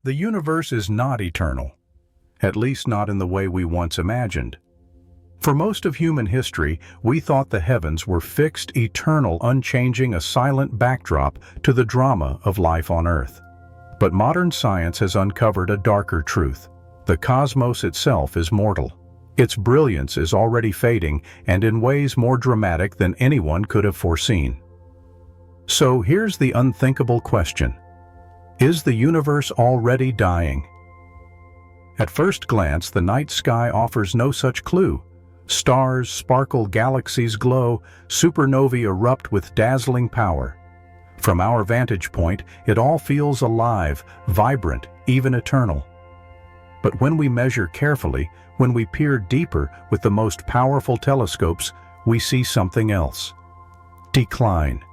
The universe is not eternal, at least not in the way we once imagined. For most of human history, we thought the heavens were fixed, eternal, unchanging, a silent backdrop to the drama of life on Earth. But modern science has uncovered a darker truth. The cosmos itself is mortal. Its brilliance is already fading, and in ways more dramatic than anyone could have foreseen. So here's the unthinkable question. Is the universe already dying? At first glance, the night sky offers no such clue. Stars sparkle, galaxies glow, supernovae erupt with dazzling power. From our vantage point, it all feels alive, vibrant, even eternal. But when we measure carefully, when we peer deeper with the most powerful telescopes, we see something else. Decline.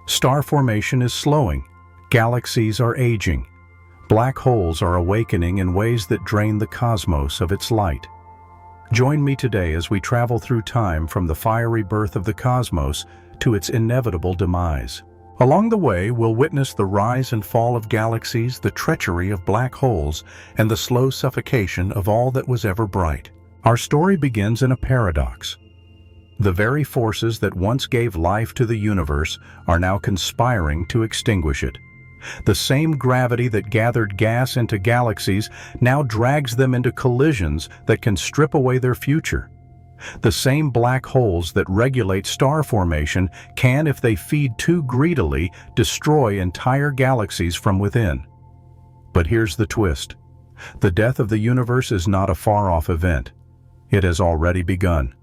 Star formation is slowing. Galaxies are aging. Black holes are awakening in ways that drain the cosmos of its light. Join me today as we travel through time from the fiery birth of the cosmos to its inevitable demise. Along the way, we'll witness the rise and fall of galaxies, the treachery of black holes, and the slow suffocation of all that was ever bright. Our story begins in a paradox. The very forces that once gave life to the universe are now conspiring to extinguish it. The same gravity that gathered gas into galaxies now drags them into collisions that can strip away their future. The same black holes that regulate star formation can, if they feed too greedily, destroy entire galaxies from within. But here's the twist. The death of the universe is not a far-off event. It has already begun.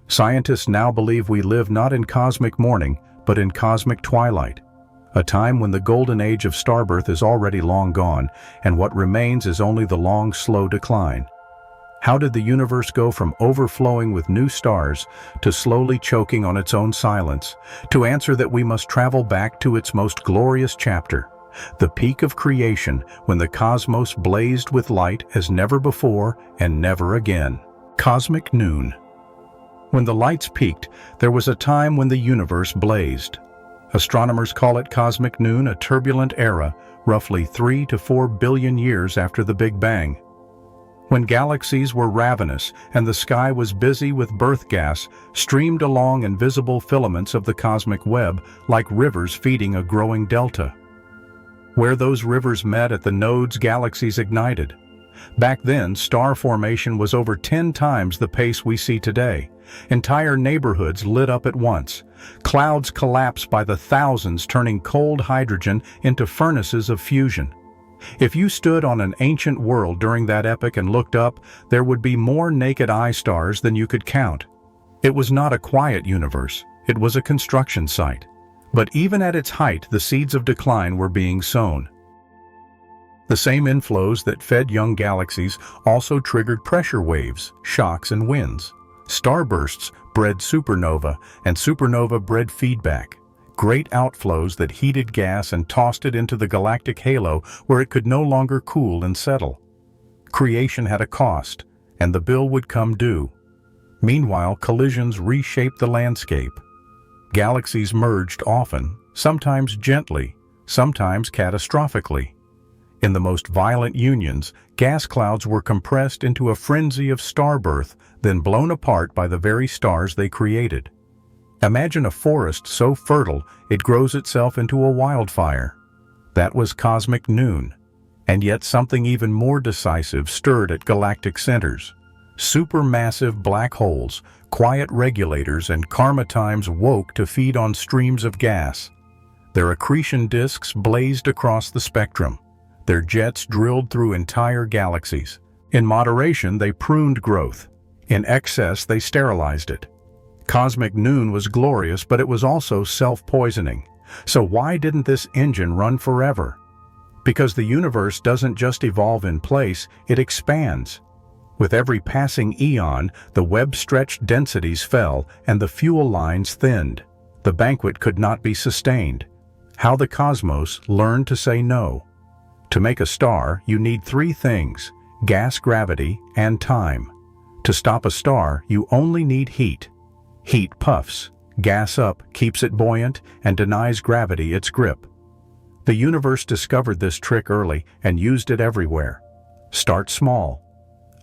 Scientists now believe we live not in cosmic morning, but in cosmic twilight. A time when the golden age of starbirth is already long gone, and what remains is only the long, slow decline. How did the universe go from overflowing with new stars to slowly choking on its own silence? To answer that, we must travel back to its most glorious chapter, the peak of creation, when the cosmos blazed with light as never before and never again. Cosmic noon. When the lights peaked, there was a time when the universe blazed. Astronomers call it cosmic noon, a turbulent era, roughly 3 to 4 billion years after the Big Bang. When galaxies were ravenous and the sky was busy with birth gas, streamed along invisible filaments of the cosmic web like rivers feeding a growing delta. Where those rivers met at the nodes, galaxies ignited. Back then, star formation was over 10 times the pace we see today. Entire neighborhoods lit up at once. Clouds collapsed by the thousands, turning cold hydrogen into furnaces of fusion. If you stood on an ancient world during that epoch and looked up, there would be more naked eye stars than you could count. It was not a quiet universe. It was a construction site. But even at its height, the seeds of decline were being sown. The same inflows that fed young galaxies also triggered pressure waves, shocks, and winds. Starbursts bred supernova, and supernova bred feedback. Great outflows that heated gas and tossed it into the galactic halo where it could no longer cool and settle. Creation had a cost, and the bill would come due. Meanwhile, collisions reshaped the landscape. Galaxies merged often, sometimes gently, sometimes catastrophically. In the most violent unions, gas clouds were compressed into a frenzy of starbirth, then blown apart by the very stars they created. Imagine a forest so fertile it grows itself into a wildfire. That was cosmic noon. And yet something even more decisive stirred at galactic centers. Supermassive black holes, quiet regulators, and karma times woke to feed on streams of gas. Their accretion disks blazed across the spectrum. Their jets drilled through entire galaxies. In moderation, they pruned growth. In excess, they sterilized it. Cosmic noon was glorious, but it was also self-poisoning. So why didn't this engine run forever? Because the universe doesn't just evolve in place, it expands. With every passing eon, the web-stretched densities fell and the fuel lines thinned. The banquet could not be sustained. How the cosmos learned to say no. To make a star, you need 3 things: gas, gravity, and time. To stop a star, you only need heat. Heat puffs, gas up keeps it buoyant, and denies gravity its grip. The universe discovered this trick early and used it everywhere. Start small.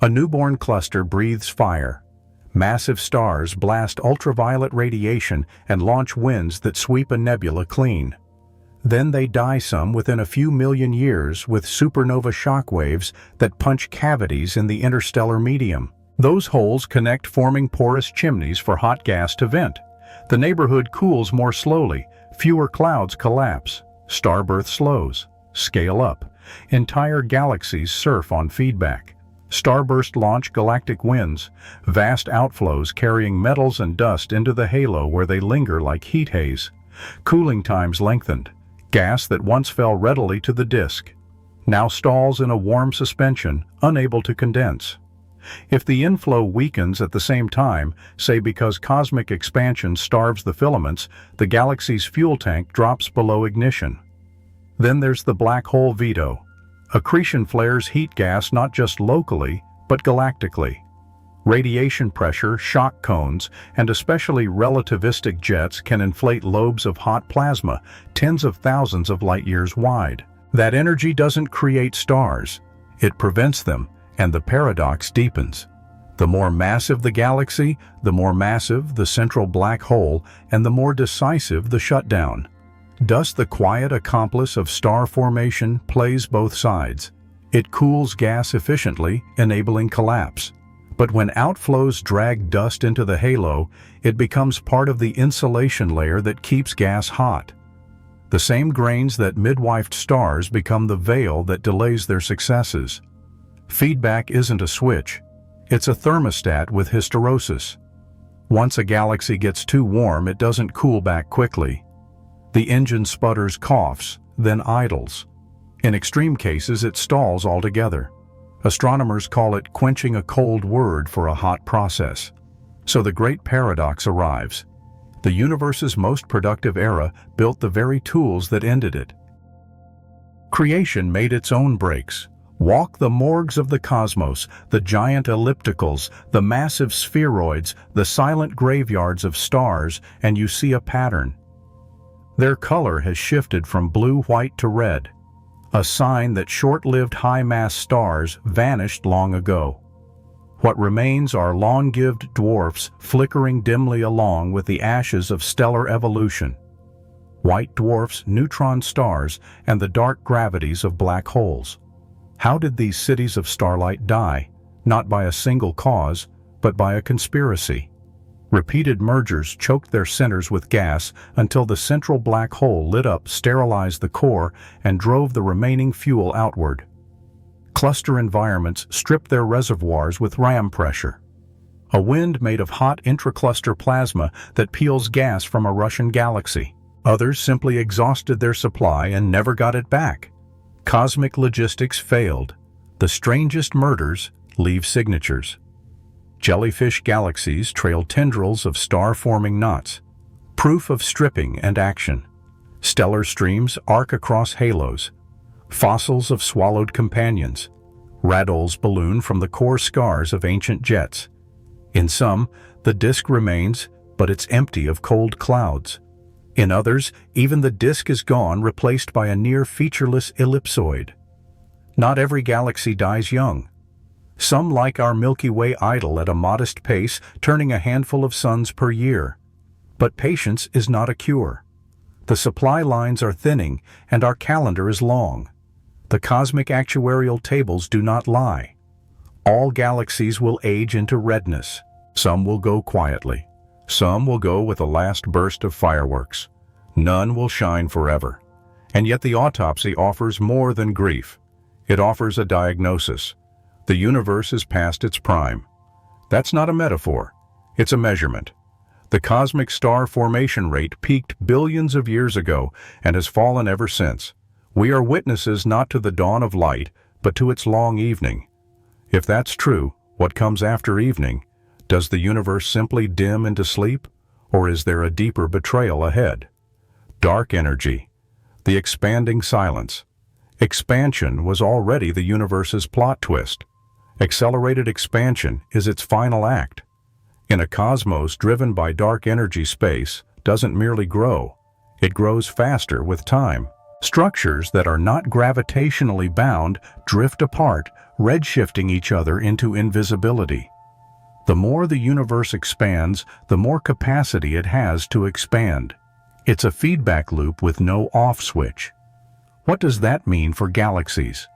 A newborn cluster breathes fire. Massive stars blast ultraviolet radiation and launch winds that sweep a nebula clean. Then they die some within a few million years with supernova shockwaves that punch cavities in the interstellar medium. Those holes connect, forming porous chimneys for hot gas to vent. The neighborhood cools more slowly, fewer clouds collapse, starbirth slows, scale up. Entire galaxies surf on feedback. Starburst launch galactic winds, vast outflows carrying metals and dust into the halo where they linger like heat haze. Cooling times lengthened. Gas that once fell readily to the disk now stalls in a warm suspension, unable to condense. If the inflow weakens at the same time, say because cosmic expansion starves the filaments, the galaxy's fuel tank drops below ignition. Then there's the black hole veto. Accretion flares heat gas not just locally, but galactically. Radiation pressure, shock cones, and especially relativistic jets can inflate lobes of hot plasma, tens of thousands of light-years wide. That energy doesn't create stars. It prevents them, and the paradox deepens. The more massive the galaxy, the more massive the central black hole, and the more decisive the shutdown. Dust, the quiet accomplice of star formation, plays both sides. It cools gas efficiently, enabling collapse. But when outflows drag dust into the halo, it becomes part of the insulation layer that keeps gas hot. The same grains that midwifed stars become the veil that delays their successes. Feedback isn't a switch. It's a thermostat with hysteresis. Once a galaxy gets too warm, it doesn't cool back quickly. The engine sputters, coughs, then idles. In extreme cases, it stalls altogether. Astronomers call it quenching a cold word for a hot process. So the great paradox arrives. The universe's most productive era built the very tools that ended it. Creation made its own breaks. Walk the morgues of the cosmos, the giant ellipticals, the massive spheroids, the silent graveyards of stars, and you see a pattern. Their color has shifted from blue-white to red, a sign that short-lived high-mass stars vanished long ago. What remains are long-lived dwarfs flickering dimly along with the ashes of stellar evolution. White dwarfs, neutron stars, and the dark gravities of black holes. How did these cities of starlight die? Not by a single cause, but by a conspiracy. Repeated mergers choked their centers with gas until the central black hole lit up, sterilized the core, and drove the remaining fuel outward. Cluster environments stripped their reservoirs with ram pressure. A wind made of hot intracluster plasma that peels gas from a Russian galaxy. Others simply exhausted their supply and never got it back. Cosmic logistics failed. The strangest murders leave signatures. Jellyfish galaxies trail tendrils of star-forming knots, proof of stripping and action. Stellar streams arc across halos, fossils of swallowed companions. Radoles balloon from the core scars of ancient jets. In some, the disk remains, but it's empty of cold clouds. In others, even the disk is gone, replaced by a near-featureless ellipsoid. Not every galaxy dies young. Some, like our Milky Way, idle at a modest pace, turning a handful of suns per year. But patience is not a cure. The supply lines are thinning, and our calendar is long. The cosmic actuarial tables do not lie. All galaxies will age into redness. Some will go quietly. Some will go with a last burst of fireworks. None will shine forever. And yet the autopsy offers more than grief. It offers a diagnosis. The universe is past its prime. That's not a metaphor. It's a measurement. The cosmic star formation rate peaked billions of years ago and has fallen ever since. We are witnesses not to the dawn of light, but to its long evening. If that's true, what comes after evening? Does the universe simply dim into sleep? Or is there a deeper betrayal ahead? Dark energy. The expanding silence. Expansion was already the universe's plot twist. Accelerated expansion is its final act. In a cosmos driven by dark energy, space doesn't merely grow. It grows faster with time. Structures that are not gravitationally bound drift apart, redshifting each other into invisibility. The more the universe expands, the more capacity it has to expand. It's a feedback loop with no off switch. What does that mean for galaxies?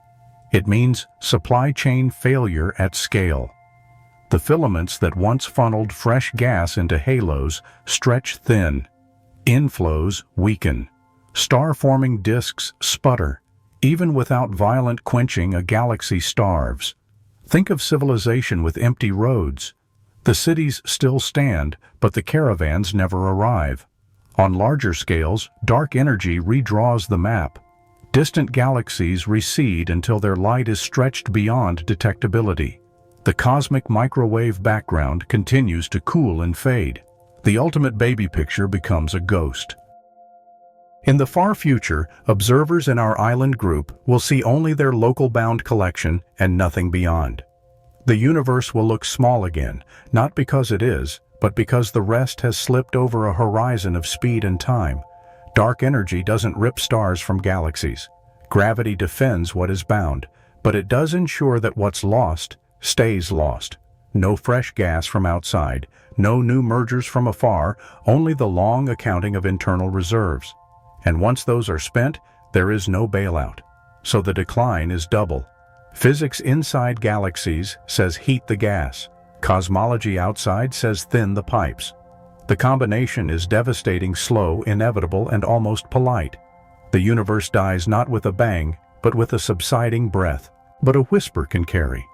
It means supply chain failure at scale. The filaments that once funneled fresh gas into halos stretch thin. Inflows weaken. Star-forming disks sputter. Even without violent quenching, a galaxy starves. Think of civilization with empty roads. The cities still stand, but the caravans never arrive. On larger scales, dark energy redraws the map. Distant galaxies recede until their light is stretched beyond detectability. The cosmic microwave background continues to cool and fade. The ultimate baby picture becomes a ghost. In the far future, observers in our island group will see only their local-bound collection and nothing beyond. The universe will look small again, not because it is, but because the rest has slipped over a horizon of speed and time. Dark energy doesn't rip stars from galaxies. Gravity defends what is bound, but it does ensure that what's lost stays lost. No fresh gas from outside, no new mergers from afar, only the long accounting of internal reserves. And once those are spent, there is no bailout. So the decline is double. Physics inside galaxies says heat the gas. Cosmology outside says thin the pipes. The combination is devastating, slow, inevitable, and almost polite. The universe dies not with a bang, but with a subsiding breath. But a whisper can carry.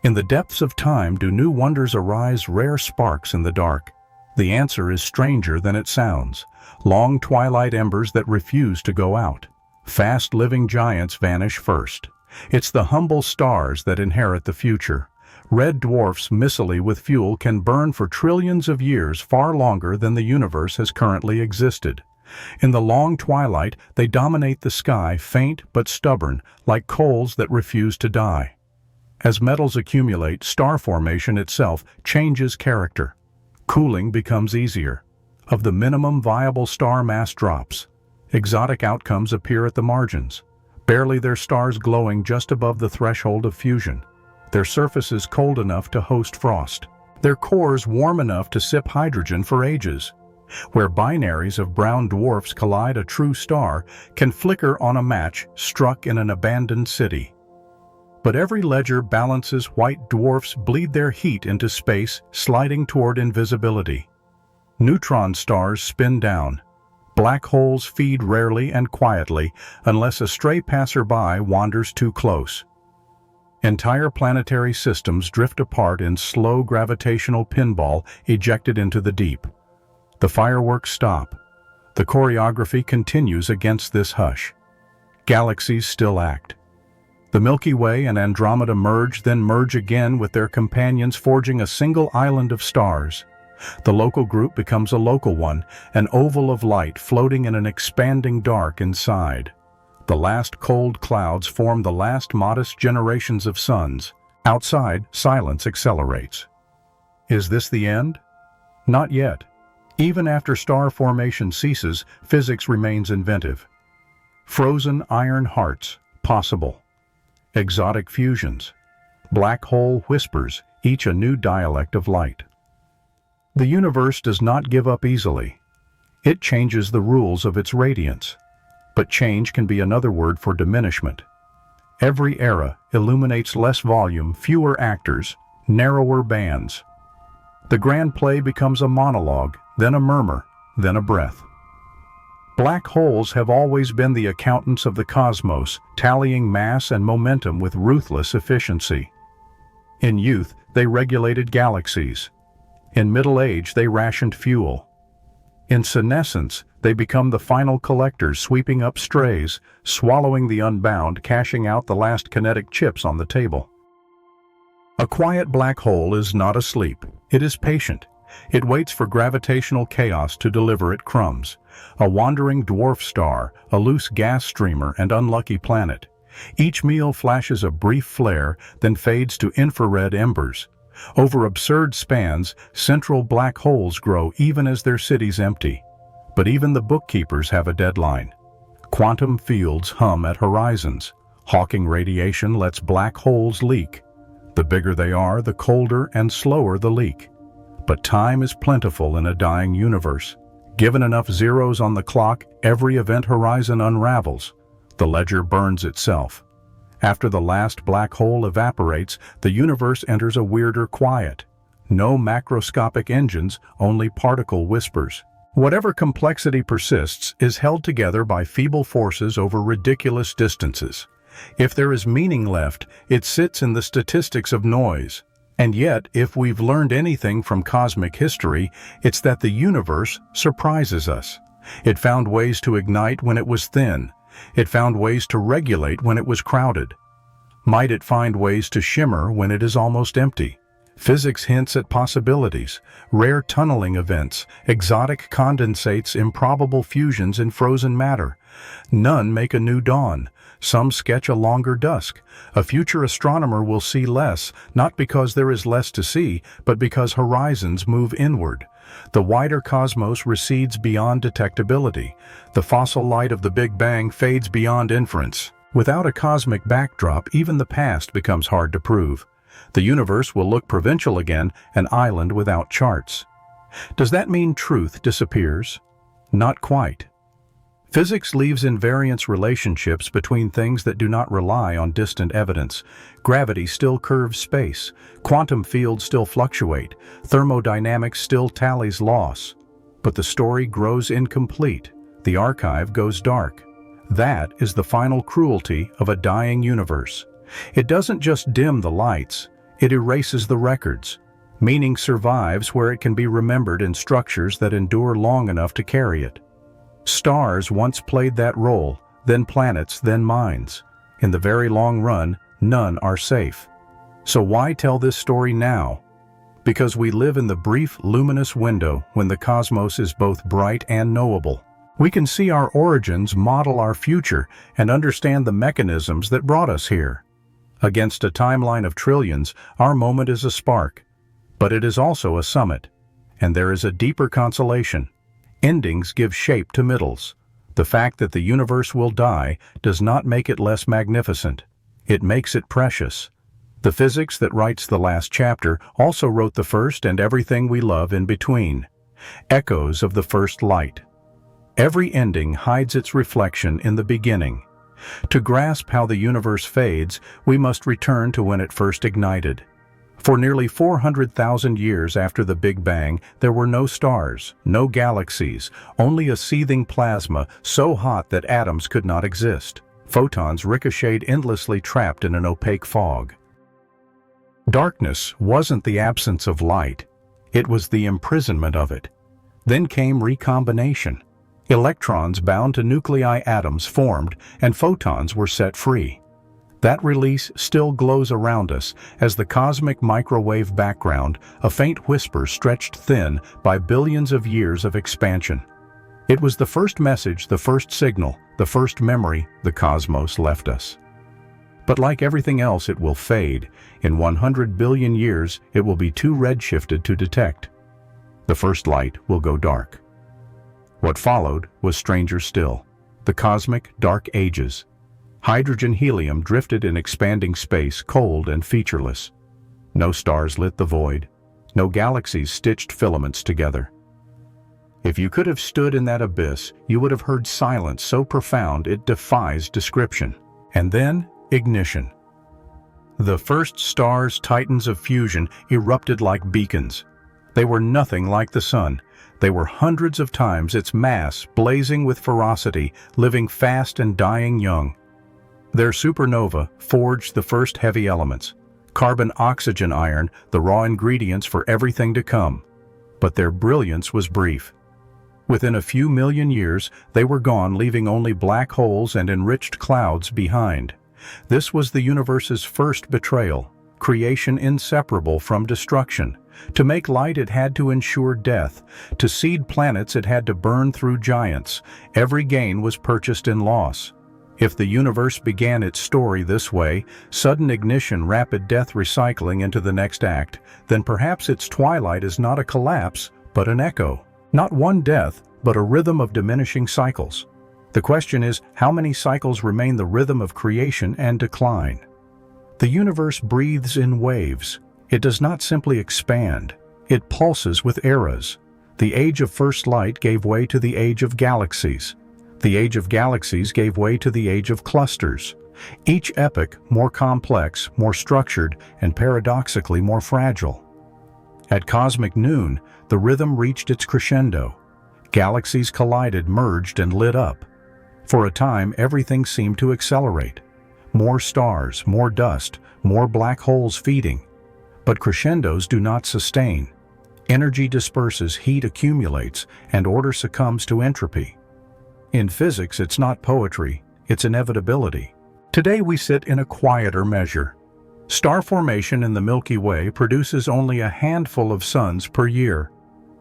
In the depths of time, do new wonders arise, rare sparks in the dark? The answer is stranger than it sounds. Long twilight embers that refuse to go out. Fast-living giants vanish first. It's the humble stars that inherit the future. Red dwarfs missily with fuel can burn for trillions of years, far longer than the universe has currently existed. In the long twilight, they dominate the sky, faint but stubborn, like coals that refuse to die. As metals accumulate, star formation itself changes character. Cooling becomes easier. Of the minimum viable star mass drops. Exotic outcomes appear at the margins. Barely their stars glowing just above the threshold of fusion. Their surfaces cold enough to host frost. Their cores warm enough to sip hydrogen for ages. Where binaries of brown dwarfs collide, a true star can flicker on a match struck in an abandoned city. But every ledger balances. White dwarfs bleed their heat into space, sliding toward invisibility. Neutron stars spin down. Black holes feed rarely and quietly, unless a stray passerby wanders too close. Entire planetary systems drift apart in slow gravitational pinball ejected into the deep. The fireworks stop. The choreography continues against this hush. Galaxies still act. The Milky Way and Andromeda merge, then merge again with their companions, forging a single island of stars. The local group becomes a local one, an oval of light floating in an expanding dark inside. The last cold clouds form the last modest generations of suns. Outside, silence accelerates. Is this the end? Not yet. Even after star formation ceases, physics remains inventive. Frozen iron hearts, possible. Exotic fusions. Black hole whispers, each a new dialect of light. The universe does not give up easily. It changes the rules of its radiance. But change can be another word for diminishment. Every era illuminates less volume, fewer actors, narrower bands. The grand play becomes a monologue, then a murmur, then a breath. Black holes have always been the accountants of the cosmos, tallying mass and momentum with ruthless efficiency. In youth, they regulated galaxies. In middle age, they rationed fuel. In senescence, they become the final collectors, sweeping up strays, swallowing the unbound, cashing out the last kinetic chips on the table. A quiet black hole is not asleep. It is patient. It waits for gravitational chaos to deliver it crumbs. A wandering dwarf star, a loose gas streamer, and unlucky planet. Each meal flashes a brief flare, then fades to infrared embers. Over absurd spans, central black holes grow even as their cities empty. But even the bookkeepers have a deadline. Quantum fields hum at horizons. Hawking radiation lets black holes leak. The bigger they are, the colder and slower the leak. But time is plentiful in a dying universe. Given enough zeros on the clock, every event horizon unravels. The ledger burns itself. After the last black hole evaporates, the universe enters a weirder quiet. No macroscopic engines, only particle whispers. Whatever complexity persists is held together by feeble forces over ridiculous distances. If there is meaning left, it sits in the statistics of noise. And yet, if we've learned anything from cosmic history, it's that the universe surprises us. It found ways to ignite when it was thin. It found ways to regulate when it was crowded. Might it find ways to shimmer when it is almost empty? Physics hints at possibilities, rare tunneling events, exotic condensates, improbable fusions in frozen matter. None make a new dawn. Some sketch a longer dusk. A future astronomer will see less, not because there is less to see, but because horizons move inward. The wider cosmos recedes beyond detectability. The fossil light of the Big Bang fades beyond inference. Without a cosmic backdrop, even the past becomes hard to prove. The universe will look provincial again, an island without charts. Does that mean truth disappears? Not quite. Physics leaves invariance relationships between things that do not rely on distant evidence. Gravity still curves space. Quantum fields still fluctuate. Thermodynamics still tallies loss. But the story grows incomplete. The archive goes dark. That is the final cruelty of a dying universe. It doesn't just dim the lights, it erases the records. Meaning survives where it can be remembered in structures that endure long enough to carry it. Stars once played that role, then planets, then minds. In the very long run, none are safe. So why tell this story now? Because we live in the brief, luminous window when the cosmos is both bright and knowable. We can see our origins, model our future, and understand the mechanisms that brought us here. Against a timeline of trillions, our moment is a spark. But it is also a summit. And there is a deeper consolation. Endings give shape to middles. The fact that the universe will die does not make it less magnificent. It makes it precious. The physics that writes the last chapter also wrote the first and everything we love in between. Echoes of the first light. Every ending hides its reflection in the beginning. To grasp how the universe fades, we must return to when it first ignited. For nearly 400,000 years after the Big Bang, there were no stars, no galaxies, only a seething plasma so hot that atoms could not exist. Photons ricocheted endlessly, trapped in an opaque fog. Darkness wasn't the absence of light, it was the imprisonment of it. Then came recombination. Electrons bound to nuclei atoms formed, and photons were set free. That release still glows around us as the cosmic microwave background, a faint whisper stretched thin by billions of years of expansion. It was the first message, the first signal, the first memory the cosmos left us. But like everything else, it will fade. In 100 billion years, it will be too redshifted to detect. The first light will go dark. What followed was stranger still. The cosmic dark ages. Hydrogen-helium drifted in expanding space, cold and featureless. No stars lit the void. No galaxies stitched filaments together. If you could have stood in that abyss, you would have heard silence so profound it defies description. And then, ignition. The first stars, titans of fusion, erupted like beacons. They were nothing like the sun. They were hundreds of times its mass, blazing with ferocity, living fast and dying young. Their supernova forged the first heavy elements, carbon, oxygen, iron, the raw ingredients for everything to come. But their brilliance was brief. Within a few million years, they were gone, leaving only black holes and enriched clouds behind. This was the universe's first betrayal, creation inseparable from destruction. To make light, it had to ensure death. To seed planets, it had to burn through giants. Every gain was purchased in loss. If the universe began its story this way, sudden ignition, rapid death, recycling into the next act, then perhaps its twilight is not a collapse, but an echo. Not one death, but a rhythm of diminishing cycles. The question is, how many cycles remain the rhythm of creation and decline? The universe breathes in waves. It does not simply expand. It pulses with eras. The age of first light gave way to the age of galaxies. The age of galaxies gave way to the age of clusters. Each epoch more complex, more structured, and paradoxically more fragile. At cosmic noon, the rhythm reached its crescendo. Galaxies collided, merged, and lit up. For a time, everything seemed to accelerate. More stars, more dust, more black holes feeding. But crescendos do not sustain. Energy disperses, heat accumulates, and order succumbs to entropy. In physics, it's not poetry, it's inevitability. Today we sit in a quieter measure. Star formation in the Milky Way produces only a handful of suns per year.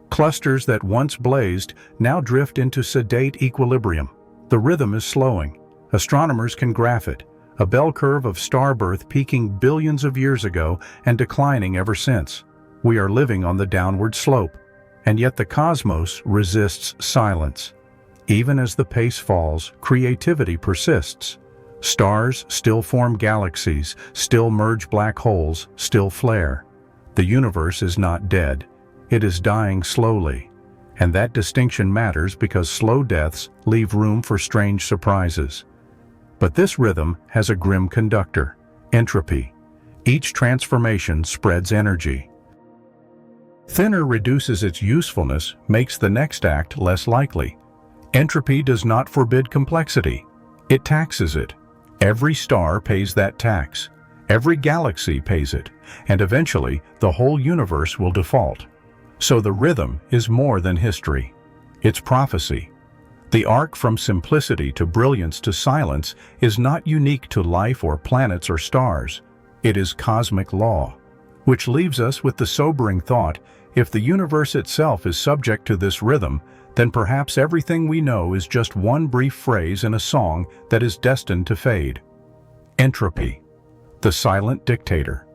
Clusters that once blazed now drift into sedate equilibrium. The rhythm is slowing. Astronomers can graph it, a bell curve of star birth peaking billions of years ago and declining ever since. We are living on the downward slope, and yet the cosmos resists silence. Even as the pace falls, creativity persists. Stars still form galaxies, still merge black holes, still flare. The universe is not dead. It is dying slowly. And that distinction matters because slow deaths leave room for strange surprises. But this rhythm has a grim conductor: entropy. Each transformation spreads energy. Thinner reduces its usefulness, makes the next act less likely. Entropy does not forbid complexity. It taxes it. Every star pays that tax. Every galaxy pays it. And eventually, the whole universe will default. So the rhythm is more than history. It's prophecy. The arc from simplicity to brilliance to silence is not unique to life or planets or stars. It is cosmic law. Which leaves us with the sobering thought, if the universe itself is subject to this rhythm, then perhaps everything we know is just one brief phrase in a song that is destined to fade. Entropy, the silent dictator.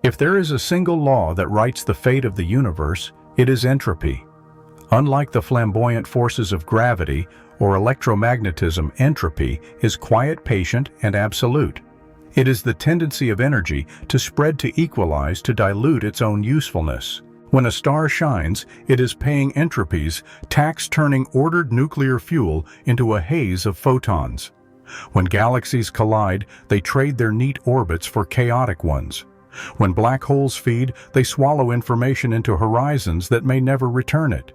If there is a single law that writes the fate of the universe, it is entropy. Unlike the flamboyant forces of gravity or electromagnetism, entropy is quiet, patient, and absolute. It is the tendency of energy to spread, to equalize, to dilute its own usefulness. When a star shines, it is paying entropy's tax, turning ordered nuclear fuel into a haze of photons. When galaxies collide, they trade their neat orbits for chaotic ones. When black holes feed, they swallow information into horizons that may never return it.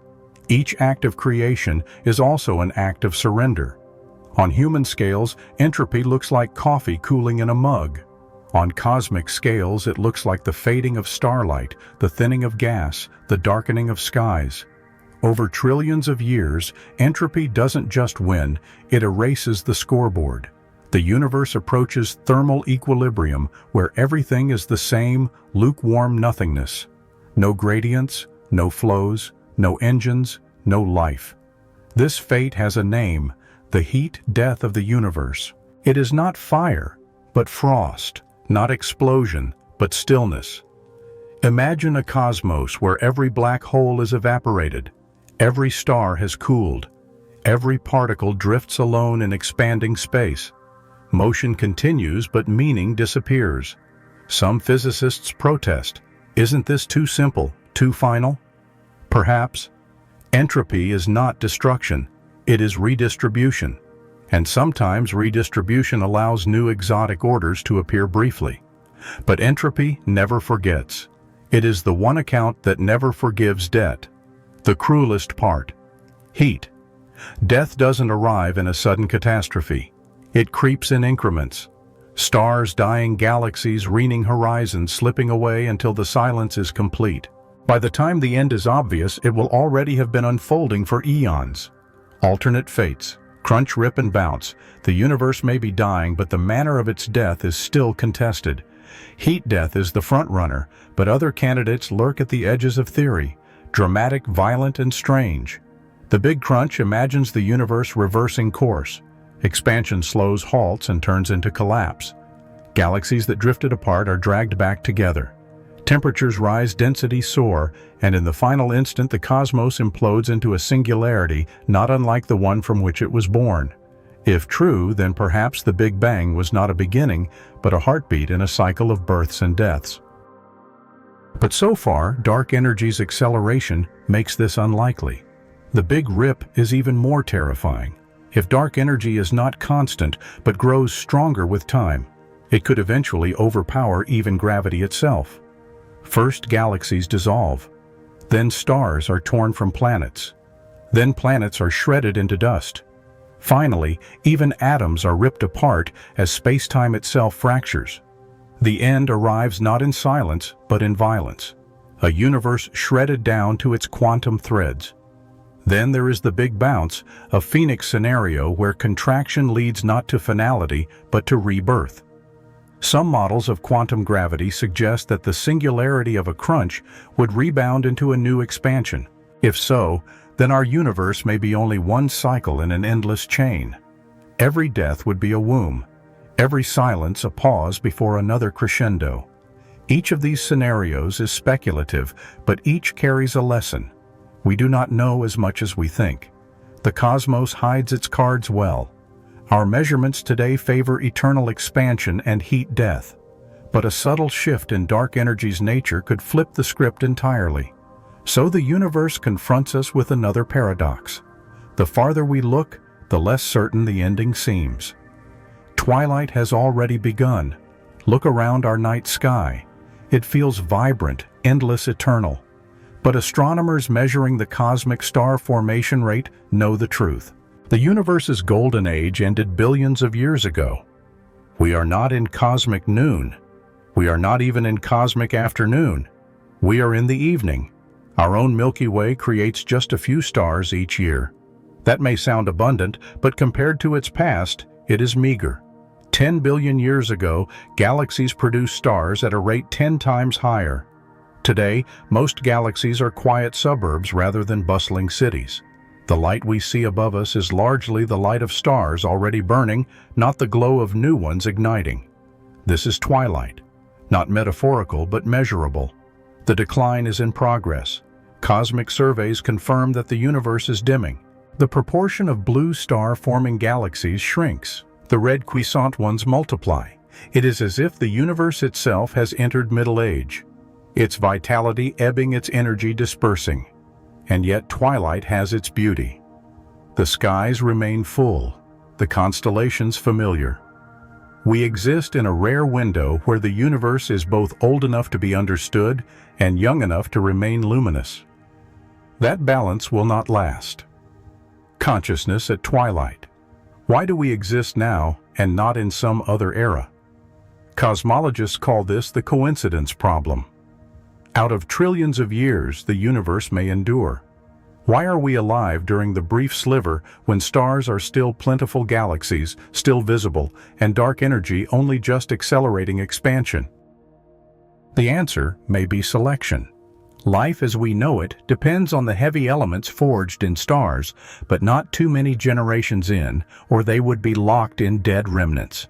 Each act of creation is also an act of surrender. On human scales, entropy looks like coffee cooling in a mug. On cosmic scales, it looks like the fading of starlight, the thinning of gas, the darkening of skies. Over trillions of years, entropy doesn't just win, it erases the scoreboard. The universe approaches thermal equilibrium, where everything is the same, lukewarm nothingness. No gradients, no flows, no engines, no life. This fate has a name: the heat death of the universe. It is not fire, but frost, not explosion, but stillness. Imagine a cosmos where every black hole is evaporated, every star has cooled, every particle drifts alone in expanding space. Motion continues, but meaning disappears. Some physicists protest. Isn't this too simple, too final? Perhaps. Entropy is not destruction, it is redistribution. And sometimes redistribution allows new exotic orders to appear briefly. But entropy never forgets. It is the one account that never forgives debt. The cruelest part: heat. Death doesn't arrive in a sudden catastrophe. It creeps in increments. Stars dying, galaxies reeling, horizons slipping away until the silence is complete. By the time the end is obvious, it will already have been unfolding for eons. Alternate fates. Crunch, rip, and bounce. The universe may be dying, but the manner of its death is still contested. Heat death is the front runner, but other candidates lurk at the edges of theory. Dramatic, violent, and strange. The Big Crunch imagines the universe reversing course. Expansion slows, halts, and turns into collapse. Galaxies that drifted apart are dragged back together. Temperatures rise, densities soar, and in the final instant the cosmos implodes into a singularity not unlike the one from which it was born. If true, then perhaps the Big Bang was not a beginning, but a heartbeat in a cycle of births and deaths. But so far, dark energy's acceleration makes this unlikely. The Big Rip is even more terrifying. If dark energy is not constant, but grows stronger with time, it could eventually overpower even gravity itself. First, galaxies dissolve. Then stars are torn from planets. Then planets are shredded into dust. Finally, even atoms are ripped apart as space-time itself fractures. The end arrives not in silence, but in violence. A universe shredded down to its quantum threads. Then there is the Big Bounce, a phoenix scenario where contraction leads not to finality, but to rebirth. Some models of quantum gravity suggest that the singularity of a crunch would rebound into a new expansion. If so, then our universe may be only one cycle in an endless chain. Every death would be a womb, every silence a pause before another crescendo. Each of these scenarios is speculative, but each carries a lesson. We do not know as much as we think. The cosmos hides its cards well. Our measurements today favor eternal expansion and heat death. But a subtle shift in dark energy's nature could flip the script entirely. So the universe confronts us with another paradox. The farther we look, the less certain the ending seems. Twilight has already begun. Look around our night sky. It feels vibrant, endless, eternal. But astronomers measuring the cosmic star formation rate know the truth. The universe's golden age ended billions of years ago. We are not in cosmic noon. We are not even in cosmic afternoon. We are in the evening. Our own Milky Way creates just a few stars each year. That may sound abundant, but compared to its past, it is meager. 10 billion years ago, galaxies produced stars at a rate 10 times higher. Today, most galaxies are quiet suburbs rather than bustling cities. The light we see above us is largely the light of stars already burning, not the glow of new ones igniting. This is twilight, not metaphorical but measurable. The decline is in progress. Cosmic surveys confirm that the universe is dimming. The proportion of blue star-forming galaxies shrinks. The red quiescent ones multiply. It is as if the universe itself has entered middle age, its vitality ebbing, its energy dispersing. And yet twilight has its beauty. The skies remain full, the constellations familiar. We exist in a rare window where the universe is both old enough to be understood and young enough to remain luminous. That balance will not last. Consciousness at twilight. Why do we exist now and not in some other era? Cosmologists call this the coincidence problem. Out of trillions of years, the universe may endure. Why are we alive during the brief sliver when stars are still plentiful, galaxies still visible, and dark energy only just accelerating expansion? The answer may be selection. Life as we know it depends on the heavy elements forged in stars, but not too many generations in, or they would be locked in dead remnants.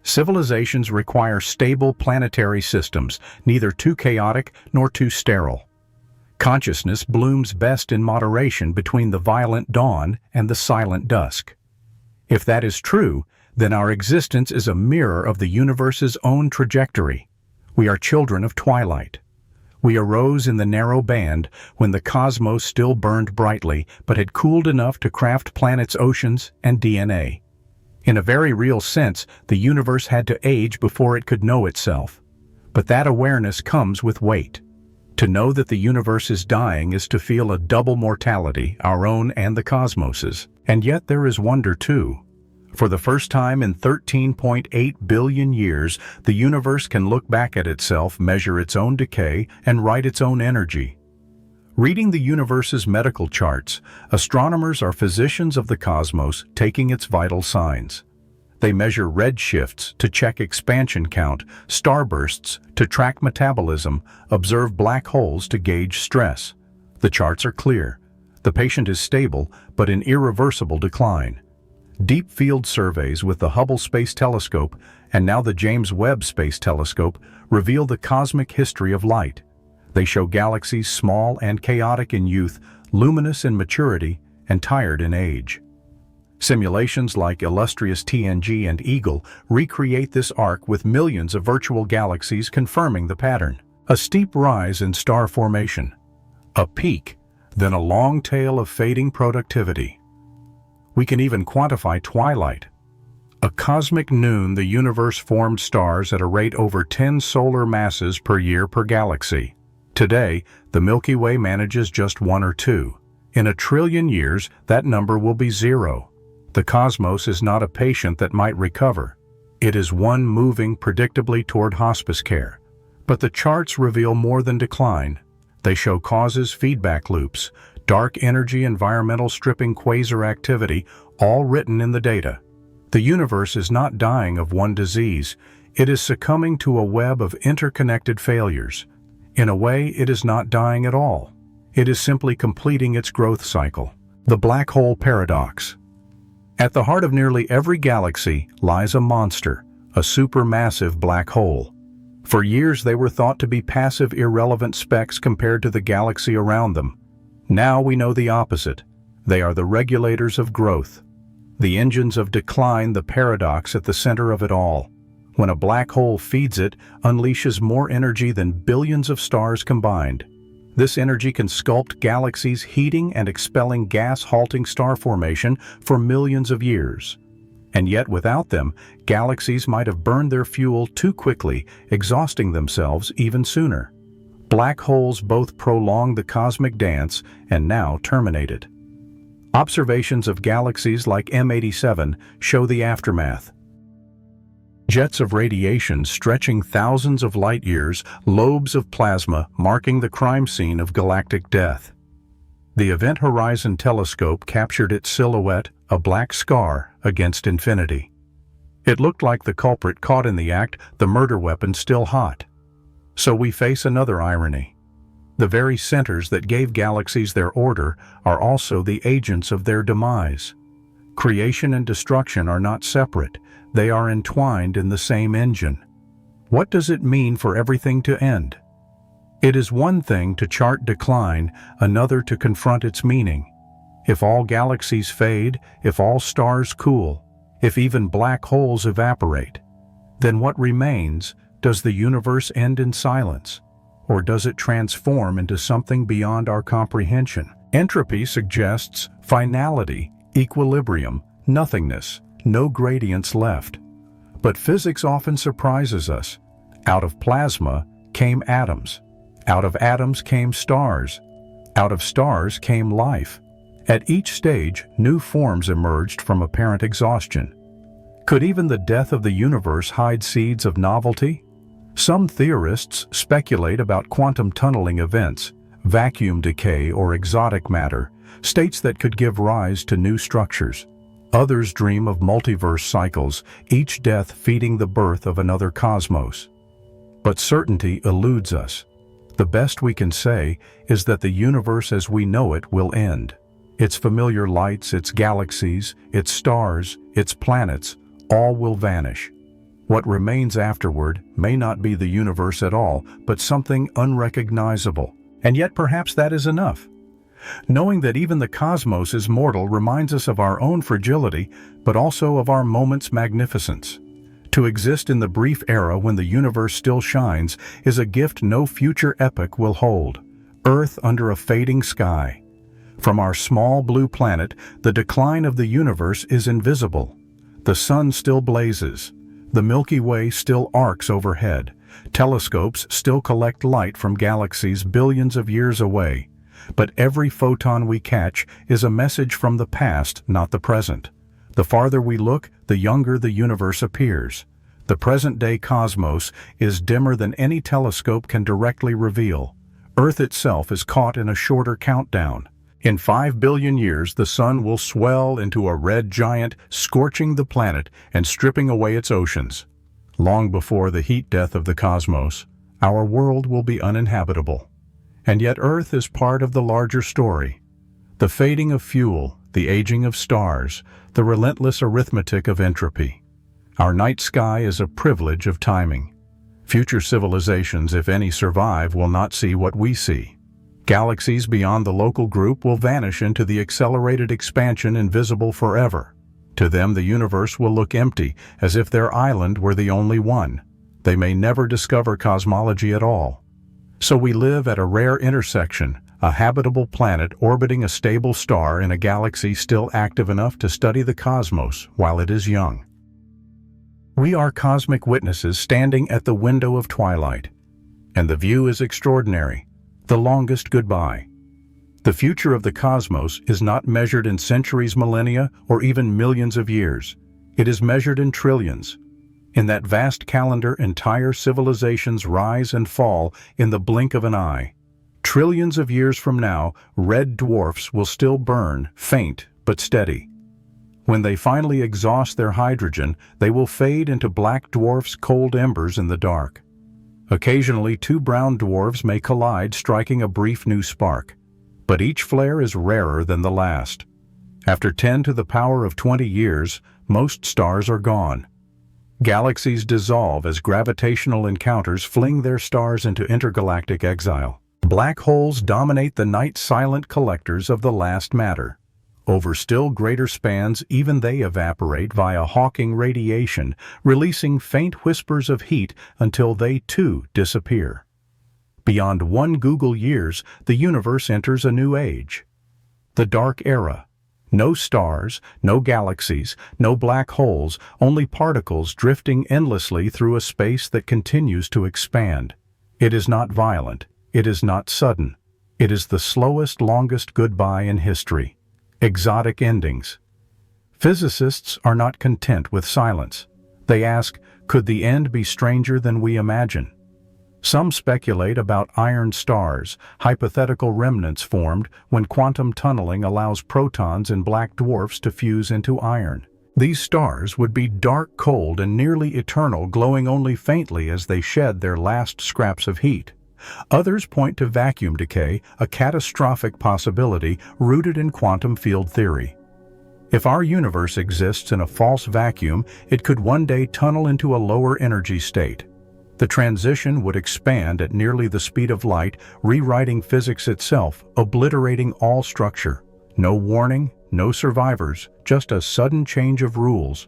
Civilizations require stable planetary systems, neither too chaotic nor too sterile. Consciousness blooms best in moderation between the violent dawn and the silent dusk. If that is true, then our existence is a mirror of the universe's own trajectory. We are children of twilight. We arose in the narrow band when the cosmos still burned brightly but had cooled enough to craft planets, oceans, and DNA. In a very real sense, the universe had to age before it could know itself. But that awareness comes with weight. To know that the universe is dying is to feel a double mortality, our own and the cosmos's. And yet there is wonder too. For the first time in 13.8 billion years, the universe can look back at itself, measure its own decay, and write its own energy. Reading the universe's medical charts, astronomers are physicians of the cosmos taking its vital signs. They measure redshifts to check expansion count, starbursts to track metabolism, observe black holes to gauge stress. The charts are clear. The patient is stable, but in irreversible decline. Deep field surveys with the Hubble Space Telescope And now the James Webb Space Telescope reveal the cosmic history of light. They show galaxies small and chaotic in youth, luminous in maturity, and tired in age. Simulations like illustrious TNG and Eagle recreate this arc with millions of virtual galaxies confirming the pattern. A steep rise in star formation, a peak, then a long tail of fading productivity. We can even quantify twilight. A cosmic noon, the universe formed stars at a rate over 10 solar masses per year per galaxy. Today, the Milky Way manages just 1 or 2. In a trillion years, that number will be 0. The cosmos is not a patient that might recover. It is one moving predictably toward hospice care. But the charts reveal more than decline. They show causes, feedback loops, dark energy, environmental stripping, quasar activity, all written in the data. The universe is not dying of one disease. It is succumbing to a web of interconnected failures. In a way, it is not dying at all. It is simply completing its growth cycle. The black hole paradox. At the heart of nearly every galaxy lies a monster, a supermassive black hole. For years they were thought to be passive, irrelevant specks compared to the galaxy around them. Now we know the opposite. They are the regulators of growth, the engines of decline, the paradox at the center of it all. When a black hole feeds it, unleashes more energy than billions of stars combined. This energy can sculpt galaxies, heating and expelling gas, halting star formation for millions of years. And yet without them, galaxies might have burned their fuel too quickly, exhausting themselves even sooner. Black holes both prolong the cosmic dance and now terminate it. Observations of galaxies like M87 show the aftermath. Jets of radiation stretching thousands of light years, lobes of plasma marking the crime scene of galactic death. The Event Horizon Telescope captured its silhouette, a black scar against infinity. It looked like the culprit caught in the act, the murder weapon still hot. So we face another irony. The very centers that gave galaxies their order are also the agents of their demise. Creation and destruction are not separate. They are entwined in the same engine. What does it mean for everything to end? It is one thing to chart decline, another to confront its meaning. If all galaxies fade, if all stars cool, if even black holes evaporate, then what remains? Does the universe end in silence? Or does it transform into something beyond our comprehension? Entropy suggests finality, equilibrium, nothingness, no gradients left. But physics often surprises us. Out of plasma came atoms. Out of atoms came stars. Out of stars came life. At each stage, new forms emerged from apparent exhaustion. Could even the death of the universe hide seeds of novelty? Some theorists speculate about quantum tunneling events, vacuum decay or exotic matter, states that could give rise to new structures. Others dream of multiverse cycles, each death feeding the birth of another cosmos. But certainty eludes us. The best we can say is that the universe as we know it will end. Its familiar lights, its galaxies, its stars, its planets, all will vanish. What remains afterward may not be the universe at all, but something unrecognizable. And yet perhaps that is enough. Knowing that even the cosmos is mortal reminds us of our own fragility, but also of our moment's magnificence. To exist in the brief era when the universe still shines is a gift no future epoch will hold. Earth under a fading sky. From our small blue planet, the decline of the universe is invisible. The sun still blazes. The Milky Way still arcs overhead. Telescopes still collect light from galaxies billions of years away. But every photon we catch is a message from the past, not the present. The farther we look, the younger the universe appears. The present-day cosmos is dimmer than any telescope can directly reveal. Earth itself is caught in a shorter countdown. In 5 billion years, the sun will swell into a red giant, scorching the planet and stripping away its oceans. Long before the heat death of the cosmos, our world will be uninhabitable. And yet Earth is part of the larger story. The fading of fuel, the aging of stars, the relentless arithmetic of entropy. Our night sky is a privilege of timing. Future civilizations, if any survive, will not see what we see. Galaxies beyond the local group will vanish into the accelerated expansion invisible forever. To them, the universe will look empty, as if their island were the only one. They may never discover cosmology at all. So we live at a rare intersection, a habitable planet orbiting a stable star in a galaxy still active enough to study the cosmos while it is young. We are cosmic witnesses standing at the window of twilight. And the view is extraordinary, the longest goodbye. The future of the cosmos is not measured in centuries, millennia, or even millions of years. It is measured in trillions. In that vast calendar, entire civilizations rise and fall in the blink of an eye. Trillions of years from now, red dwarfs will still burn, faint but steady. When they finally exhaust their hydrogen, they will fade into black dwarfs' cold embers in the dark. Occasionally, two brown dwarfs may collide, striking a brief new spark. But each flare is rarer than the last. After 10 to the power of 20 years, most stars are gone. Galaxies dissolve as gravitational encounters fling their stars into intergalactic exile. Black holes dominate the night-silent collectors of the last matter. Over still greater spans, even they evaporate via Hawking radiation, releasing faint whispers of heat until they too disappear. Beyond 1 Google years, the universe enters a new age. The dark era. No stars, no galaxies, no black holes, only particles drifting endlessly through a space that continues to expand. It is not violent. It is not sudden. It is the slowest, longest goodbye in history. Exotic endings. Physicists are not content with silence. They ask, could the end be stranger than we imagine? Some speculate about iron stars, hypothetical remnants formed when quantum tunneling allows protons in black dwarfs to fuse into iron. These stars would be dark, cold, and nearly eternal, glowing only faintly as they shed their last scraps of heat. Others point to vacuum decay, a catastrophic possibility rooted in quantum field theory. If our universe exists in a false vacuum, it could one day tunnel into a lower energy state. The transition would expand at nearly the speed of light, rewriting physics itself, obliterating all structure. No warning, no survivors, just a sudden change of rules.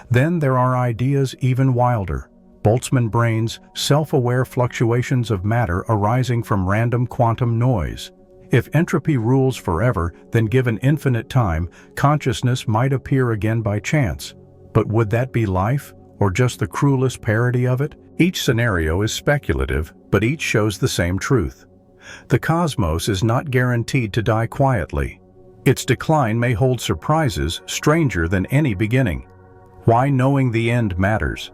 Then there are ideas even wilder. Boltzmann brains, self-aware fluctuations of matter arising from random quantum noise. If entropy rules forever, then given infinite time, consciousness might appear again by chance. But would that be life, or just the cruelest parody of it? Each scenario is speculative, but each shows the same truth. The cosmos is not guaranteed to die quietly. Its decline may hold surprises stranger than any beginning. Why knowing the end matters?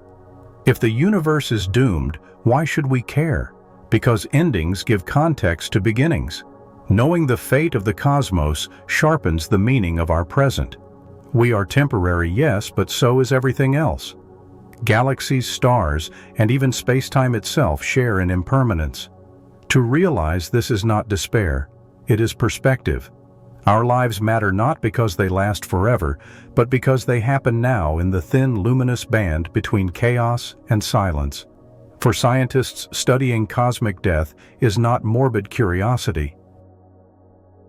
If the universe is doomed, why should we care? Because endings give context to beginnings. Knowing the fate of the cosmos sharpens the meaning of our present. We are temporary, yes, but so is everything else. Galaxies, stars, and even space-time itself share in impermanence. To realize this is not despair, it is perspective. Our lives matter not because they last forever, but because they happen now in the thin, luminous band between chaos and silence. For scientists, studying cosmic death is not morbid curiosity.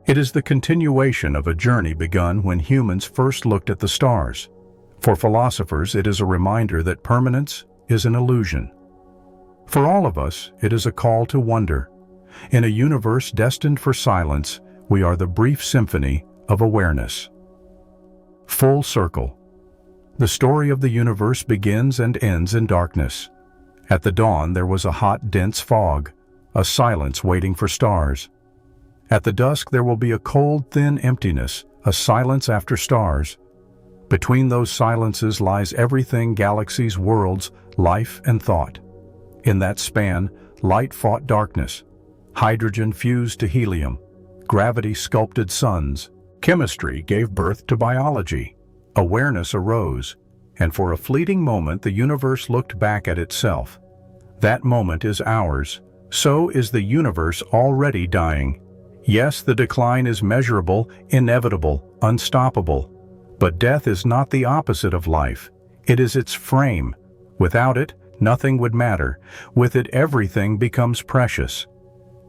It is the continuation of a journey begun when humans first looked at the stars. For philosophers, it is a reminder that permanence is an illusion. For all of us, it is a call to wonder. In a universe destined for silence, we are the brief symphony of awareness. Full circle. The story of the universe begins and ends in darkness. At the dawn, there was a hot, dense fog, a silence waiting for stars. At the dusk, there will be a cold, thin emptiness, a silence after stars. Between those silences lies everything: galaxies, worlds, life, and thought. In that span, light fought darkness. Hydrogen fused to helium. Gravity sculpted suns. Chemistry gave birth to biology. Awareness arose, and for a fleeting moment the universe looked back at itself. That moment is ours. So is the universe already dying. Yes, the decline is measurable, inevitable, unstoppable. But death is not the opposite of life. It is its frame. Without it, nothing would matter. With it, everything becomes precious.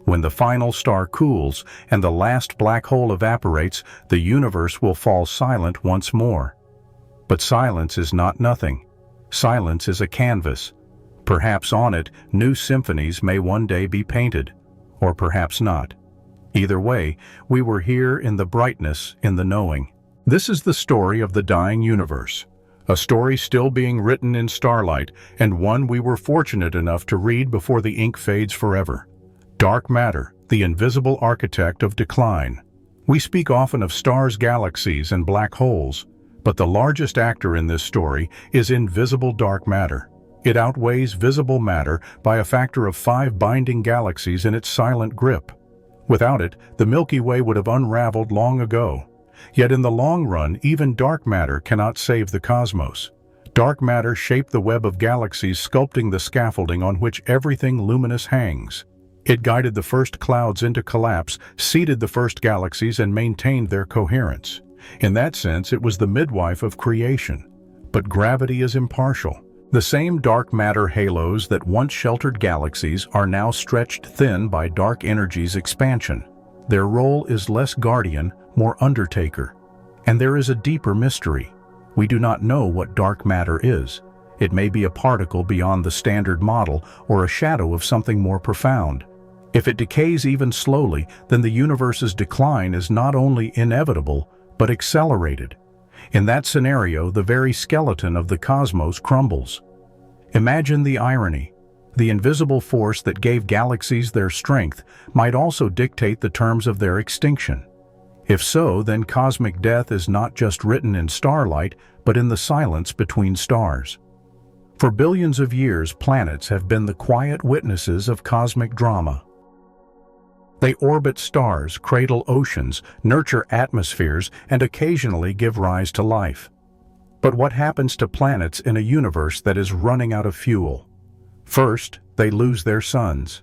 When the final star cools and the last black hole evaporates, the universe will fall silent once more. But silence is not nothing. Silence is a canvas. Perhaps on it, new symphonies may one day be painted, or perhaps not. Either way, we were here in the brightness, in the knowing. This is the story of the dying universe. A story still being written in starlight, and one we were fortunate enough to read before the ink fades forever. Dark matter, the invisible architect of decline. We speak often of stars, galaxies, and black holes, but the largest actor in this story is invisible dark matter. It outweighs visible matter by a factor of 5 binding galaxies in its silent grip. Without it, the Milky Way would have unraveled long ago. Yet in the long run, even dark matter cannot save the cosmos. Dark matter shaped the web of galaxies, sculpting the scaffolding on which everything luminous hangs. It guided the first clouds into collapse, seeded the first galaxies, and maintained their coherence. In that sense, it was the midwife of creation. But gravity is impartial. The same dark matter halos that once sheltered galaxies are now stretched thin by dark energy's expansion. Their role is less guardian, more undertaker. And there is a deeper mystery. We do not know what dark matter is. It may be a particle beyond the standard model or a shadow of something more profound. If it decays even slowly, then the universe's decline is not only inevitable, but accelerated. In that scenario, the very skeleton of the cosmos crumbles. Imagine the irony. The invisible force that gave galaxies their strength might also dictate the terms of their extinction. If so, then cosmic death is not just written in starlight, but in the silence between stars. For billions of years, planets have been the quiet witnesses of cosmic drama. They orbit stars, cradle oceans, nurture atmospheres, and occasionally give rise to life. But what happens to planets in a universe that is running out of fuel? First, they lose their suns.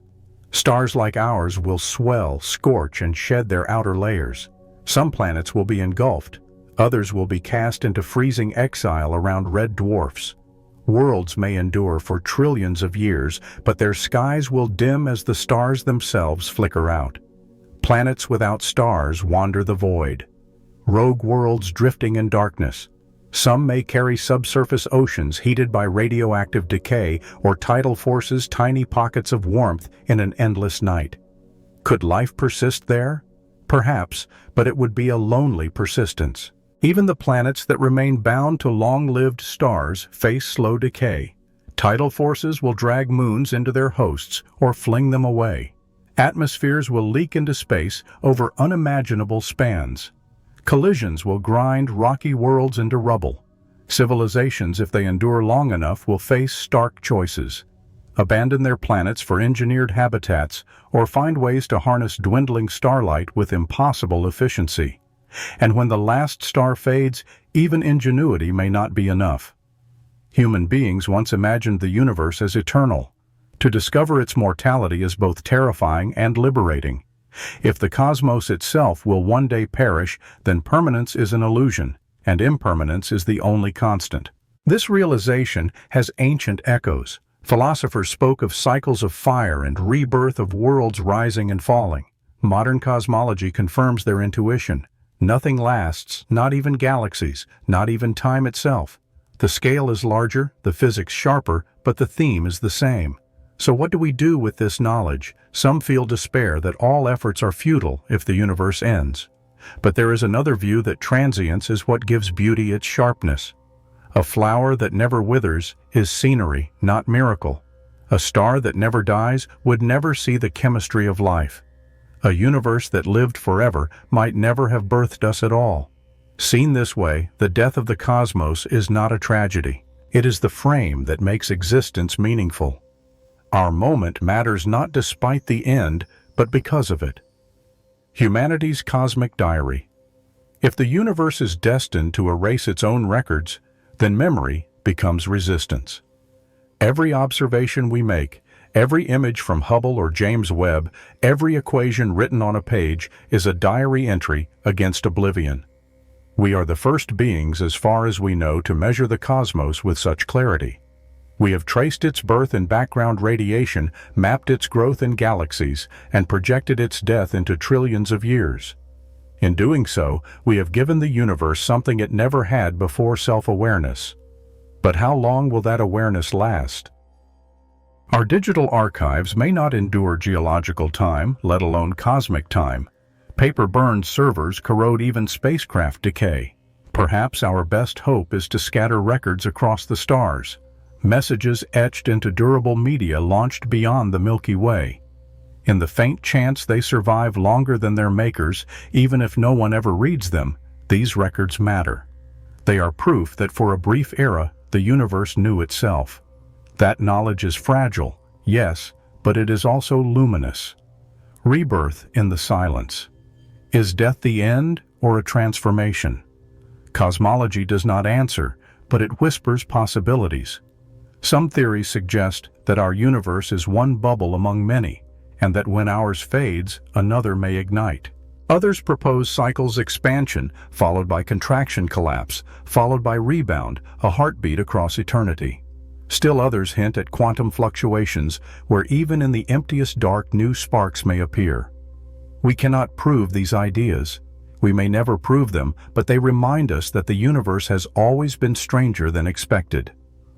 Stars like ours will swell, scorch, and shed their outer layers. Some planets will be engulfed. Others will be cast into freezing exile around red dwarfs. Worlds may endure for trillions of years, but their skies will dim as the stars themselves flicker out. Planets without stars wander the void. Rogue worlds drifting in darkness. Some may carry subsurface oceans heated by radioactive decay or tidal forces, tiny pockets of warmth in an endless night. Could life persist there? Perhaps, but it would be a lonely persistence. Even the planets that remain bound to long-lived stars face slow decay. Tidal forces will drag moons into their hosts or fling them away. Atmospheres will leak into space over unimaginable spans. Collisions will grind rocky worlds into rubble. Civilizations, if they endure long enough, will face stark choices. Abandon their planets for engineered habitats, or find ways to harness dwindling starlight with impossible efficiency. And when the last star fades, even ingenuity may not be enough. Human beings once imagined the universe as eternal. To discover its mortality is both terrifying and liberating. If the cosmos itself will one day perish, then permanence is an illusion, and impermanence is the only constant. This realization has ancient echoes. Philosophers spoke of cycles of fire and rebirth of worlds rising and falling. Modern cosmology confirms their intuition. Nothing lasts, not even galaxies, not even time itself. The scale is larger, the physics sharper, but the theme is the same. So what do we do with this knowledge? Some feel despair that all efforts are futile if the universe ends. But there is another view that transience is what gives beauty its sharpness. A flower that never withers is scenery, not miracle. A star that never dies would never see the chemistry of life. A universe that lived forever might never have birthed us at all. Seen this way, the death of the cosmos is not a tragedy. It is the frame that makes existence meaningful. Our moment matters not despite the end, but because of it. Humanity's Cosmic Diary. If the universe is destined to erase its own records, then memory becomes resistance. Every observation we make, every image from Hubble or James Webb, every equation written on a page is a diary entry against oblivion. We are the first beings, as far as we know, to measure the cosmos with such clarity. We have traced its birth in background radiation, mapped its growth in galaxies, and projected its death into trillions of years. In doing so, we have given the universe something it never had before: self-awareness. But how long will that awareness last? Our digital archives may not endure geological time, let alone cosmic time. Paper-burned servers corrode even spacecraft decay. Perhaps our best hope is to scatter records across the stars, messages etched into durable media launched beyond the Milky Way. In the faint chance they survive longer than their makers, even if no one ever reads them, these records matter. They are proof that for a brief era, the universe knew itself. That knowledge is fragile, yes, but it is also luminous. Rebirth in the silence. Is death the end or a transformation? Cosmology does not answer, but it whispers possibilities. Some theories suggest that our universe is one bubble among many, and that when ours fades, another may ignite. Others propose cycles: expansion, followed by contraction, collapse, followed by rebound, a heartbeat across eternity. Still others hint at quantum fluctuations, where even in the emptiest dark new sparks may appear. We cannot prove these ideas. We may never prove them, but they remind us that the universe has always been stranger than expected.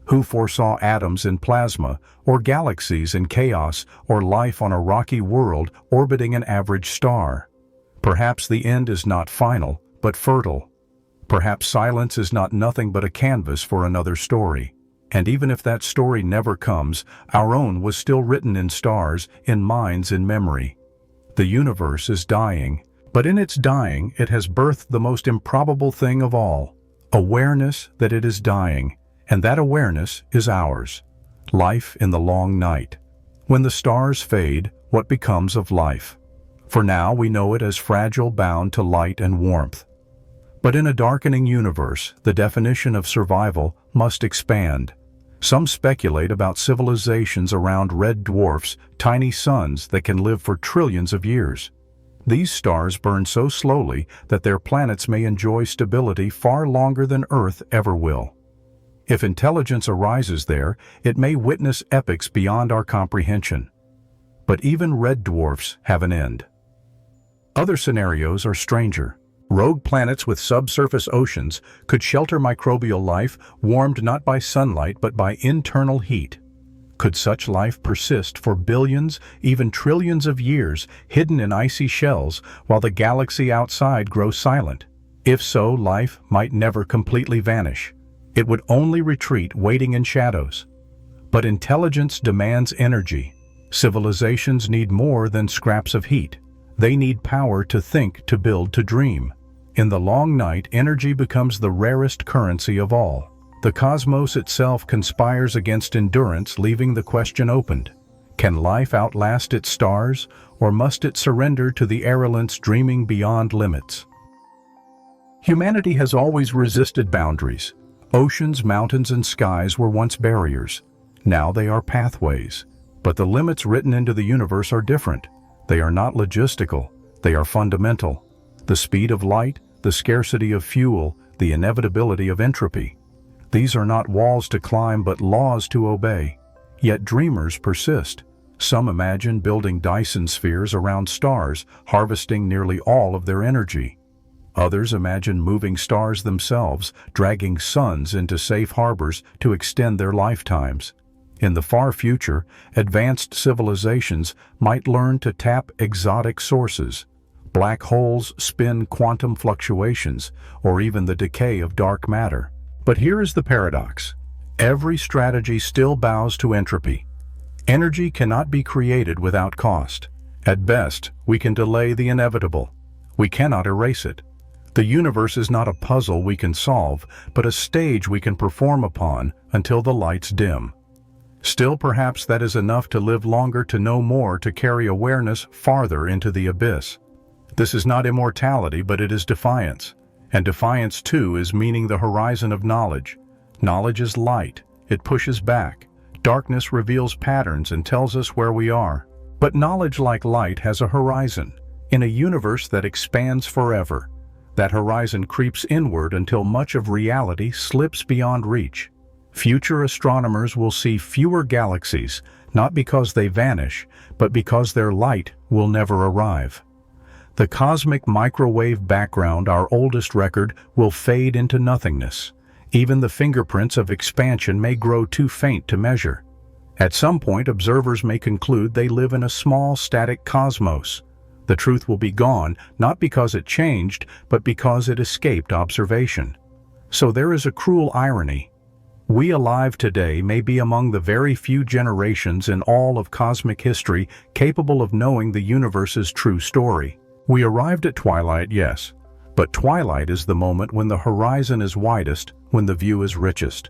Who foresaw atoms in plasma, or galaxies in chaos, or life on a rocky world orbiting an average star? Perhaps the end is not final, but fertile. Perhaps silence is not nothing but a canvas for another story. And even if that story never comes, our own was still written in stars, in minds, in memory. The universe is dying, but in its dying it has birthed the most improbable thing of all: awareness that it is dying, and that awareness is ours. Life in the long night. When the stars fade, what becomes of life? For now we know it as fragile, bound to light and warmth. But in a darkening universe, the definition of survival must expand. Some speculate about civilizations around red dwarfs, tiny suns that can live for trillions of years. These stars burn so slowly that their planets may enjoy stability far longer than Earth ever will. If intelligence arises there, it may witness epochs beyond our comprehension. But even red dwarfs have an end. Other scenarios are stranger. Rogue planets with subsurface oceans could shelter microbial life warmed not by sunlight but by internal heat. Could such life persist for billions, even trillions of years, hidden in icy shells while the galaxy outside grows silent? If so, life might never completely vanish. It would only retreat, waiting in shadows. But intelligence demands energy. Civilizations need more than scraps of heat. They need power to think, to build, to dream. In the long night, energy becomes the rarest currency of all. The cosmos itself conspires against endurance, leaving the question opened. Can life outlast its stars, or must it surrender to the aerolents dreaming beyond limits? Humanity has always resisted boundaries. Oceans, mountains, and skies were once barriers. Now they are pathways. But the limits written into the universe are different. They are not logistical. They are fundamental. The speed of light, the scarcity of fuel, the inevitability of entropy. These are not walls to climb but laws to obey. Yet dreamers persist. Some imagine building Dyson spheres around stars, harvesting nearly all of their energy. Others imagine moving stars themselves, dragging suns into safe harbors to extend their lifetimes. In the far future, advanced civilizations might learn to tap exotic sources. Black holes spin quantum fluctuations, or even the decay of dark matter. But here is the paradox. Every strategy still bows to entropy. Energy cannot be created without cost. At best, we can delay the inevitable. We cannot erase it. The universe is not a puzzle we can solve, but a stage we can perform upon until the lights dim. Still, perhaps that is enough to live longer, to know more, to carry awareness farther into the abyss. This is not immortality, but it is defiance. And defiance, too, is meeting the horizon of knowledge. Knowledge is light. It pushes back. Darkness reveals patterns and tells us where we are. But knowledge, like light, has a horizon. In a universe that expands forever, That horizon creeps inward until much of reality slips beyond reach. Future astronomers will see fewer galaxies, not because they vanish, but because their light will never arrive. The cosmic microwave background, our oldest record, will fade into nothingness. Even the fingerprints of expansion may grow too faint to measure. At some point, observers may conclude they live in a small, static cosmos. The truth will be gone, not because it changed, but because it escaped observation. So there is a cruel irony. We alive today may be among the very few generations in all of cosmic history capable of knowing the universe's true story. We arrived at twilight, yes, but twilight is the moment when the horizon is widest, when the view is richest.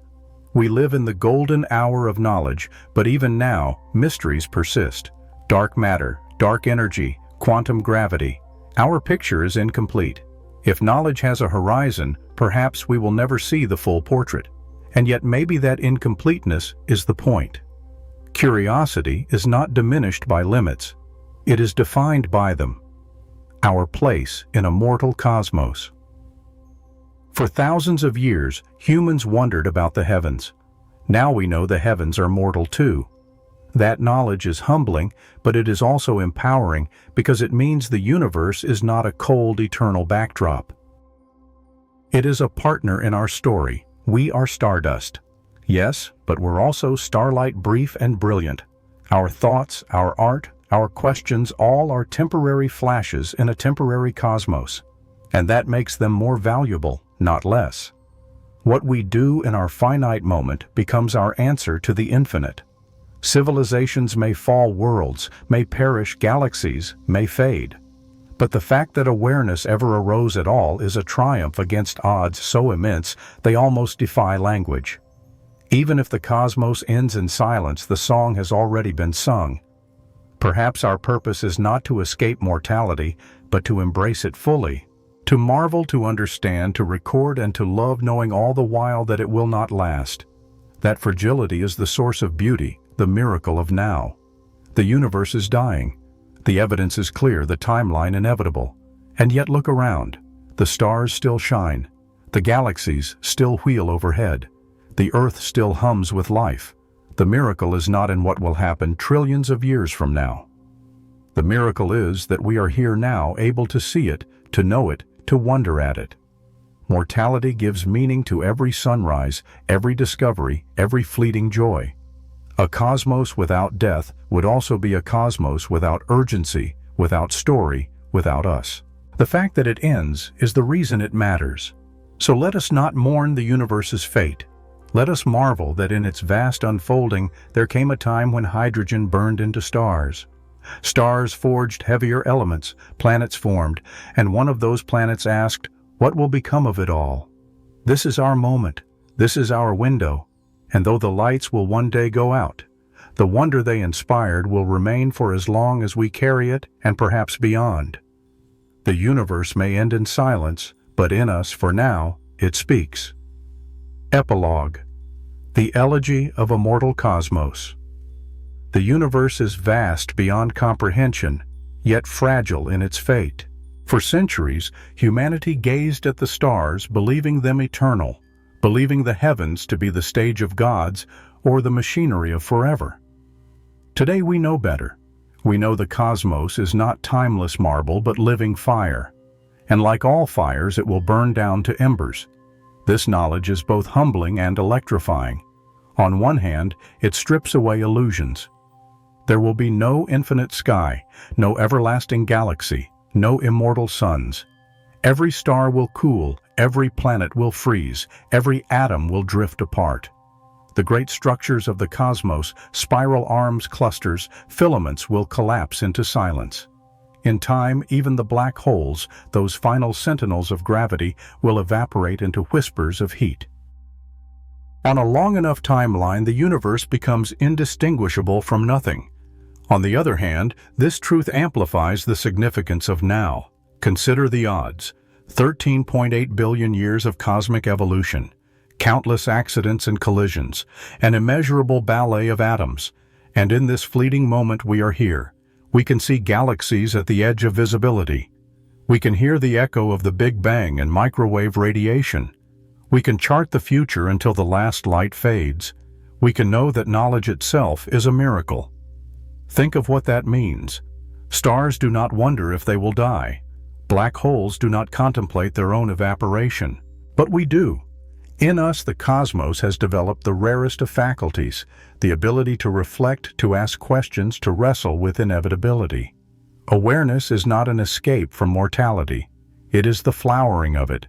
We live in the golden hour of knowledge, but even now, mysteries persist. Dark matter, dark energy, quantum gravity. Our picture is incomplete. If knowledge has a horizon, perhaps we will never see the full portrait. And yet maybe that incompleteness is the point. Curiosity is not diminished by limits. It is defined by them. Our place in a mortal cosmos. For thousands of years, humans wondered about the heavens. Now we know the heavens are mortal too. That knowledge is humbling, but it is also empowering because it means the universe is not a cold, eternal backdrop. It is a partner in our story. We are stardust. Yes, but we're also starlight, brief and brilliant. Our thoughts, our art, our questions all are temporary flashes in a temporary cosmos. And that makes them more valuable, not less. What we do in our finite moment becomes our answer to the infinite. Civilizations may fall, worlds may perish, galaxies may fade. But the fact that awareness ever arose at all is a triumph against odds so immense they almost defy language. Even if the cosmos ends in silence, the song has already been sung. Perhaps our purpose is not to escape mortality, but to embrace it fully. To marvel, to understand, to record, and to love, knowing all the while that it will not last. That fragility is the source of beauty, the miracle of now. The universe is dying. The evidence is clear, the timeline inevitable. And yet look around. The stars still shine. The galaxies still wheel overhead. The earth still hums with life. The miracle is not in what will happen trillions of years from now. The miracle is that we are here now, able to see it, to know it, to wonder at it. Mortality gives meaning to every sunrise, every discovery, every fleeting joy. A cosmos without death would also be a cosmos without urgency, without story, without us. The fact that it ends is the reason it matters. So let us not mourn the universe's fate. Let us marvel that in its vast unfolding there came a time when hydrogen burned into stars. Stars forged heavier elements, planets formed, and one of those planets asked, "What will become of it all?" This is our moment. This is our window. And though the lights will one day go out, the wonder they inspired will remain for as long as we carry it and perhaps beyond. The universe may end in silence, but in us, for now, it speaks. Epilogue. The Elegy of a Mortal Cosmos. The universe is vast beyond comprehension, yet fragile in its fate. For centuries, humanity gazed at the stars, believing them eternal, believing the heavens to be the stage of gods or the machinery of forever. Today we know better. We know the cosmos is not timeless marble but living fire, and like all fires it will burn down to embers. This knowledge is both humbling and electrifying. On one hand, it strips away illusions. There will be no infinite sky, no everlasting galaxy, no immortal suns. Every star will cool, every planet will freeze, every atom will drift apart. The great structures of the cosmos, spiral arms, clusters, filaments will collapse into silence. In time, even the black holes, those final sentinels of gravity, will evaporate into whispers of heat. On a long enough timeline, the universe becomes indistinguishable from nothing. On the other hand, this truth amplifies the significance of now. Consider the odds. 13.8 billion years of cosmic evolution, countless accidents and collisions, an immeasurable ballet of atoms. And in this fleeting moment we are here. We can see galaxies at the edge of visibility. We can hear the echo of the Big Bang and microwave radiation. We can chart the future until the last light fades. We can know that knowledge itself is a miracle. Think of what that means. Stars do not wonder if they will die. Black holes do not contemplate their own evaporation. But we do. In us, the cosmos has developed the rarest of faculties, the ability to reflect, to ask questions, to wrestle with inevitability. Awareness is not an escape from mortality. It is the flowering of it.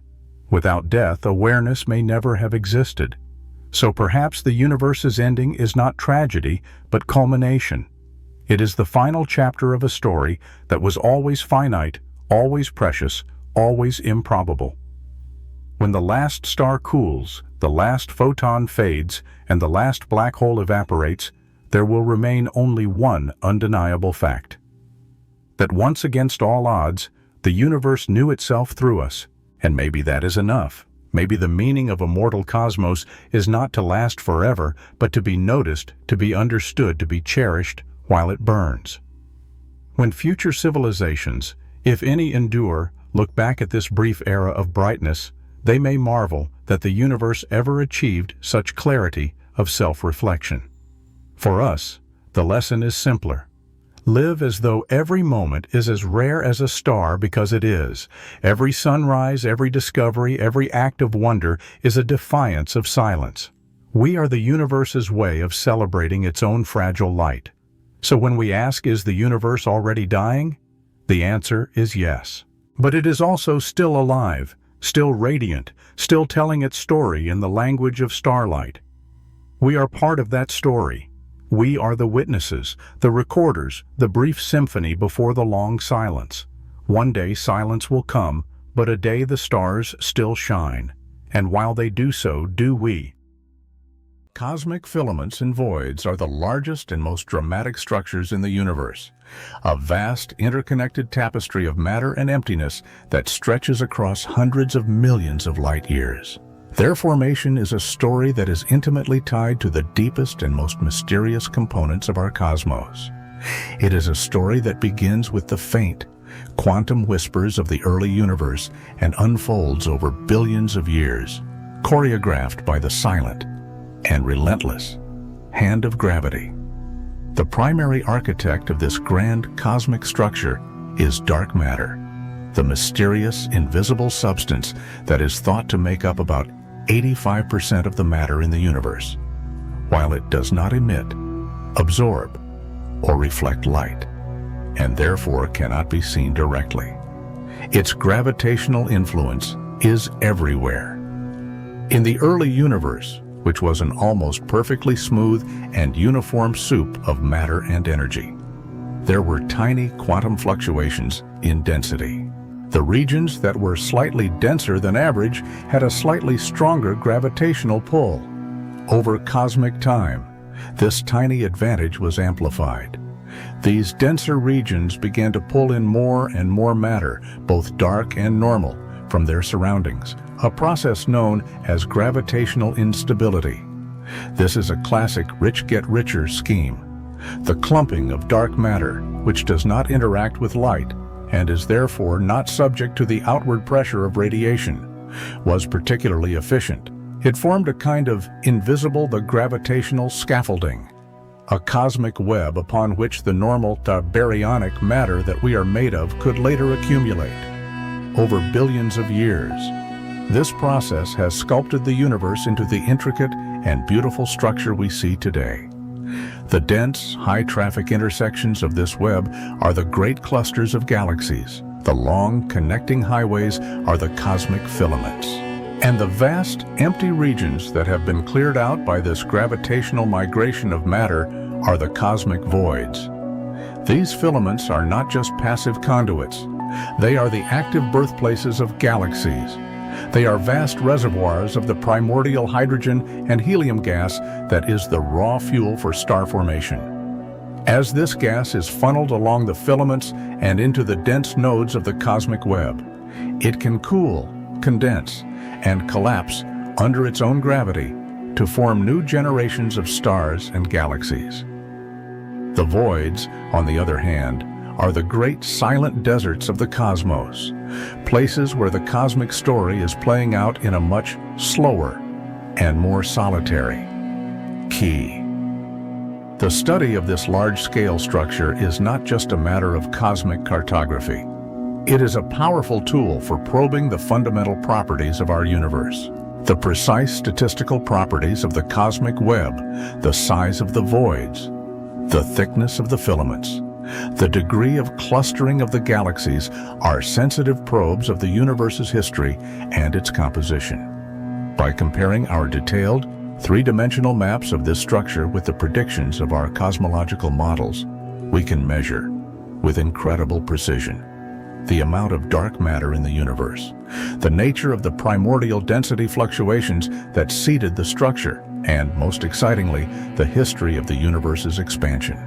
Without death, awareness may never have existed. So perhaps the universe's ending is not tragedy, but culmination. It is the final chapter of a story that was always finite, always precious, always improbable. When the last star cools, the last photon fades, and the last black hole evaporates, there will remain only one undeniable fact. That once against all odds, the universe knew itself through us, and maybe that is enough. Maybe the meaning of a mortal cosmos is not to last forever, but to be noticed, to be understood, to be cherished while it burns. When future civilizations, if any endure, look back at this brief era of brightness, they may marvel that the universe ever achieved such clarity of self-reflection. For us, the lesson is simpler. Live as though every moment is as rare as a star because it is. Every sunrise, every discovery, every act of wonder is a defiance of silence. We are the universe's way of celebrating its own fragile light. So when we ask, is the universe already dying? The answer is yes. But it is also still alive, still radiant, still telling its story in the language of starlight. We are part of that story. We are the witnesses, the recorders, the brief symphony before the long silence. One day silence will come, but a day the stars still shine. And while they do so, do we. Cosmic filaments and voids are the largest and most dramatic structures in the universe, a vast interconnected tapestry of matter and emptiness that stretches across hundreds of millions of light years. Their formation is a story that is intimately tied to the deepest and most mysterious components of our cosmos. It is a story that begins with the faint, quantum whispers of the early universe and unfolds over billions of years, choreographed by the silent and relentless hand of gravity. The primary architect of this grand cosmic structure is dark matter, the mysterious, invisible substance that is thought to make up about 85% of the matter in the universe, while it does not emit, absorb, or reflect light, and therefore cannot be seen directly. Its gravitational influence is everywhere. In the early universe, which was an almost perfectly smooth and uniform soup of matter and energy, there were tiny quantum fluctuations in density. The regions that were slightly denser than average had a slightly stronger gravitational pull. Over cosmic time, this tiny advantage was amplified. These denser regions began to pull in more and more matter, both dark and normal, from their surroundings, a process known as gravitational instability. This is a classic rich-get-richer scheme. The clumping of dark matter, which does not interact with light, and is therefore not subject to the outward pressure of radiation, was particularly efficient. It formed a kind of gravitational scaffolding, a cosmic web upon which the normal baryonic matter that we are made of could later accumulate. Over billions of years, this process has sculpted the universe into the intricate and beautiful structure we see today. The dense, high-traffic intersections of this web are the great clusters of galaxies. The long, connecting highways are the cosmic filaments. And the vast, empty regions that have been cleared out by this gravitational migration of matter are the cosmic voids. These filaments are not just passive conduits. They are the active birthplaces of galaxies. They are vast reservoirs of the primordial hydrogen and helium gas that is the raw fuel for star formation. As this gas is funneled along the filaments and into the dense nodes of the cosmic web, it can cool, condense, and collapse under its own gravity to form new generations of stars and galaxies. The voids, on the other hand, are the great silent deserts of the cosmos, places where the cosmic story is playing out in a much slower and more solitary key. The study of this large-scale structure is not just a matter of cosmic cartography. It is a powerful tool for probing the fundamental properties of our universe. The precise statistical properties of the cosmic web, the size of the voids, the thickness of the filaments, the degree of clustering of the galaxies are sensitive probes of the universe's history and its composition. By comparing our detailed, three-dimensional maps of this structure with the predictions of our cosmological models, we can measure, with incredible precision, the amount of dark matter in the universe, the nature of the primordial density fluctuations that seeded the structure, and, most excitingly, the history of the universe's expansion.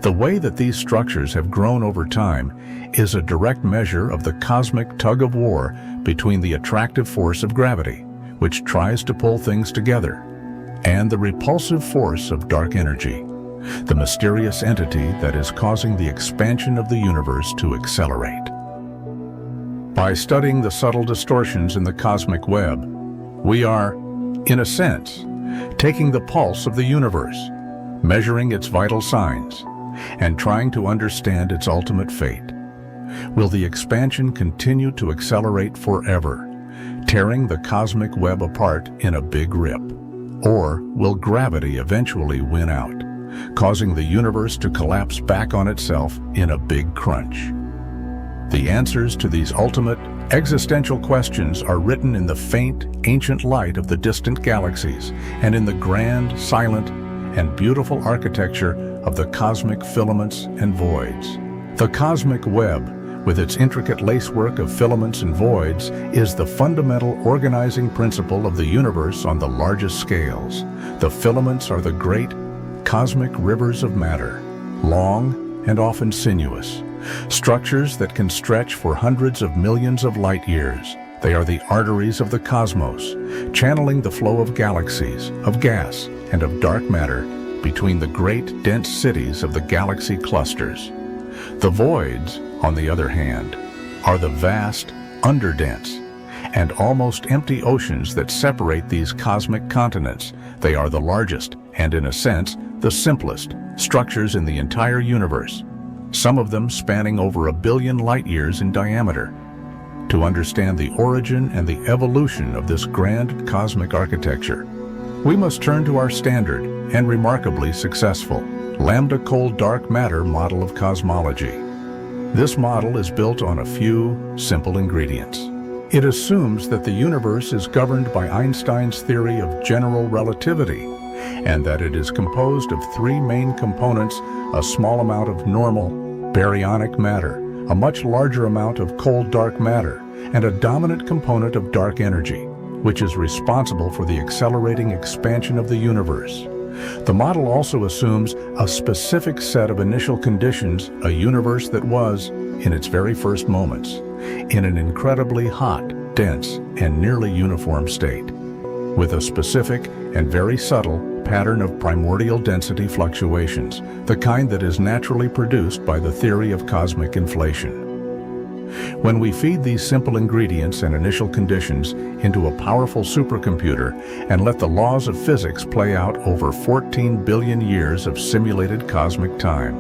The way that these structures have grown over time is a direct measure of the cosmic tug-of-war between the attractive force of gravity, which tries to pull things together, and the repulsive force of dark energy, the mysterious entity that is causing the expansion of the universe to accelerate. By studying the subtle distortions in the cosmic web, we are, in a sense, taking the pulse of the universe, measuring its vital signs, and trying to understand its ultimate fate. Will the expansion continue to accelerate forever, tearing the cosmic web apart in a big rip? Or will gravity eventually win out, causing the universe to collapse back on itself in a big crunch? The answers to these ultimate, existential questions are written in the faint, ancient light of the distant galaxies and in the grand, silent, and beautiful architecture of the cosmic filaments and voids. The cosmic web, with its intricate lacework of filaments and voids, is the fundamental organizing principle of the universe on the largest scales. The filaments are the great, cosmic rivers of matter, long and often sinuous, structures that can stretch for hundreds of millions of light years. They are the arteries of the cosmos, channeling the flow of galaxies, of gas, and of dark matter between the great, dense cities of the galaxy clusters. The voids, on the other hand, are the vast, underdense, and almost empty oceans that separate these cosmic continents. They are the largest, and in a sense, the simplest, structures in the entire universe, some of them spanning over 1 billion light-years in diameter. To understand the origin and the evolution of this grand cosmic architecture, we must turn to our standard and remarkably successful lambda-cold dark matter model of cosmology. This model is built on a few simple ingredients. It assumes that the universe is governed by Einstein's theory of general relativity, and that it is composed of 3 main components: a small amount of normal, baryonic matter, a much larger amount of cold dark matter, and a dominant component of dark energy, which is responsible for the accelerating expansion of the universe. The model also assumes a specific set of initial conditions, a universe that was, in its very first moments, in an incredibly hot, dense, and nearly uniform state, with a specific and very subtle pattern of primordial density fluctuations, the kind that is naturally produced by the theory of cosmic inflation. When we feed these simple ingredients and initial conditions into a powerful supercomputer and let the laws of physics play out over 14 billion years of simulated cosmic time,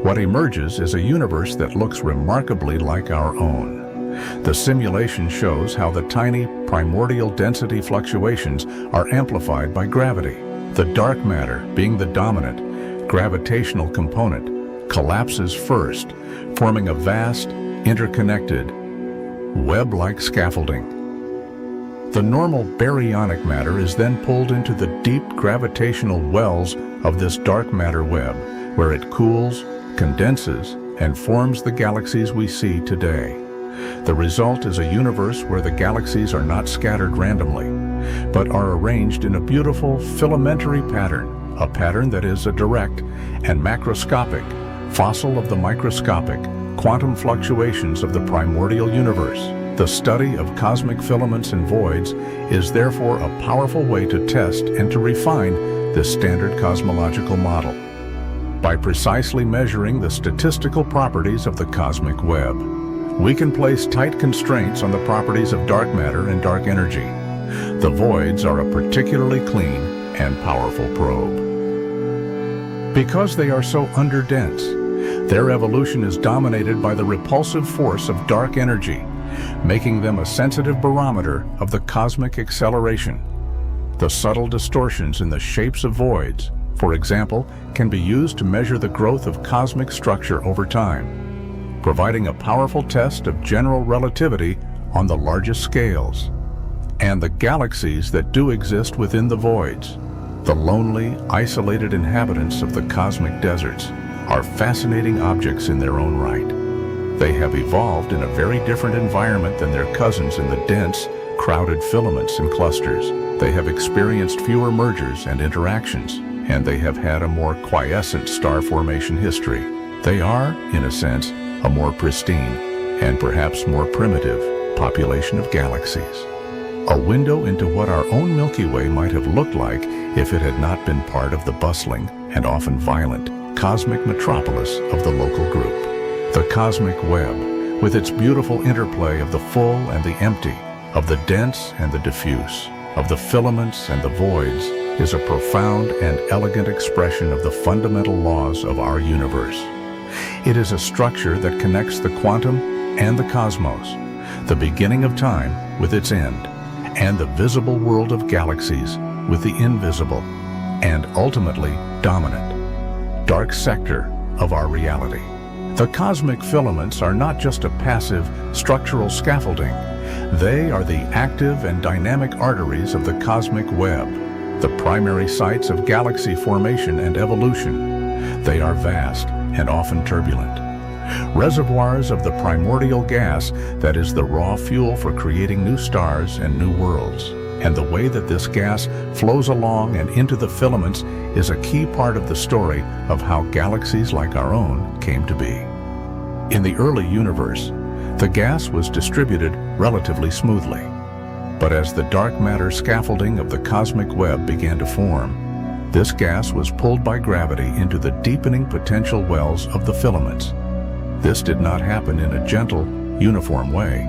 what emerges is a universe that looks remarkably like our own. The simulation shows how the tiny primordial density fluctuations are amplified by gravity. The dark matter, being the dominant, gravitational component, collapses first, forming a vast, interconnected, web-like scaffolding. The normal baryonic matter is then pulled into the deep gravitational wells of this dark matter web, where it cools, condenses, and forms the galaxies we see today. The result is a universe where the galaxies are not scattered randomly, but are arranged in a beautiful filamentary pattern, a pattern that is a direct and macroscopic fossil of the microscopic quantum fluctuations of the primordial universe. The study of cosmic filaments and voids is therefore a powerful way to test and to refine this standard cosmological model. By precisely measuring the statistical properties of the cosmic web, we can place tight constraints on the properties of dark matter and dark energy. The voids are a particularly clean and powerful probe. Because they are so underdense, their evolution is dominated by the repulsive force of dark energy, making them a sensitive barometer of the cosmic acceleration. The subtle distortions in the shapes of voids, for example, can be used to measure the growth of cosmic structure over time, providing a powerful test of general relativity on the largest scales. And the galaxies that do exist within the voids, the lonely, isolated inhabitants of the cosmic deserts, are fascinating objects in their own right. They have evolved in a very different environment than their cousins in the dense, crowded filaments and clusters. They have experienced fewer mergers and interactions, and they have had a more quiescent star formation history. They are, in a sense, a more pristine, and perhaps more primitive, population of galaxies. A window into what our own Milky Way might have looked like if it had not been part of the bustling and often violent cosmic metropolis of the local group. The cosmic web, with its beautiful interplay of the full and the empty, of the dense and the diffuse, of the filaments and the voids, is a profound and elegant expression of the fundamental laws of our universe. It is a structure that connects the quantum and the cosmos, the beginning of time with its end, and the visible world of galaxies with the invisible and ultimately dominant, dark sector of our reality. The cosmic filaments are not just a passive structural scaffolding. They are the active and dynamic arteries of the cosmic web, the primary sites of galaxy formation and evolution. They are vast and often turbulent, reservoirs of the primordial gas that is the raw fuel for creating new stars and new worlds. And the way that this gas flows along and into the filaments is a key part of the story of how galaxies like our own came to be. In the early universe, the gas was distributed relatively smoothly. But as the dark matter scaffolding of the cosmic web began to form, this gas was pulled by gravity into the deepening potential wells of the filaments. This did not happen in a gentle, uniform way.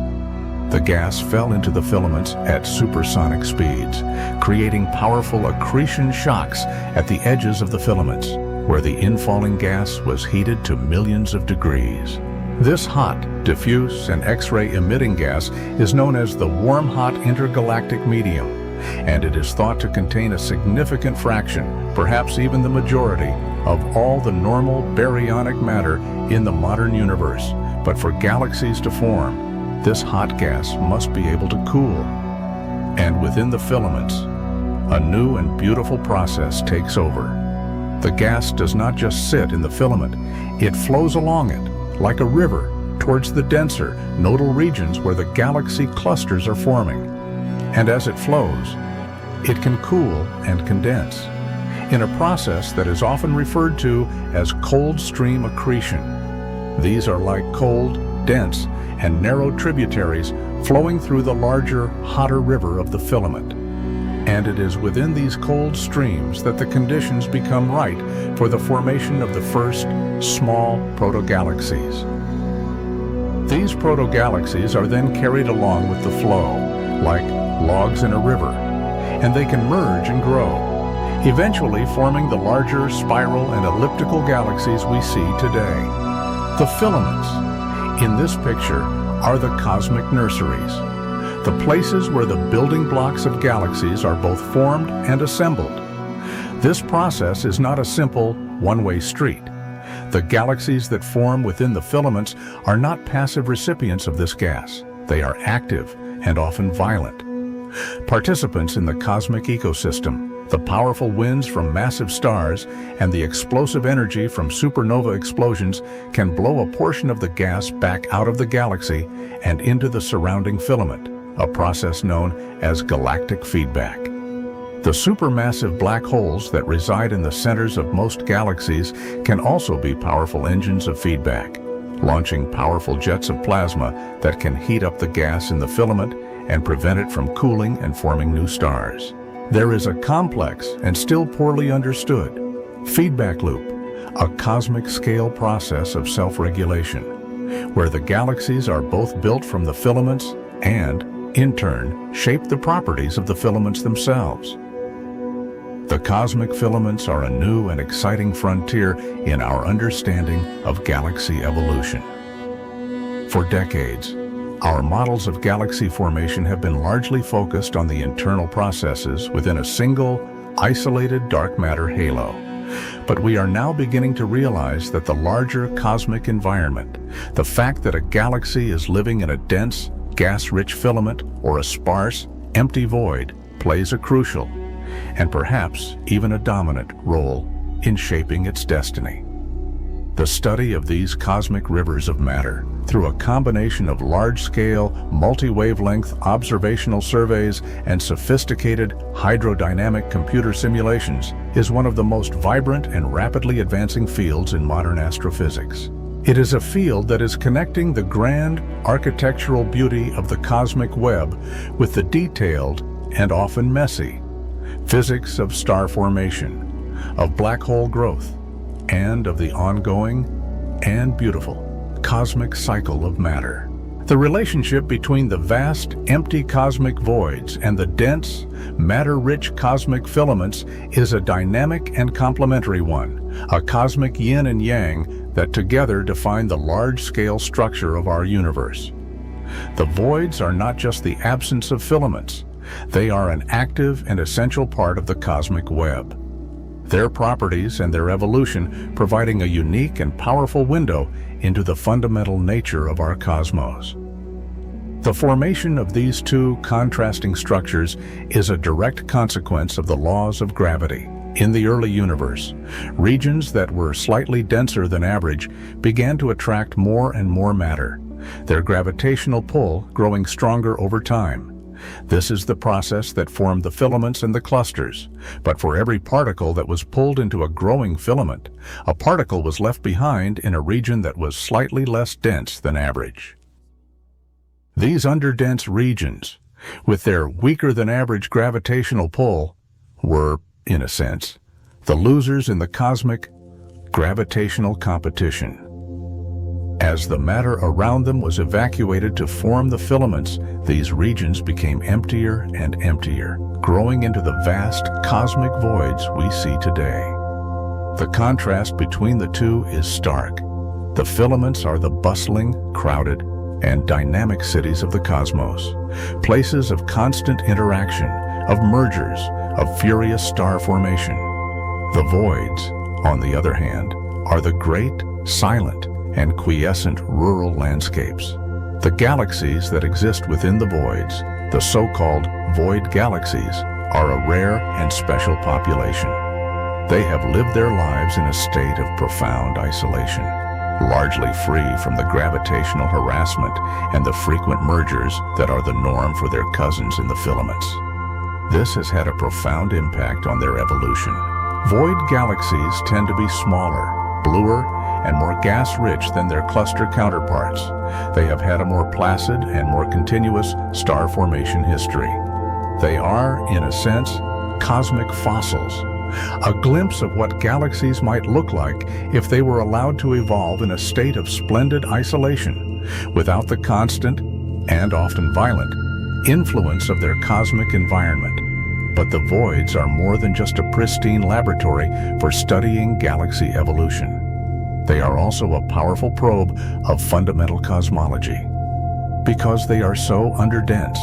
The gas fell into the filaments at supersonic speeds, creating powerful accretion shocks at the edges of the filaments, where the infalling gas was heated to millions of degrees. This hot, diffuse, and X-ray emitting gas is known as the warm-hot intergalactic medium, and it is thought to contain a significant fraction, perhaps even the majority, of all the normal baryonic matter in the modern universe. But for galaxies to form, this hot gas must be able to cool. And within the filaments, a new and beautiful process takes over. The gas does not just sit in the filament, it flows along it, like a river, towards the denser, nodal regions where the galaxy clusters are forming. And as it flows, it can cool and condense, in a process that is often referred to as cold stream accretion. These are like cold, dense, and narrow tributaries flowing through the larger, hotter river of the filament. And it is within these cold streams that the conditions become right for the formation of the first small protogalaxies. These protogalaxies are then carried along with the flow, like logs in a river, and they can merge and grow, eventually forming the larger spiral and elliptical galaxies we see today. The filaments in this picture are the cosmic nurseries, the places where the building blocks of galaxies are both formed and assembled. This process is not a simple one-way street. The galaxies that form within the filaments are not passive recipients of this gas. They are active and often violent. Participants in the cosmic ecosystem, the powerful winds from massive stars and the explosive energy from supernova explosions can blow a portion of the gas back out of the galaxy and into the surrounding filament, a process known as galactic feedback. The supermassive black holes that reside in the centers of most galaxies can also be powerful engines of feedback, launching powerful jets of plasma that can heat up the gas in the filament and prevent it from cooling and forming new stars. There is a complex and still poorly understood feedback loop, a cosmic-scale process of self-regulation, where the galaxies are both built from the filaments and, in turn, shape the properties of the filaments themselves. The cosmic filaments are a new and exciting frontier in our understanding of galaxy evolution. For decades, our models of galaxy formation have been largely focused on the internal processes within a single, isolated dark matter halo. But we are now beginning to realize that the larger cosmic environment, the fact that a galaxy is living in a dense, gas-rich filament or a sparse, empty void, plays a crucial, and perhaps even a dominant role in shaping its destiny. The study of these cosmic rivers of matter through a combination of large-scale, multi-wavelength observational surveys and sophisticated hydrodynamic computer simulations is one of the most vibrant and rapidly advancing fields in modern astrophysics. It is a field that is connecting the grand architectural beauty of the cosmic web with the detailed and often messy physics of star formation, of black hole growth, and of the ongoing and beautiful cosmic cycle of matter. The relationship between the vast, empty cosmic voids and the dense, matter-rich cosmic filaments is a dynamic and complementary one, a cosmic yin and yang that together define the large-scale structure of our universe. The voids are not just the absence of filaments. They are an active and essential part of the cosmic web. Their properties and their evolution providing a unique and powerful window into the fundamental nature of our cosmos. The formation of these two contrasting structures is a direct consequence of the laws of gravity. In the early universe, regions that were slightly denser than average began to attract more and more matter, their gravitational pull growing stronger over time. This is the process that formed the filaments and the clusters. But for every particle that was pulled into a growing filament, a particle was left behind in a region that was slightly less dense than average. These underdense regions, with their weaker-than-average gravitational pull, were, in a sense, the losers in the cosmic gravitational competition. As the matter around them was evacuated to form the filaments, these regions became emptier and emptier, growing into the vast cosmic voids we see today. The contrast between the two is stark. The filaments are the bustling, crowded, and dynamic cities of the cosmos, places of constant interaction, of mergers, of furious star formation. The voids, on the other hand, are the great, silent, and quiescent rural landscapes. The galaxies that exist within the voids, the so-called void galaxies, are a rare and special population. They have lived their lives in a state of profound isolation, largely free from the gravitational harassment and the frequent mergers that are the norm for their cousins in the filaments. This has had a profound impact on their evolution. Void galaxies tend to be smaller, bluer, and more gas-rich than their cluster counterparts. They have had a more placid and more continuous star formation history. They are, in a sense, cosmic fossils, a glimpse of what galaxies might look like if they were allowed to evolve in a state of splendid isolation, without the constant, and often violent, influence of their cosmic environment. But the voids are more than just a pristine laboratory for studying galaxy evolution. They are also a powerful probe of fundamental cosmology. Because they are so underdense,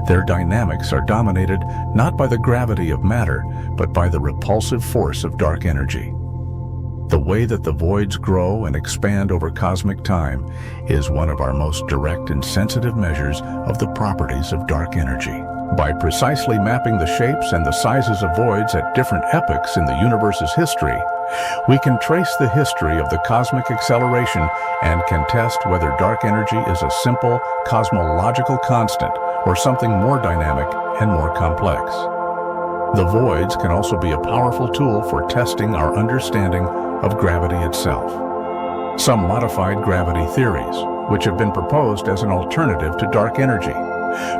their dynamics are dominated not by the gravity of matter, but by the repulsive force of dark energy. The way that the voids grow and expand over cosmic time is one of our most direct and sensitive measures of the properties of dark energy. By precisely mapping the shapes and the sizes of voids at different epochs in the universe's history, we can trace the history of the cosmic acceleration and can test whether dark energy is a simple cosmological constant or something more dynamic and more complex. The voids can also be a powerful tool for testing our understanding of gravity itself. Some modified gravity theories, which have been proposed as an alternative to dark energy,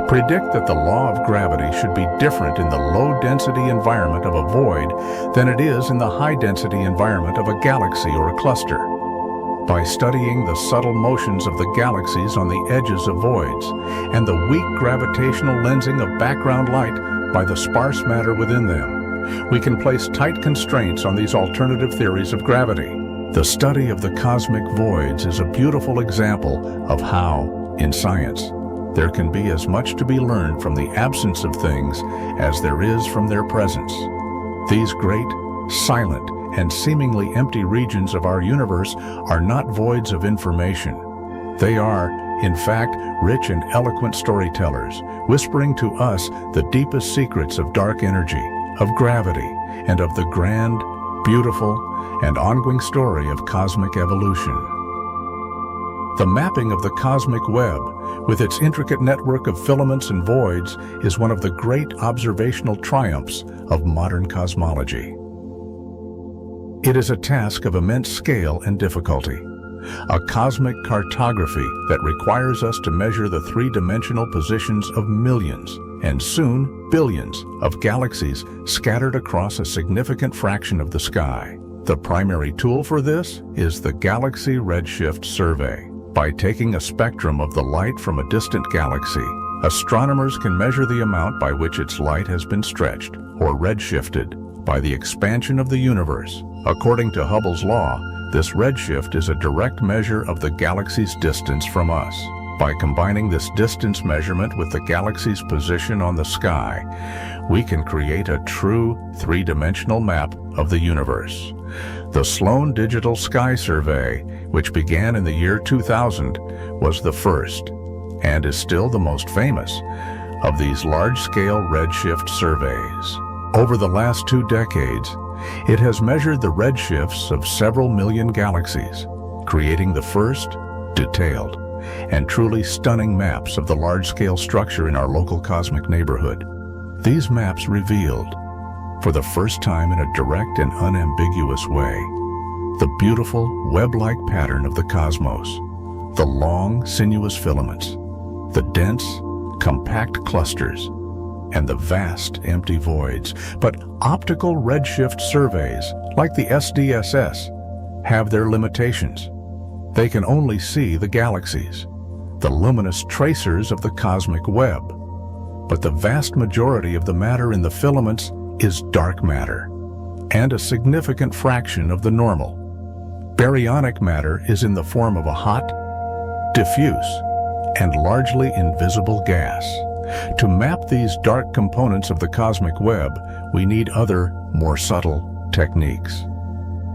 predict that the law of gravity should be different in the low-density environment of a void than it is in the high-density environment of a galaxy or a cluster. By studying the subtle motions of the galaxies on the edges of voids and the weak gravitational lensing of background light by the sparse matter within them, we can place tight constraints on these alternative theories of gravity. The study of the cosmic voids is a beautiful example of how, in science, there can be as much to be learned from the absence of things as there is from their presence. These great, silent, and seemingly empty regions of our universe are not voids of information. They are, in fact, rich and eloquent storytellers, whispering to us the deepest secrets of dark energy, of gravity, and of the grand, beautiful, and ongoing story of cosmic evolution. The mapping of the cosmic web, with its intricate network of filaments and voids, is one of the great observational triumphs of modern cosmology. It is a task of immense scale and difficulty, a cosmic cartography that requires us to measure the three-dimensional positions of millions, and soon billions, of galaxies scattered across a significant fraction of the sky. The primary tool for this is the Galaxy Redshift Survey. By taking a spectrum of the light from a distant galaxy, astronomers can measure the amount by which its light has been stretched, or redshifted, by the expansion of the universe. According to Hubble's law, this redshift is a direct measure of the galaxy's distance from us. By combining this distance measurement with the galaxy's position on the sky, we can create a true three-dimensional map of the universe. The Sloan Digital Sky Survey, which began in the year 2000, was the first, and is still the most famous, of these large-scale redshift surveys. Over the last 2 decades, it has measured the redshifts of several million galaxies, creating the first, detailed, and truly stunning maps of the large-scale structure in our local cosmic neighborhood. These maps revealed, for the first time in a direct and unambiguous way, the beautiful web-like pattern of the cosmos, the long, sinuous filaments, the dense, compact clusters, and the vast, empty voids. But optical redshift surveys, like the SDSS, have their limitations. They can only see the galaxies, the luminous tracers of the cosmic web. But the vast majority of the matter in the filaments is dark matter, and a significant fraction of the normal. Baryonic matter is in the form of a hot, diffuse, and largely invisible gas. To map these dark components of the cosmic web, we need other, more subtle techniques.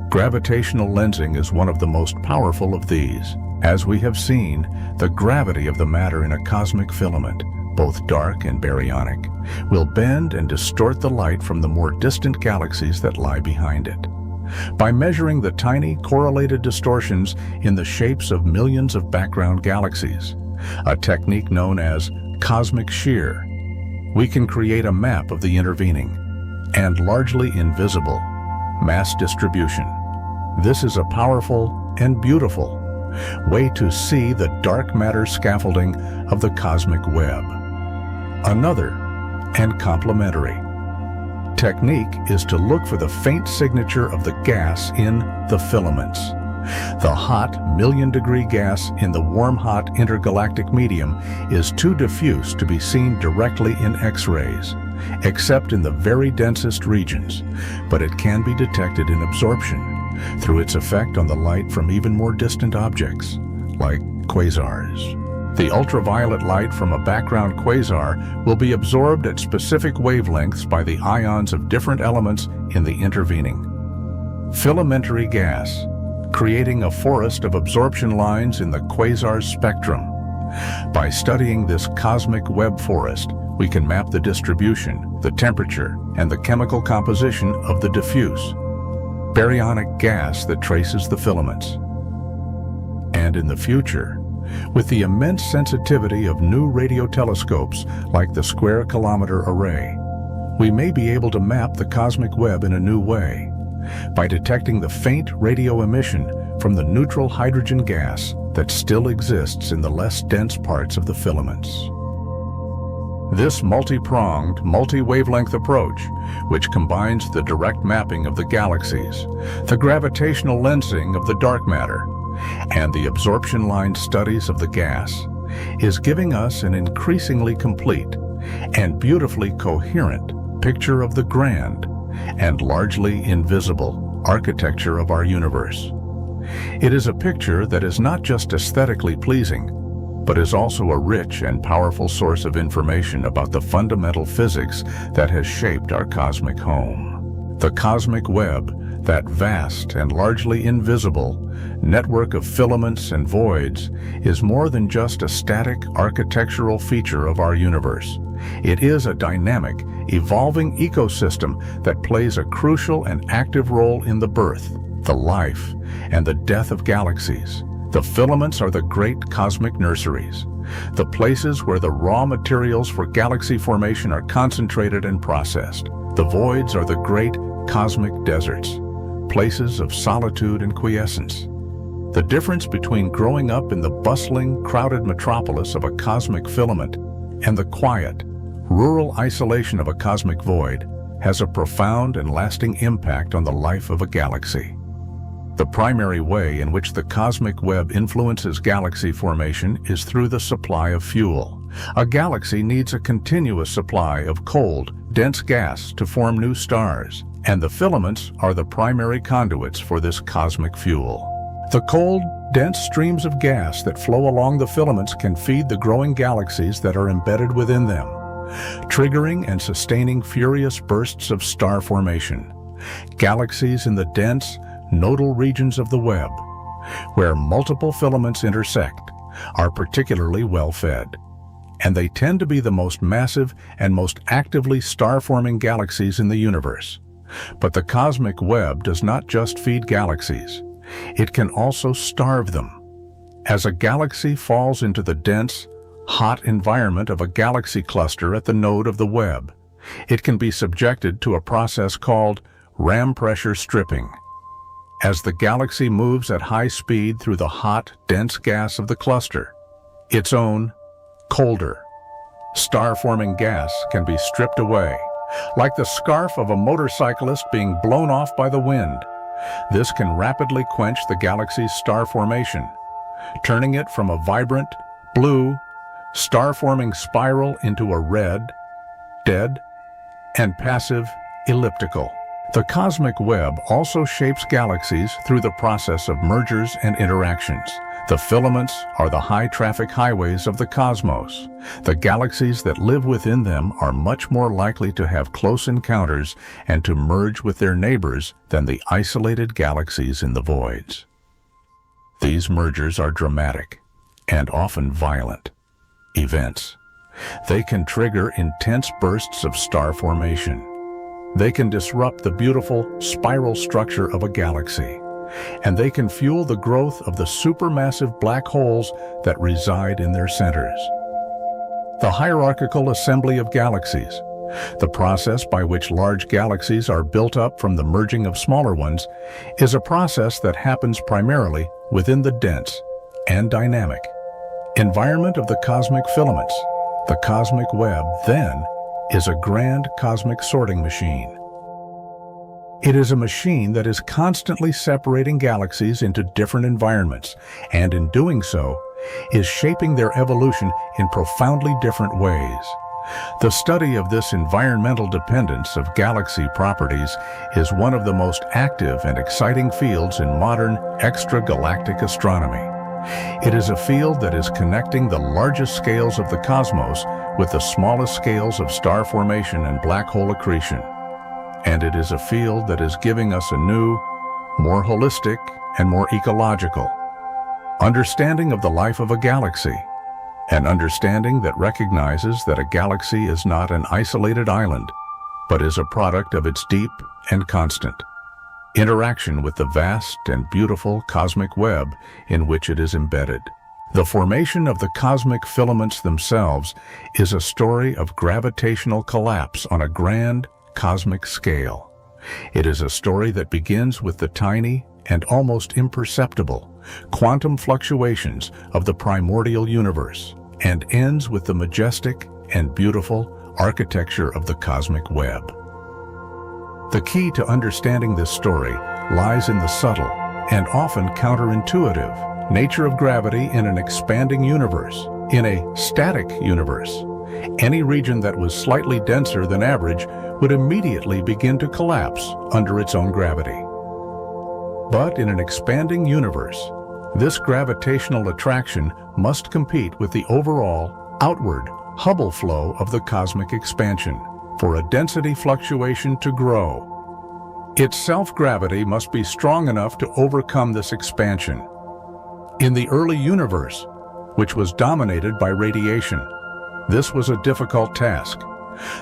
Gravitational lensing is one of the most powerful of these. As we have seen, the gravity of the matter in a cosmic filament, both dark and baryonic, will bend and distort the light from the more distant galaxies that lie behind it. By measuring the tiny correlated distortions in the shapes of millions of background galaxies, a technique known as cosmic shear, we can create a map of the intervening and largely invisible mass distribution. This is a powerful and beautiful way to see the dark matter scaffolding of the cosmic web. Another, and complementary, technique is to look for the faint signature of the gas in the filaments. The hot, million-degree gas in the warm-hot intergalactic medium is too diffuse to be seen directly in X-rays, except in the very densest regions, but it can be detected in absorption through its effect on the light from even more distant objects, like quasars. The ultraviolet light from a background quasar will be absorbed at specific wavelengths by the ions of different elements in the intervening filamentary gas, creating a forest of absorption lines in the quasar's spectrum. By studying this cosmic web forest, we can map the distribution, the temperature, and the chemical composition of the diffuse, baryonic gas that traces the filaments. And in the future, with the immense sensitivity of new radio telescopes like the Square Kilometre Array, we may be able to map the cosmic web in a new way, by detecting the faint radio emission from the neutral hydrogen gas that still exists in the less dense parts of the filaments. This multi-pronged, multi-wavelength approach, which combines the direct mapping of the galaxies, the gravitational lensing of the dark matter, and the absorption line studies of the gas, is giving us an increasingly complete and beautifully coherent picture of the grand and largely invisible architecture of our universe. It is a picture that is not just aesthetically pleasing, but is also a rich and powerful source of information about the fundamental physics that has shaped our cosmic home. The cosmic web, that vast and largely invisible network of filaments and voids, is more than just a static architectural feature of our universe. It is a dynamic, evolving ecosystem that plays a crucial and active role in the birth, the life, and the death of galaxies. The filaments are the great cosmic nurseries, the places where the raw materials for galaxy formation are concentrated and processed. The voids are the great cosmic deserts, places of solitude and quiescence. The difference between growing up in the bustling, crowded metropolis of a cosmic filament and the quiet, rural isolation of a cosmic void has a profound and lasting impact on the life of a galaxy. The primary way in which the cosmic web influences galaxy formation is through the supply of fuel. A galaxy needs a continuous supply of cold, dense gas to form new stars, and the filaments are the primary conduits for this cosmic fuel. The cold, dense streams of gas that flow along the filaments can feed the growing galaxies that are embedded within them, triggering and sustaining furious bursts of star formation. Galaxies in the dense, nodal regions of the web, where multiple filaments intersect, are particularly well fed, and they tend to be the most massive and most actively star-forming galaxies in the universe. But the cosmic web does not just feed galaxies, it can also starve them. As a galaxy falls into the dense, hot environment of a galaxy cluster at the node of the web, it can be subjected to a process called ram pressure stripping. As the galaxy moves at high speed through the hot, dense gas of the cluster, its own, colder, star-forming gas can be stripped away, like the scarf of a motorcyclist being blown off by the wind. This can rapidly quench the galaxy's star formation, turning it from a vibrant, blue, star-forming spiral into a red, dead, and passive elliptical. The cosmic web also shapes galaxies through the process of mergers and interactions. The filaments are the high-traffic highways of the cosmos. The galaxies that live within them are much more likely to have close encounters and to merge with their neighbors than the isolated galaxies in the voids. These mergers are dramatic and often violent events. They can trigger intense bursts of star formation. They can disrupt the beautiful spiral structure of a galaxy, and they can fuel the growth of the supermassive black holes that reside in their centers. The hierarchical assembly of galaxies, the process by which large galaxies are built up from the merging of smaller ones, is a process that happens primarily within the dense and dynamic environment of the cosmic filaments. The cosmic web, then, is a grand cosmic sorting machine. It is a machine that is constantly separating galaxies into different environments, and in doing so, is shaping their evolution in profoundly different ways. The study of this environmental dependence of galaxy properties is one of the most active and exciting fields in modern extragalactic astronomy. It is a field that is connecting the largest scales of the cosmos with the smallest scales of star formation and black hole accretion. And it is a field that is giving us a new, more holistic, and more ecological understanding of the life of a galaxy, an understanding that recognizes that a galaxy is not an isolated island, but is a product of its deep and constant interaction with the vast and beautiful cosmic web in which it is embedded. The formation of the cosmic filaments themselves is a story of gravitational collapse on a grand cosmic scale. It is a story that begins with the tiny and almost imperceptible quantum fluctuations of the primordial universe and ends with the majestic and beautiful architecture of the cosmic web. The key to understanding this story lies in the subtle and often counterintuitive nature of gravity in an expanding universe. In a static universe, any region that was slightly denser than average would immediately begin to collapse under its own gravity. But in an expanding universe, this gravitational attraction must compete with the overall, outward, Hubble flow of the cosmic expansion for a density fluctuation to grow. Its self-gravity must be strong enough to overcome this expansion. In the early universe, which was dominated by radiation, this was a difficult task.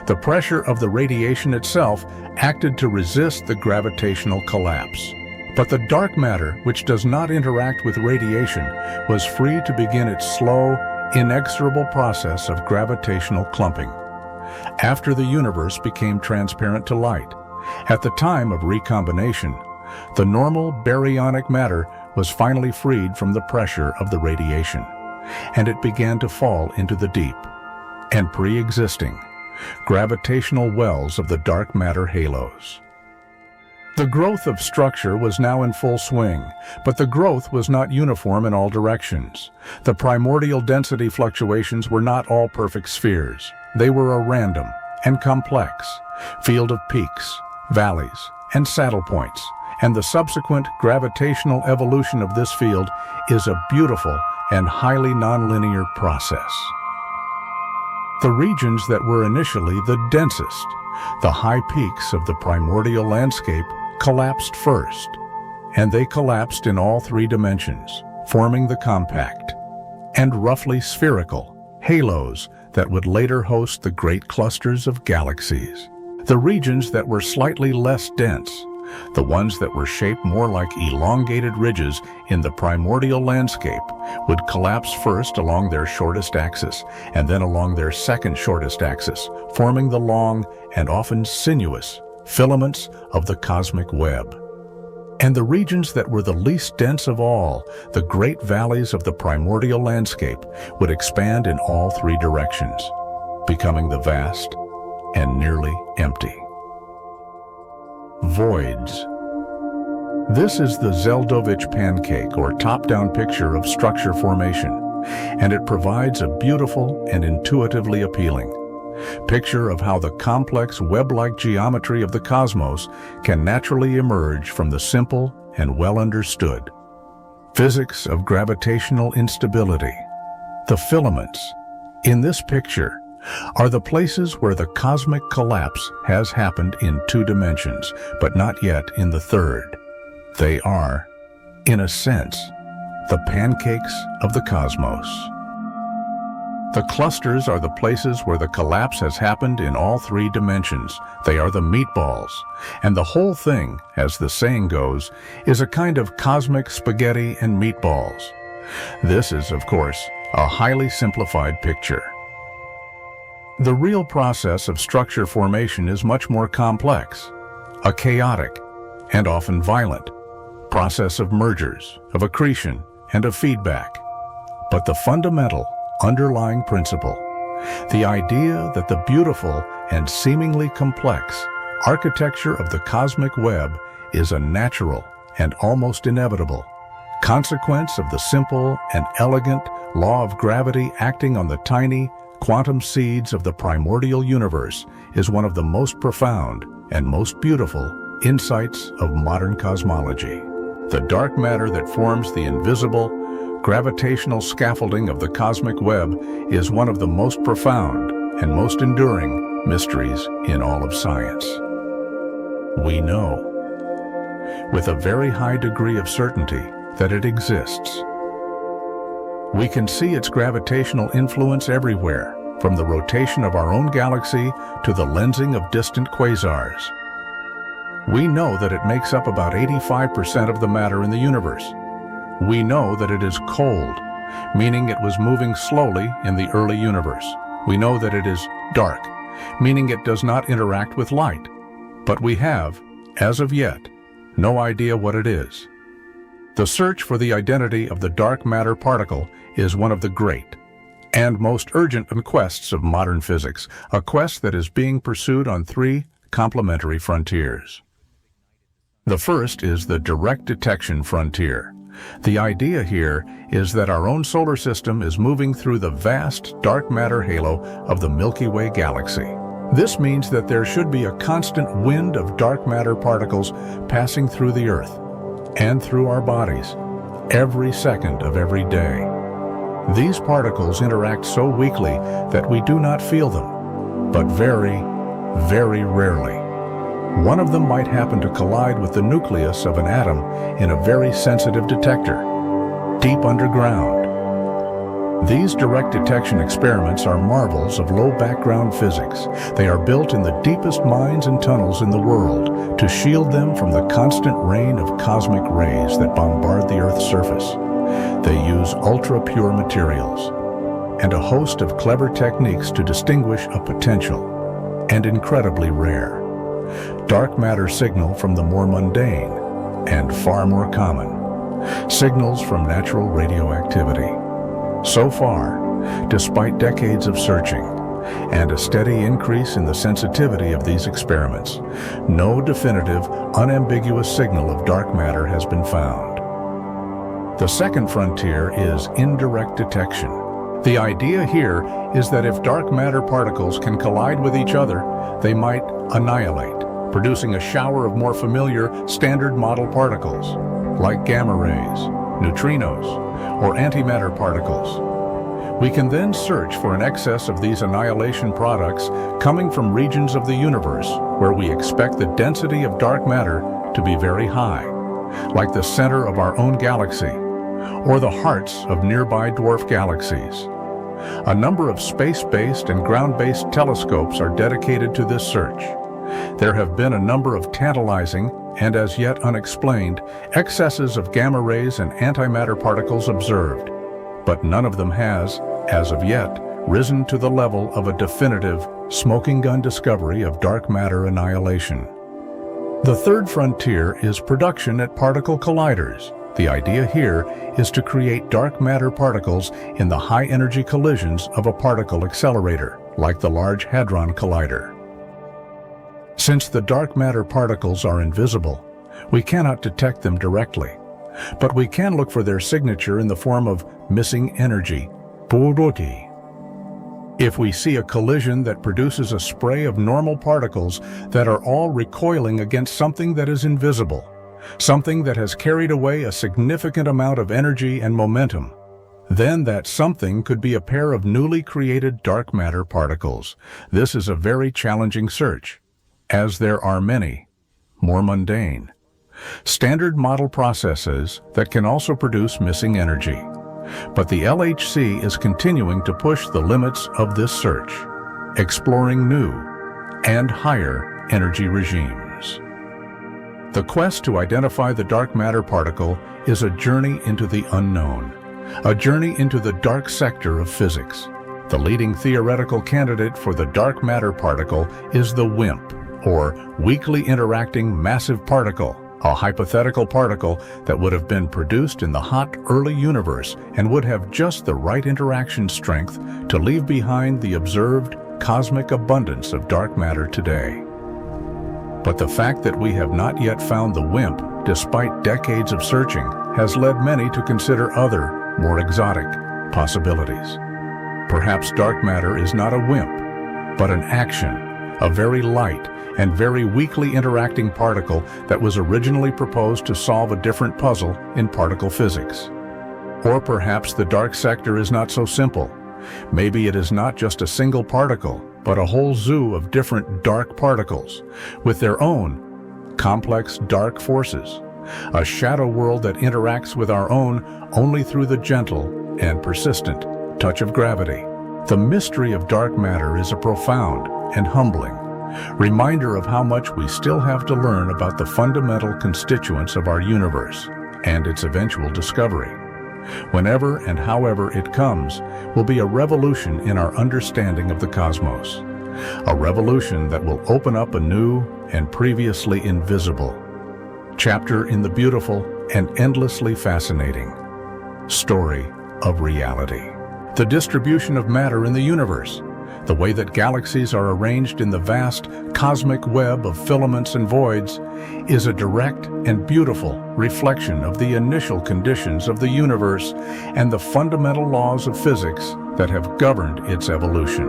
The pressure of the radiation itself acted to resist the gravitational collapse. But the dark matter, which does not interact with radiation, was free to begin its slow, inexorable process of gravitational clumping. After the universe became transparent to light, at the time of recombination, the normal baryonic matter was finally freed from the pressure of the radiation, and it began to fall into the deep and pre-existing gravitational wells of the dark matter halos. The growth of structure was now in full swing, but the growth was not uniform in all directions. The primordial density fluctuations were not all perfect spheres. They were a random and complex field of peaks, valleys, and saddle points, and the subsequent gravitational evolution of this field is a beautiful and highly nonlinear process. The regions that were initially the densest, the high peaks of the primordial landscape, collapsed first, and they collapsed in all three dimensions, forming the compact and roughly spherical halos that would later host the great clusters of galaxies. The regions that were slightly less dense, the ones that were shaped more like elongated ridges in the primordial landscape, would collapse first along their shortest axis and then along their second shortest axis, forming the long and often sinuous filaments of the cosmic web. And the regions that were the least dense of all, the great valleys of the primordial landscape, would expand in all three directions, becoming the vast and nearly empty voids. This is the Zeldovich pancake, or top-down picture of structure formation, and it provides a beautiful and intuitively appealing picture of how the complex web-like geometry of the cosmos can naturally emerge from the simple and well-understood physics of gravitational instability. The filaments in this picture are the places where the cosmic collapse has happened in two dimensions, but not yet in the third. They are, in a sense, the pancakes of the cosmos. The clusters are the places where the collapse has happened in all three dimensions. They are the meatballs, and the whole thing, as the saying goes, is a kind of cosmic spaghetti and meatballs. This is, of course, a highly simplified picture. The real process of structure formation is much more complex, a chaotic and often violent process of mergers, of accretion, and of feedback. But the fundamental underlying principle, the idea that the beautiful and seemingly complex architecture of the cosmic web is a natural and almost inevitable consequence of the simple and elegant law of gravity acting on the tiny quantum seeds of the primordial universe, is one of the most profound and most beautiful insights of modern cosmology. The dark matter that forms the invisible, gravitational scaffolding of the cosmic web is one of the most profound and most enduring mysteries in all of science. We know, with a very high degree of certainty, that it exists. We can see its gravitational influence everywhere, from the rotation of our own galaxy to the lensing of distant quasars. We know that it makes up about 85% of the matter in the universe. We know that it is cold, meaning it was moving slowly in the early universe. We know that it is dark, meaning it does not interact with light. But we have, as of yet, no idea what it is. The search for the identity of the dark matter particle is one of the great and most urgent quests of modern physics, a quest that is being pursued on three complementary frontiers. The first is the direct detection frontier. The idea here is that our own solar system is moving through the vast dark matter halo of the Milky Way galaxy. This means that there should be a constant wind of dark matter particles passing through the Earth and through our bodies every second of every day. These particles interact so weakly that we do not feel them, but very, very rarely. One of them might happen to collide with the nucleus of an atom in a very sensitive detector, deep underground. These direct detection experiments are marvels of low background physics. They are built in the deepest mines and tunnels in the world to shield them from the constant rain of cosmic rays that bombard the Earth's surface. They use ultra-pure materials and a host of clever techniques to distinguish a potential and incredibly rare dark matter signal from the more mundane and far more common signals from natural radioactivity. So far, despite decades of searching and a steady increase in the sensitivity of these experiments, no definitive, unambiguous signal of dark matter has been found. The second frontier is indirect detection. The idea here is that if dark matter particles can collide with each other, they might annihilate, producing a shower of more familiar standard model particles, like gamma rays, neutrinos, or antimatter particles. We can then search for an excess of these annihilation products coming from regions of the universe where we expect the density of dark matter to be very high, like the center of our own galaxy, or the hearts of nearby dwarf galaxies. A number of space-based and ground-based telescopes are dedicated to this search. There have been a number of tantalizing and as yet unexplained excesses of gamma rays and antimatter particles observed, but none of them has, as of yet, risen to the level of a definitive smoking gun discovery of dark matter annihilation. The third frontier is production at particle colliders. The idea here is to create dark matter particles in the high-energy collisions of a particle accelerator, like the Large Hadron Collider. Since the dark matter particles are invisible, we cannot detect them directly, but we can look for their signature in the form of missing energy, puroti. If we see a collision that produces a spray of normal particles that are all recoiling against something that is invisible, something that has carried away a significant amount of energy and momentum, then that something could be a pair of newly created dark matter particles. This is a very challenging search, as there are many, more mundane, standard model processes that can also produce missing energy. But the LHC is continuing to push the limits of this search, exploring new and higher energy regimes. The quest to identify the dark matter particle is a journey into the unknown, a journey into the dark sector of physics. The leading theoretical candidate for the dark matter particle is the WIMP, or weakly interacting massive particle, a hypothetical particle that would have been produced in the hot early universe and would have just the right interaction strength to leave behind the observed cosmic abundance of dark matter today. But the fact that we have not yet found the WIMP, despite decades of searching, has led many to consider other, more exotic possibilities. Perhaps dark matter is not a WIMP, but an action, a very light and very weakly interacting particle that was originally proposed to solve a different puzzle in particle physics. Or perhaps the dark sector is not so simple. Maybe it is not just a single particle, but a whole zoo of different dark particles, with their own complex dark forces, a shadow world that interacts with our own only through the gentle and persistent touch of gravity. The mystery of dark matter is a profound and humbling reminder of how much we still have to learn about the fundamental constituents of our universe and its eventual discovery. Whenever and however it comes, will be a revolution in our understanding of the cosmos, a revolution that will open up a new and previously invisible chapter in the beautiful and endlessly fascinating story of reality. The distribution of matter in the universe, the way that galaxies are arranged in the vast cosmic web of filaments and voids, is a direct and beautiful reflection of the initial conditions of the universe and the fundamental laws of physics that have governed its evolution.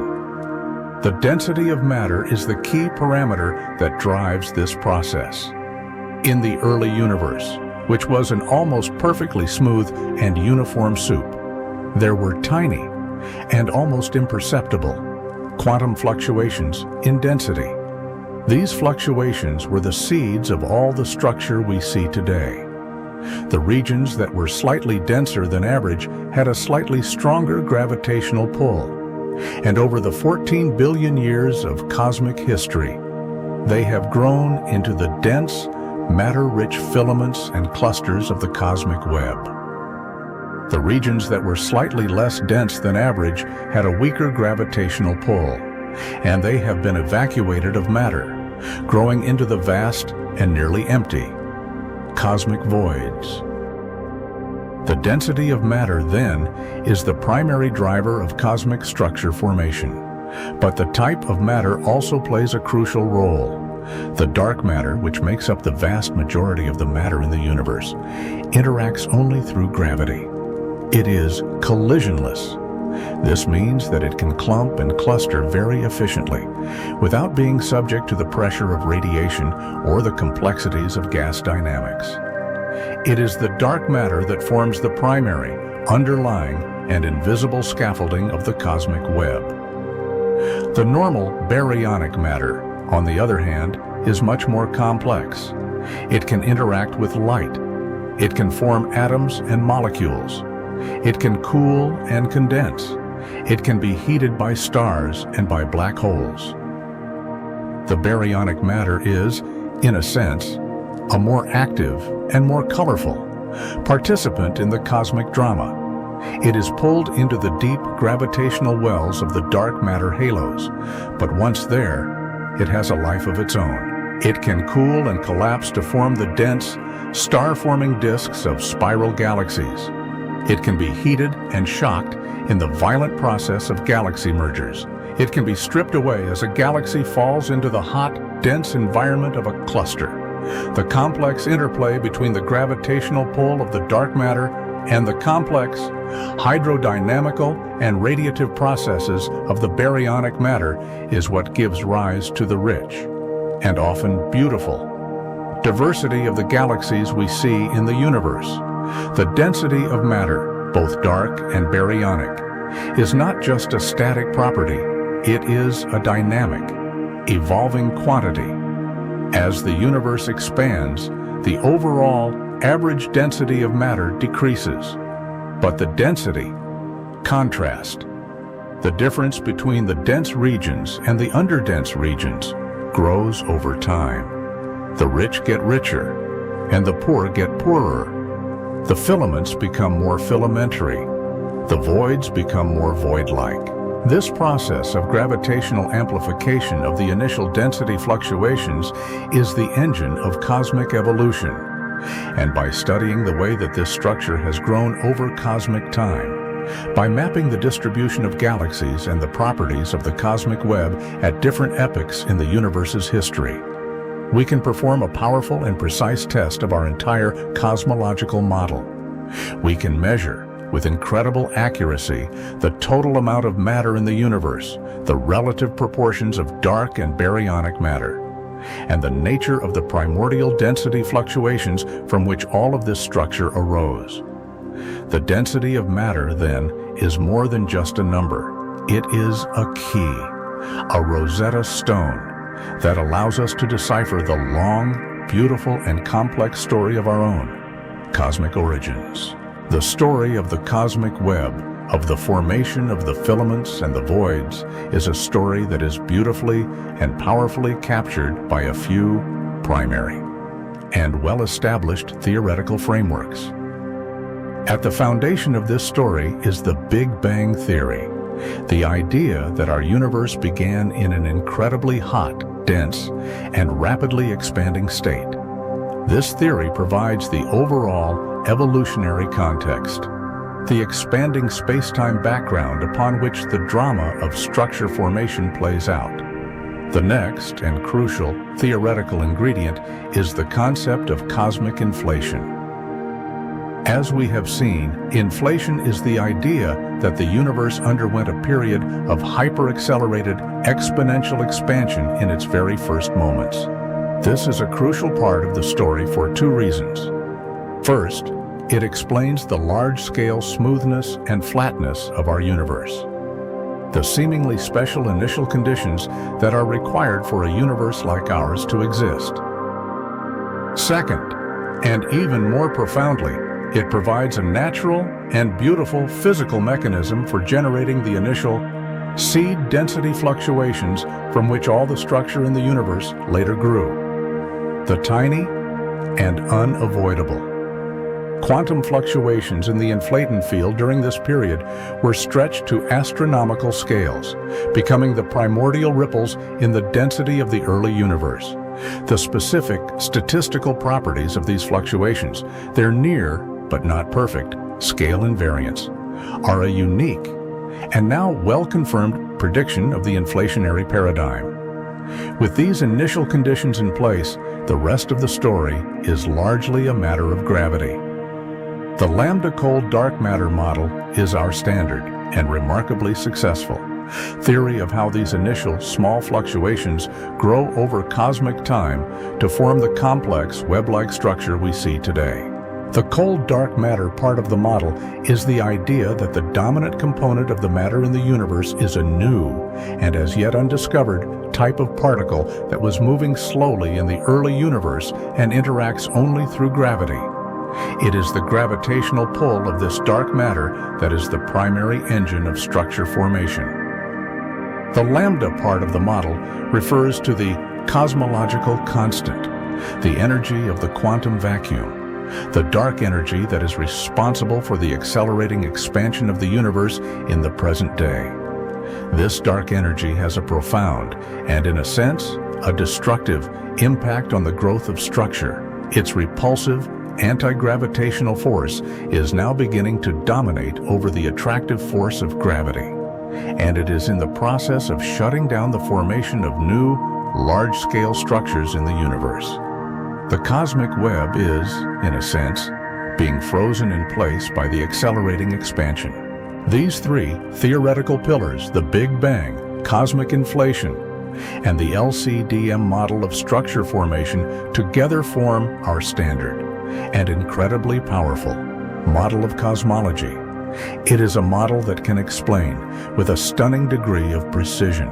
The density of matter is the key parameter that drives this process. In the early universe, which was an almost perfectly smooth and uniform soup, there were tiny and almost imperceptible quantum fluctuations in density. These fluctuations were the seeds of all the structure we see today. The regions that were slightly denser than average had a slightly stronger gravitational pull, and over the 14 billion years of cosmic history, they have grown into the dense, matter-rich filaments and clusters of the cosmic web. The regions that were slightly less dense than average had a weaker gravitational pull, and they have been evacuated of matter, growing into the vast and nearly empty cosmic voids. The density of matter, then, is the primary driver of cosmic structure formation. But the type of matter also plays a crucial role. The dark matter, which makes up the vast majority of the matter in the universe, interacts only through gravity. It is collisionless. This means that it can clump and cluster very efficiently, without being subject to the pressure of radiation or the complexities of gas dynamics. It is the dark matter that forms the primary, underlying, and invisible scaffolding of the cosmic web. The normal baryonic matter, on the other hand, is much more complex. It can interact with light. It can form atoms and molecules. It can cool and condense. It can be heated by stars and by black holes. The baryonic matter is, in a sense, a more active and more colorful participant in the cosmic drama. It is pulled into the deep gravitational wells of the dark matter halos, but once there, it has a life of its own. It can cool and collapse to form the dense, star-forming disks of spiral galaxies. It can be heated and shocked in the violent process of galaxy mergers. It can be stripped away as a galaxy falls into the hot, dense environment of a cluster. The complex interplay between the gravitational pull of the dark matter and the complex, hydrodynamical and radiative processes of the baryonic matter is what gives rise to the rich, and often beautiful, diversity of the galaxies we see in the universe. The density of matter, both dark and baryonic, is not just a static property, it is a dynamic, evolving quantity. As the universe expands, the overall average density of matter decreases, but the density, contrast, the difference between the dense regions and the underdense regions, grows over time. The rich get richer, and the poor get poorer. The filaments become more filamentary. The voids become more void-like. This process of gravitational amplification of the initial density fluctuations is the engine of cosmic evolution. And by studying the way that this structure has grown over cosmic time, by mapping the distribution of galaxies and the properties of the cosmic web at different epochs in the universe's history, we can perform a powerful and precise test of our entire cosmological model. We can measure, with incredible accuracy, the total amount of matter in the universe, the relative proportions of dark and baryonic matter, and the nature of the primordial density fluctuations from which all of this structure arose. The density of matter, then, is more than just a number. It is a key, a Rosetta Stone, that allows us to decipher the long, beautiful, and complex story of our own cosmic origins. The story of the cosmic web, of the formation of the filaments and the voids, is a story that is beautifully and powerfully captured by a few primary and well-established theoretical frameworks. At the foundation of this story is the Big Bang Theory, the idea that our universe began in an incredibly hot, dense, and rapidly expanding state. This theory provides the overall evolutionary context. the expanding space-time background upon which the drama of structure formation plays out. The next, and crucial, theoretical ingredient is the concept of cosmic inflation. As we have seen, inflation is the idea that the universe underwent a period of hyper-accelerated exponential expansion in its very first moments. This is a crucial part of the story for two reasons. First, it explains the large-scale smoothness and flatness of our universe, the seemingly special initial conditions that are required for a universe like ours to exist. Second, and even more profoundly, it provides a natural and beautiful physical mechanism for generating the initial seed density fluctuations from which all the structure in the universe later grew. The tiny and unavoidable. Quantum fluctuations in the inflaton field during this period were stretched to astronomical scales, becoming the primordial ripples in the density of the early universe. The specific statistical properties of these fluctuations, their near, but not perfect, scale invariance, are a unique and now well-confirmed prediction of the inflationary paradigm. With these initial conditions in place, the rest of the story is largely a matter of gravity. The lambda cold dark matter model is our standard and remarkably successful theory of how these initial small fluctuations grow over cosmic time to form the complex web-like structure we see today. The cold dark matter part of the model is the idea that the dominant component of the matter in the universe is a new and as yet undiscovered type of particle that was moving slowly in the early universe and interacts only through gravity. It is the gravitational pull of this dark matter that is the primary engine of structure formation. The lambda part of the model refers to the cosmological constant, the energy of the quantum vacuum, the dark energy that is responsible for the accelerating expansion of the universe in the present day. This dark energy has a profound and, in a sense, a destructive impact on the growth of structure. Its repulsive, anti-gravitational force is now beginning to dominate over the attractive force of gravity, and it is in the process of shutting down the formation of new, large-scale structures in the universe. The cosmic web is, in a sense, being frozen in place by the accelerating expansion. These three theoretical pillars, the Big Bang, cosmic inflation, and the LCDM model of structure formation, together form our standard and incredibly powerful model of cosmology. It is a model that can explain, with a stunning degree of precision,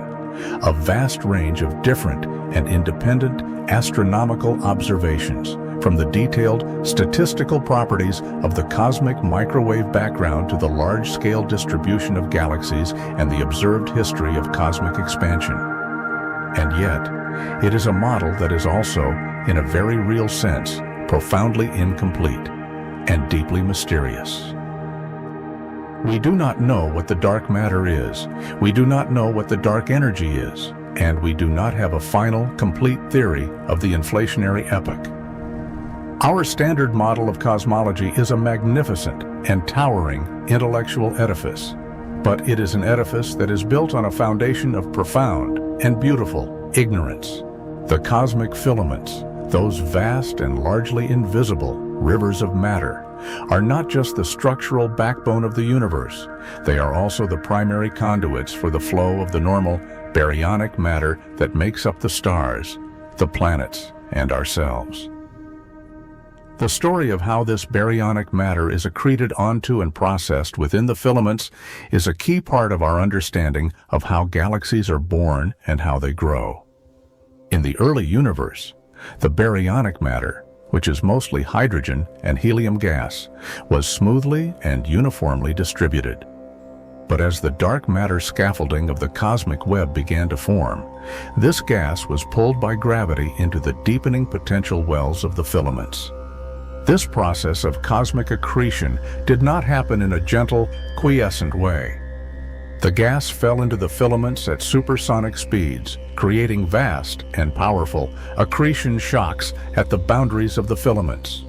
a vast range of different and independent astronomical observations, from the detailed statistical properties of the cosmic microwave background to the large-scale distribution of galaxies and the observed history of cosmic expansion. And yet, it is a model that is also, in a very real sense, profoundly incomplete and deeply mysterious. We do not know what the dark matter is, we do not know what the dark energy is, and we do not have a final, complete theory of the inflationary epoch. Our standard model of cosmology is a magnificent and towering intellectual edifice, but it is an edifice that is built on a foundation of profound and beautiful ignorance. The cosmic filaments, those vast and largely invisible rivers of matter, are not just the structural backbone of the universe, they are also the primary conduits for the flow of the normal baryonic matter that makes up the stars, the planets, and ourselves. The story of how this baryonic matter is accreted onto and processed within the filaments is a key part of our understanding of how galaxies are born and how they grow. In the early universe, the baryonic matter, which is mostly hydrogen and helium gas, was smoothly and uniformly distributed. But as the dark matter scaffolding of the cosmic web began to form, this gas was pulled by gravity into the deepening potential wells of the filaments. This process of cosmic accretion did not happen in a gentle, quiescent way. The gas fell into the filaments at supersonic speeds, creating vast and powerful accretion shocks at the boundaries of the filaments.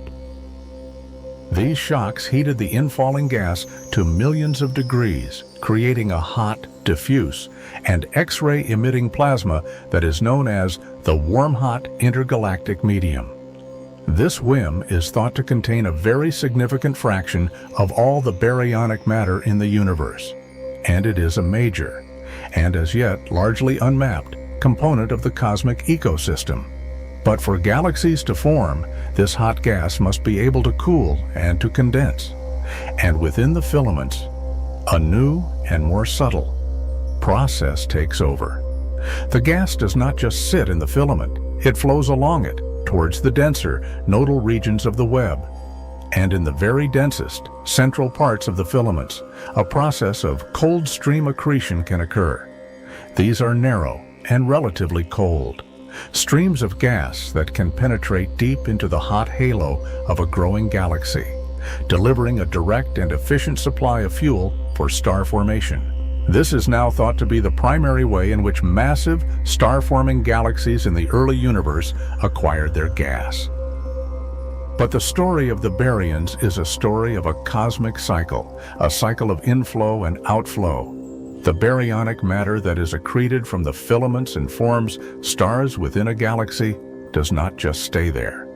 These shocks heated the infalling gas to millions of degrees, creating a hot, diffuse, and X-ray emitting plasma that is known as the warm-hot intergalactic medium. This WIM is thought to contain a very significant fraction of all the baryonic matter in the universe, and it is a major, and as yet largely unmapped, component of the cosmic ecosystem. But for galaxies to form, this hot gas must be able to cool and to condense. And within the filaments, a new and more subtle process takes over. The gas does not just sit in the filament, it flows along it towards the denser nodal regions of the web. And in the very densest, central parts of the filaments, a process of cold stream accretion can occur. These are narrow and relatively cold streams of gas that can penetrate deep into the hot halo of a growing galaxy, delivering a direct and efficient supply of fuel for star formation. This is now thought to be the primary way in which massive, star-forming galaxies in the early universe acquired their gas. But the story of the baryons is a story of a cosmic cycle, a cycle of inflow and outflow. The baryonic matter that is accreted from the filaments and forms stars within a galaxy does not just stay there.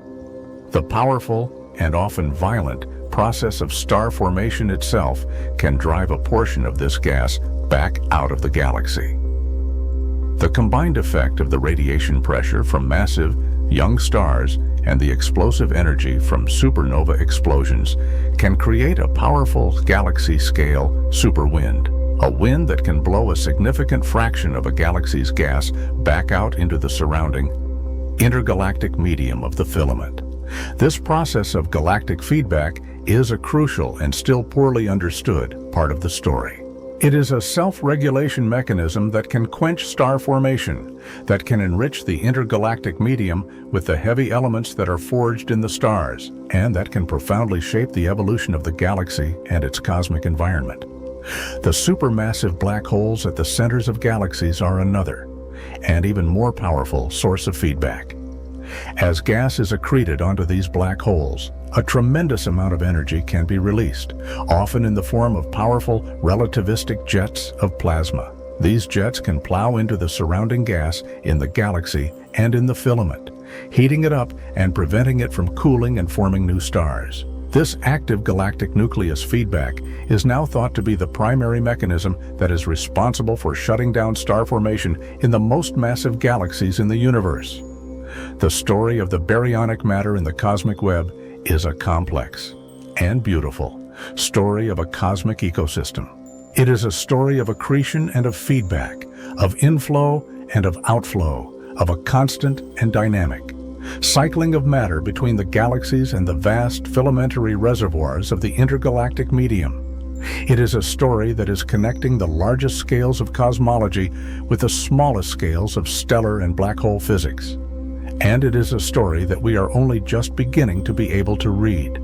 The powerful and often violent process of star formation itself can drive a portion of this gas back out of the galaxy. The combined effect of the radiation pressure from massive, young stars and the explosive energy from supernova explosions can create a powerful galaxy-scale superwind. A wind that can blow a significant fraction of a galaxy's gas back out into the surrounding intergalactic medium of the filament. This process of galactic feedback is a crucial and still poorly understood part of the story. It is a self-regulation mechanism that can quench star formation, that can enrich the intergalactic medium with the heavy elements that are forged in the stars, and that can profoundly shape the evolution of the galaxy and its cosmic environment. The supermassive black holes at the centers of galaxies are another, and even more powerful source of feedback. As gas is accreted onto these black holes, a tremendous amount of energy can be released, often in the form of powerful relativistic jets of plasma. These jets can plow into the surrounding gas in the galaxy and in the filament, heating it up and preventing it from cooling and forming new stars. This active galactic nucleus feedback is now thought to be the primary mechanism that is responsible for shutting down star formation in the most massive galaxies in the universe. The story of the baryonic matter in the cosmic web is a complex and beautiful story of a cosmic ecosystem. It is a story of accretion and of feedback, of inflow and of outflow, of a constant and dynamic cycling of matter between the galaxies and the vast filamentary reservoirs of the intergalactic medium. It is a story that is connecting the largest scales of cosmology with the smallest scales of stellar and black hole physics. And it is a story that we are only just beginning to be able to read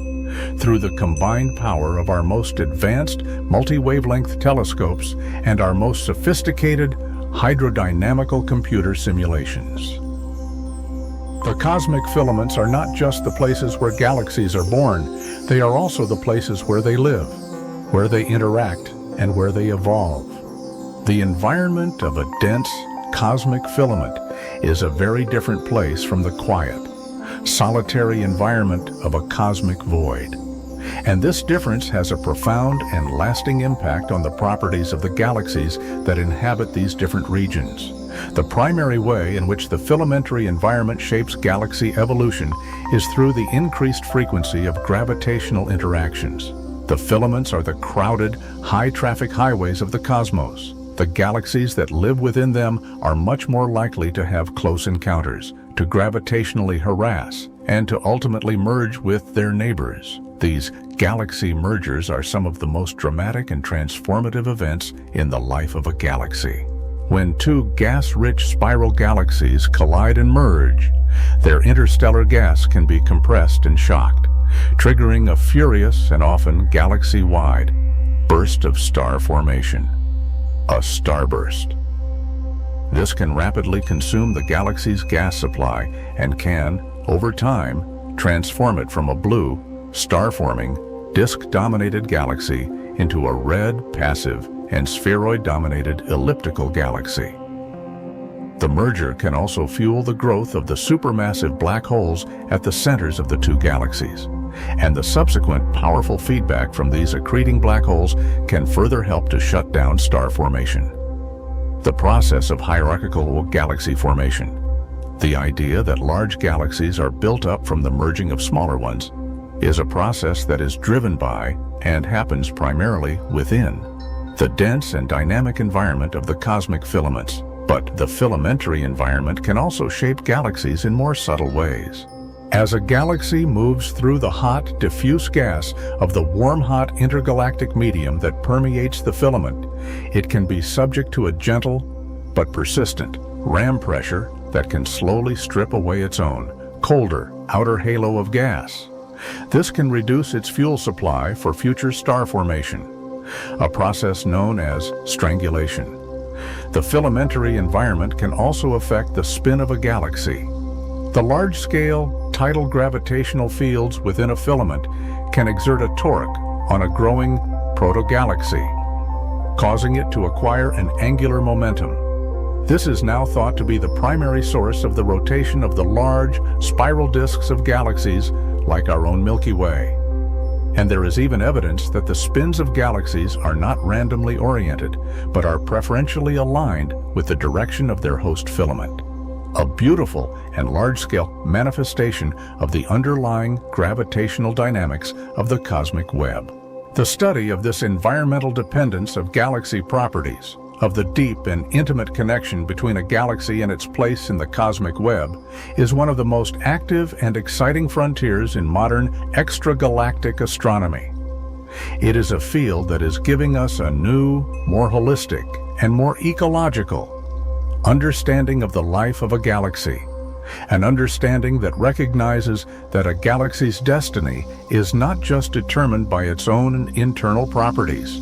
through the combined power of our most advanced multi-wavelength telescopes and our most sophisticated hydrodynamical computer simulations. The cosmic filaments are not just the places where galaxies are born, they are also the places where they live, where they interact, and where they evolve. The environment of a dense, cosmic filament is a very different place from the quiet, solitary environment of a cosmic void. And this difference has a profound and lasting impact on the properties of the galaxies that inhabit these different regions. The primary way in which the filamentary environment shapes galaxy evolution is through the increased frequency of gravitational interactions. The filaments are the crowded, high-traffic highways of the cosmos. The galaxies that live within them are much more likely to have close encounters, to gravitationally harass, and to ultimately merge with their neighbors. These galaxy mergers are some of the most dramatic and transformative events in the life of a galaxy. When two gas-rich spiral galaxies collide and merge, their interstellar gas can be compressed and shocked, triggering a furious and often galaxy-wide burst of star formation. A starburst. This can rapidly consume the galaxy's gas supply and can, over time, transform it from a blue, star-forming, disk-dominated galaxy into a red, passive, and spheroid-dominated elliptical galaxy. The merger can also fuel the growth of the supermassive black holes at the centers of the two galaxies, and the subsequent powerful feedback from these accreting black holes can further help to shut down star formation. The process of hierarchical galaxy formation. The idea that large galaxies are built up from the merging of smaller ones is a process that is driven by and happens primarily within the dense and dynamic environment of the cosmic filaments. But the filamentary environment can also shape galaxies in more subtle ways. As a galaxy moves through the hot, diffuse gas of the warm-hot intergalactic medium that permeates the filament, it can be subject to a gentle but persistent ram pressure that can slowly strip away its own, colder, outer halo of gas. This can reduce its fuel supply for future star formation, a process known as strangulation. The filamentary environment can also affect the spin of a galaxy. The large-scale tidal gravitational fields within a filament can exert a torque on a growing protogalaxy, causing it to acquire an angular momentum. This is now thought to be the primary source of the rotation of the large, spiral disks of galaxies like our own Milky Way. And there is even evidence that the spins of galaxies are not randomly oriented, but are preferentially aligned with the direction of their host filament. A beautiful and large-scale manifestation of the underlying gravitational dynamics of the cosmic web. The study of this environmental dependence of galaxy properties, of the deep and intimate connection between a galaxy and its place in the cosmic web, is one of the most active and exciting frontiers in modern extragalactic astronomy. It is a field that is giving us a new, more holistic, and more ecological understanding of the life of a galaxy, an understanding that recognizes that a galaxy's destiny is not just determined by its own internal properties,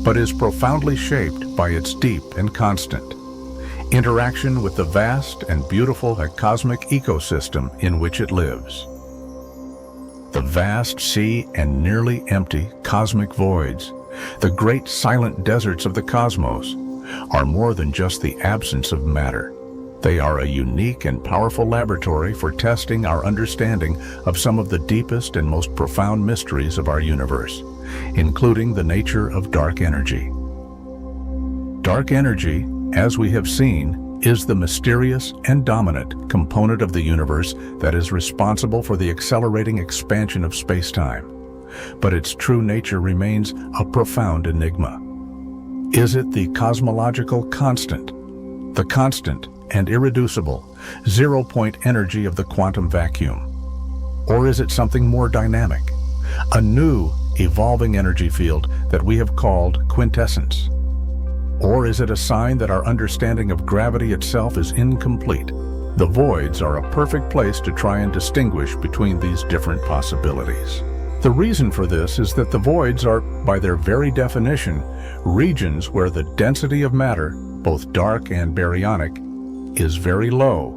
but is profoundly shaped by its deep and constant interaction with the vast and beautiful cosmic ecosystem in which it lives. The vast sea and nearly empty cosmic voids, the great silent deserts of the cosmos, are more than just the absence of matter. They are a unique and powerful laboratory for testing our understanding of some of the deepest and most profound mysteries of our universe, including the nature of dark energy. Dark energy, as we have seen, is the mysterious and dominant component of the universe that is responsible for the accelerating expansion of space-time. But its true nature remains a profound enigma. Is it the cosmological constant, the constant and irreducible zero-point energy of the quantum vacuum? Or is it something more dynamic, a new, evolving energy field that we have called quintessence? Or is it a sign that our understanding of gravity itself is incomplete? The voids are a perfect place to try and distinguish between these different possibilities. The reason for this is that the voids are, by their very definition, regions where the density of matter, both dark and baryonic, is very low.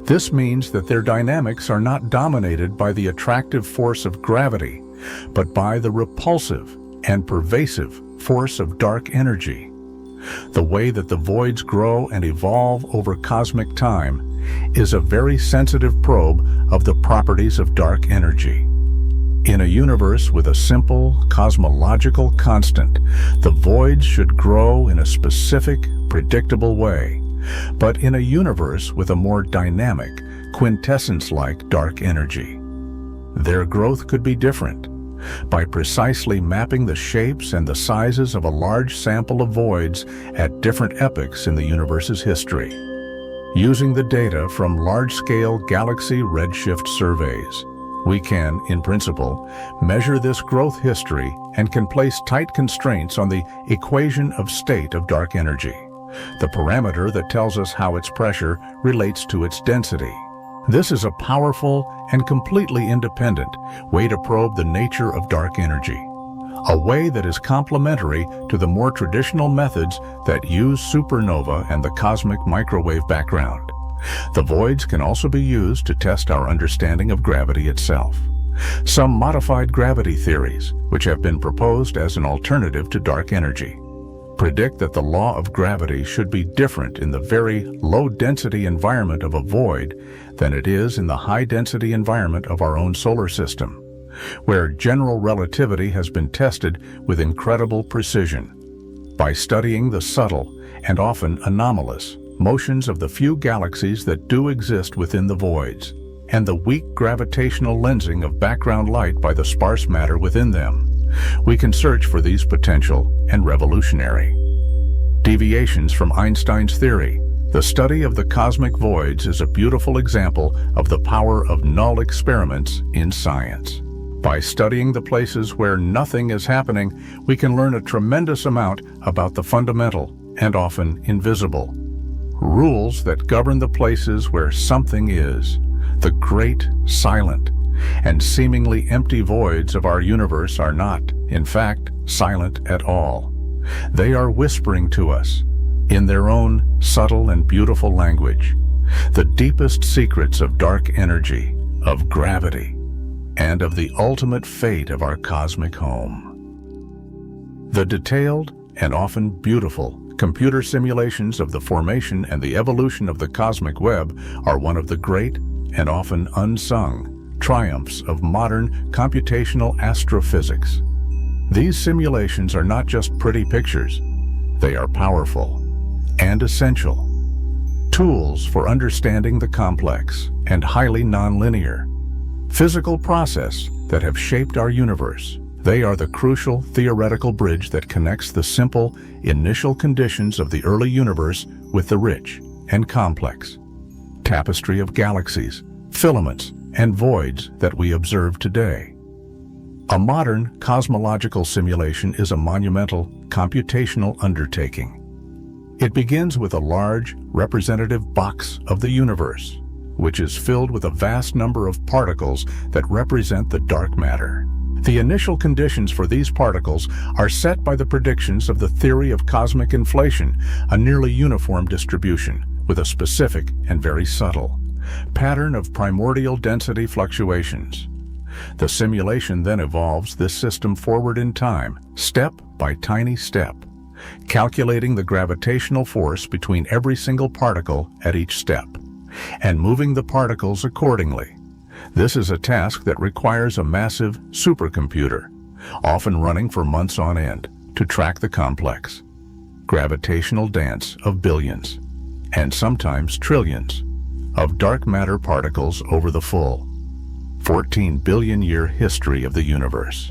This means that their dynamics are not dominated by the attractive force of gravity, but by the repulsive and pervasive force of dark energy. The way that the voids grow and evolve over cosmic time is a very sensitive probe of the properties of dark energy. In a universe with a simple cosmological constant, the voids should grow in a specific, predictable way. But in a universe with a more dynamic, quintessence-like dark energy, their growth could be different. By precisely mapping the shapes and the sizes of a large sample of voids at different epochs in the universe's history, using the data from large-scale galaxy redshift surveys, we can, in principle, measure this growth history and can place tight constraints on the equation of state of dark energy, the parameter that tells us how its pressure relates to its density. This is a powerful and completely independent way to probe the nature of dark energy, a way that is complementary to the more traditional methods that use supernova and the cosmic microwave background. The voids can also be used to test our understanding of gravity itself. Some modified gravity theories, which have been proposed as an alternative to dark energy, predict that the law of gravity should be different in the very low-density environment of a void than it is in the high-density environment of our own solar system, where general relativity has been tested with incredible precision. By studying the subtle and often anomalous motions of the few galaxies that do exist within the voids, and the weak gravitational lensing of background light by the sparse matter within them, we can search for these potential and revolutionary deviations from Einstein's theory. The study of the cosmic voids is a beautiful example of the power of null experiments in science. By studying the places where nothing is happening, we can learn a tremendous amount about the fundamental and often invisible rules that govern the places where something is. The great, silent, and seemingly empty voids of our universe are not, in fact, silent at all. They are whispering to us, in their own subtle and beautiful language, the deepest secrets of dark energy, of gravity, and of the ultimate fate of our cosmic home. The detailed and often beautiful computer simulations of the formation and the evolution of the cosmic web are one of the great and often unsung triumphs of modern computational astrophysics. These simulations are not just pretty pictures, they are powerful and essential tools for understanding the complex and highly nonlinear physical process that have shaped our universe. They are the crucial theoretical bridge that connects the simple initial conditions of the early universe with the rich and complex tapestry of galaxies, filaments, and voids that we observe today. A modern cosmological simulation is a monumental computational undertaking. It begins with a large representative box of the universe, which is filled with a vast number of particles that represent the dark matter. The initial conditions for these particles are set by the predictions of the theory of cosmic inflation, a nearly uniform distribution with a specific and very subtle pattern of primordial density fluctuations. The simulation then evolves this system forward in time, step by tiny step, calculating the gravitational force between every single particle at each step, and moving the particles accordingly. This is a task that requires a massive supercomputer, often running for months on end, to track the complex gravitational dance of billions, and sometimes trillions, of dark matter particles over the full 14 billion year history of the universe.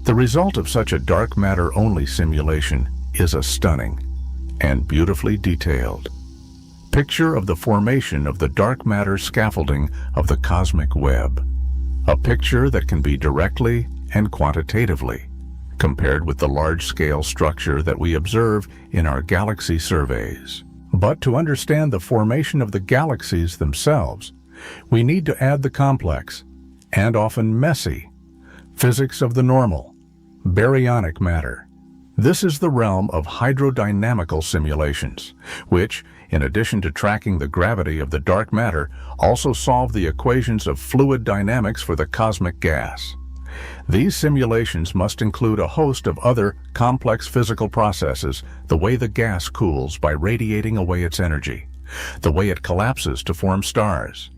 The result of such a dark matter-only simulation is a stunning and beautifully detailed picture of the formation of the dark matter scaffolding of the cosmic web, a picture that can be directly and quantitatively compared with the large-scale structure that we observe in our galaxy surveys. But to understand the formation of the galaxies themselves, we need to add the complex, and often messy, physics of the normal, baryonic matter. This is the realm of hydrodynamical simulations, which, in addition to tracking the gravity of the dark matter, also solve the equations of fluid dynamics for the cosmic gas. These simulations must include a host of other complex physical processes: the way the gas cools by radiating away its energy, the way it collapses to form stars,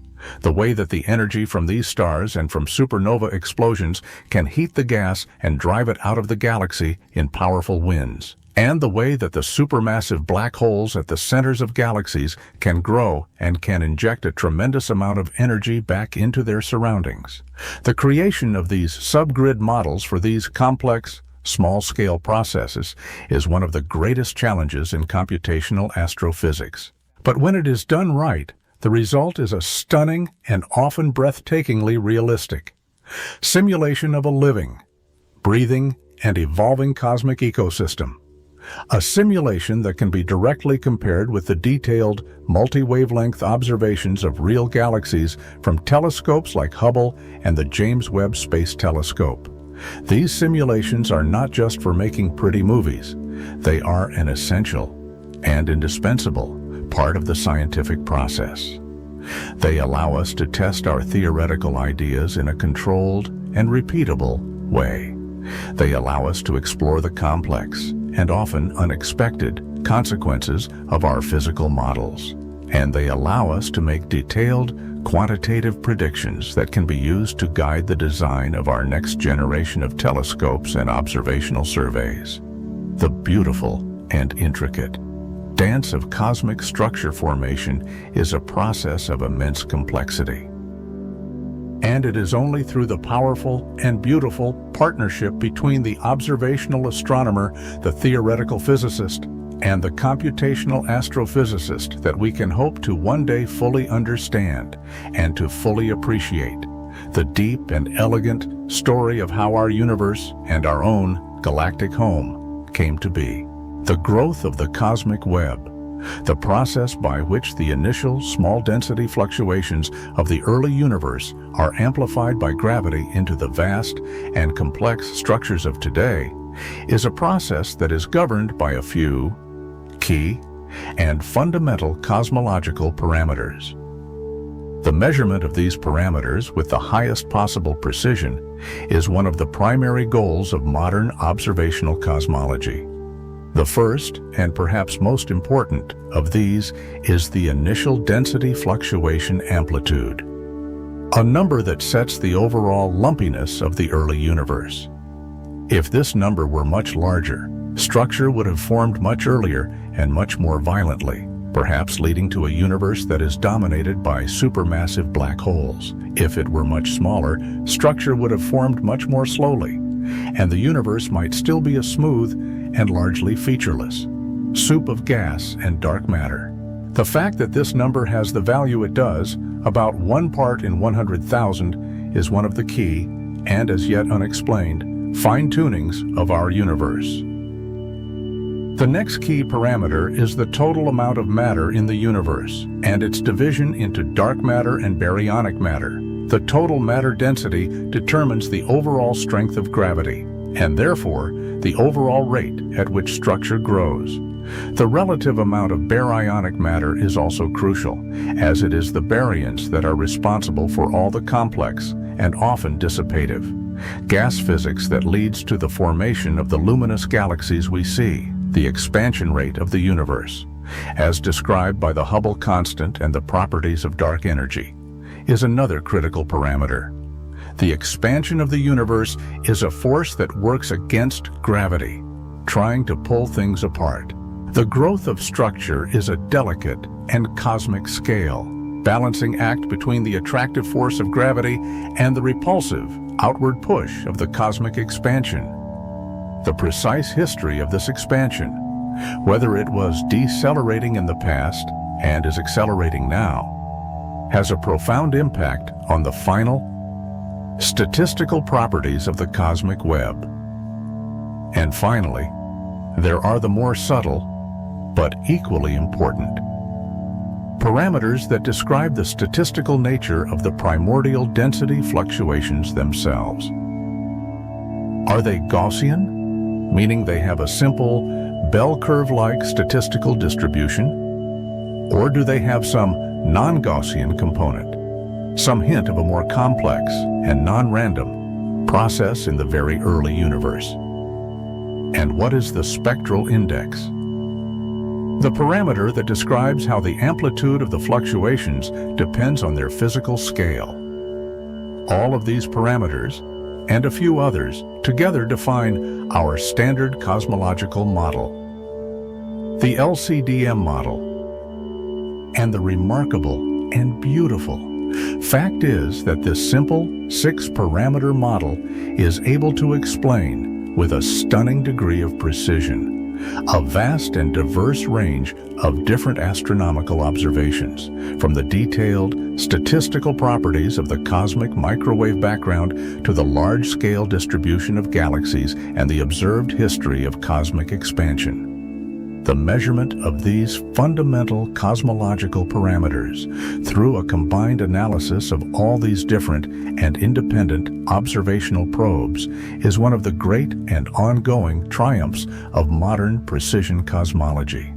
the way that the energy from these stars and from supernova explosions can heat the gas and drive it out of the galaxy in powerful winds, and the way that the supermassive black holes at the centers of galaxies can grow and can inject a tremendous amount of energy back into their surroundings. The creation of these subgrid models for these complex, small-scale processes is one of the greatest challenges in computational astrophysics. But when it is done right, the result is a stunning and often breathtakingly realistic simulation of a living, breathing, and evolving cosmic ecosystem. A simulation that can be directly compared with the detailed, multi-wavelength observations of real galaxies from telescopes like Hubble and the James Webb Space Telescope. These simulations are not just for making pretty movies. They are an essential and indispensable part of the scientific process. They allow us to test our theoretical ideas in a controlled and repeatable way. They allow us to explore the complex and often unexpected consequences of our physical models. And they allow us to make detailed, quantitative predictions that can be used to guide the design of our next generation of telescopes and observational surveys. The beautiful and intricate dance of cosmic structure formation is a process of immense complexity. And it is only through the powerful and beautiful partnership between the observational astronomer, the theoretical physicist, and the computational astrophysicist that we can hope to one day fully understand and to fully appreciate the deep and elegant story of how our universe and our own galactic home came to be. The growth of the cosmic web, the process by which the initial small density fluctuations of the early universe are amplified by gravity into the vast and complex structures of today, is a process that is governed by a few key and fundamental cosmological parameters. The measurement of these parameters with the highest possible precision is one of the primary goals of modern observational cosmology. The first, and perhaps most important, of these is the initial density fluctuation amplitude, a number that sets the overall lumpiness of the early universe. If this number were much larger, structure would have formed much earlier and much more violently, perhaps leading to a universe that is dominated by supermassive black holes. If it were much smaller, structure would have formed much more slowly, and the universe might still be a smooth and largely featureless soup of gas and dark matter. The fact that this number has the value it does, about 1 part in 100,000, is one of the key, and as yet unexplained, fine-tunings of our universe. The next key parameter is the total amount of matter in the universe and its division into dark matter and baryonic matter. The total matter density determines the overall strength of gravity, and therefore the overall rate at which structure grows. The relative amount of baryonic matter is also crucial, as it is the baryons that are responsible for all the complex and often dissipative gas physics that leads to the formation of the luminous galaxies we see. The expansion rate of the universe, as described by the Hubble constant and the properties of dark energy, is another critical parameter. The expansion of the universe is a force that works against gravity, trying to pull things apart. The growth of structure is a delicate and cosmic scale, balancing act between the attractive force of gravity and the repulsive, outward push of the cosmic expansion. The precise history of this expansion, whether it was decelerating in the past and is accelerating now, has a profound impact on the final statistical properties of the cosmic web. And finally, there are the more subtle, but equally important parameters that describe the statistical nature of the primordial density fluctuations themselves. Are they Gaussian, meaning they have a simple bell curve-like statistical distribution? Or do they have some non-Gaussian component, some hint of a more complex and non-random process in the very early universe? And what is the spectral index? The parameter that describes how the amplitude of the fluctuations depends on their physical scale. All of these parameters, and a few others, together define our standard cosmological model, the LCDM model. And the remarkable and beautiful fact is that this simple 6-parameter model is able to explain, with a stunning degree of precision, a vast and diverse range of different astronomical observations, from the detailed statistical properties of the cosmic microwave background to the large-scale distribution of galaxies and the observed history of cosmic expansion. The measurement of these fundamental cosmological parameters through a combined analysis of all these different and independent observational probes is one of the great and ongoing triumphs of modern precision cosmology.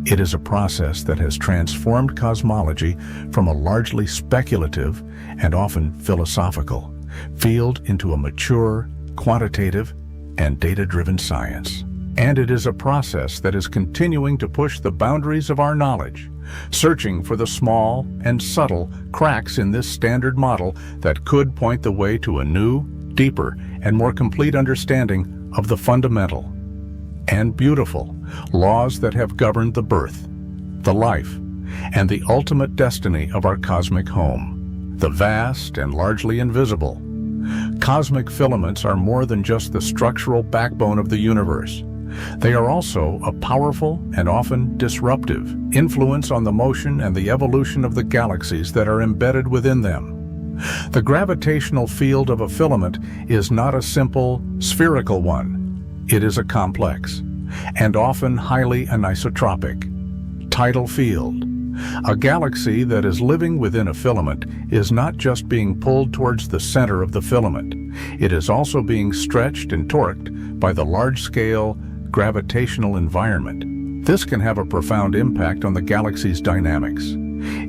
It is a process that has transformed cosmology from a largely speculative and often philosophical field into a mature, quantitative, and data-driven science. And it is a process that is continuing to push the boundaries of our knowledge, searching for the small and subtle cracks in this standard model that could point the way to a new, deeper, and more complete understanding of the fundamental and beautiful laws that have governed the birth, the life, and the ultimate destiny of our cosmic home, the vast and largely invisible. Cosmic filaments are more than just the structural backbone of the universe. They are also a powerful and often disruptive influence on the motion and the evolution of the galaxies that are embedded within them. The gravitational field of a filament is not a simple, spherical one. It is a complex, and often highly anisotropic, tidal field. A galaxy that is living within a filament is not just being pulled towards the center of the filament. It is also being stretched and torqued by the large-scale gravitational environment. This can have a profound impact on the galaxy's dynamics.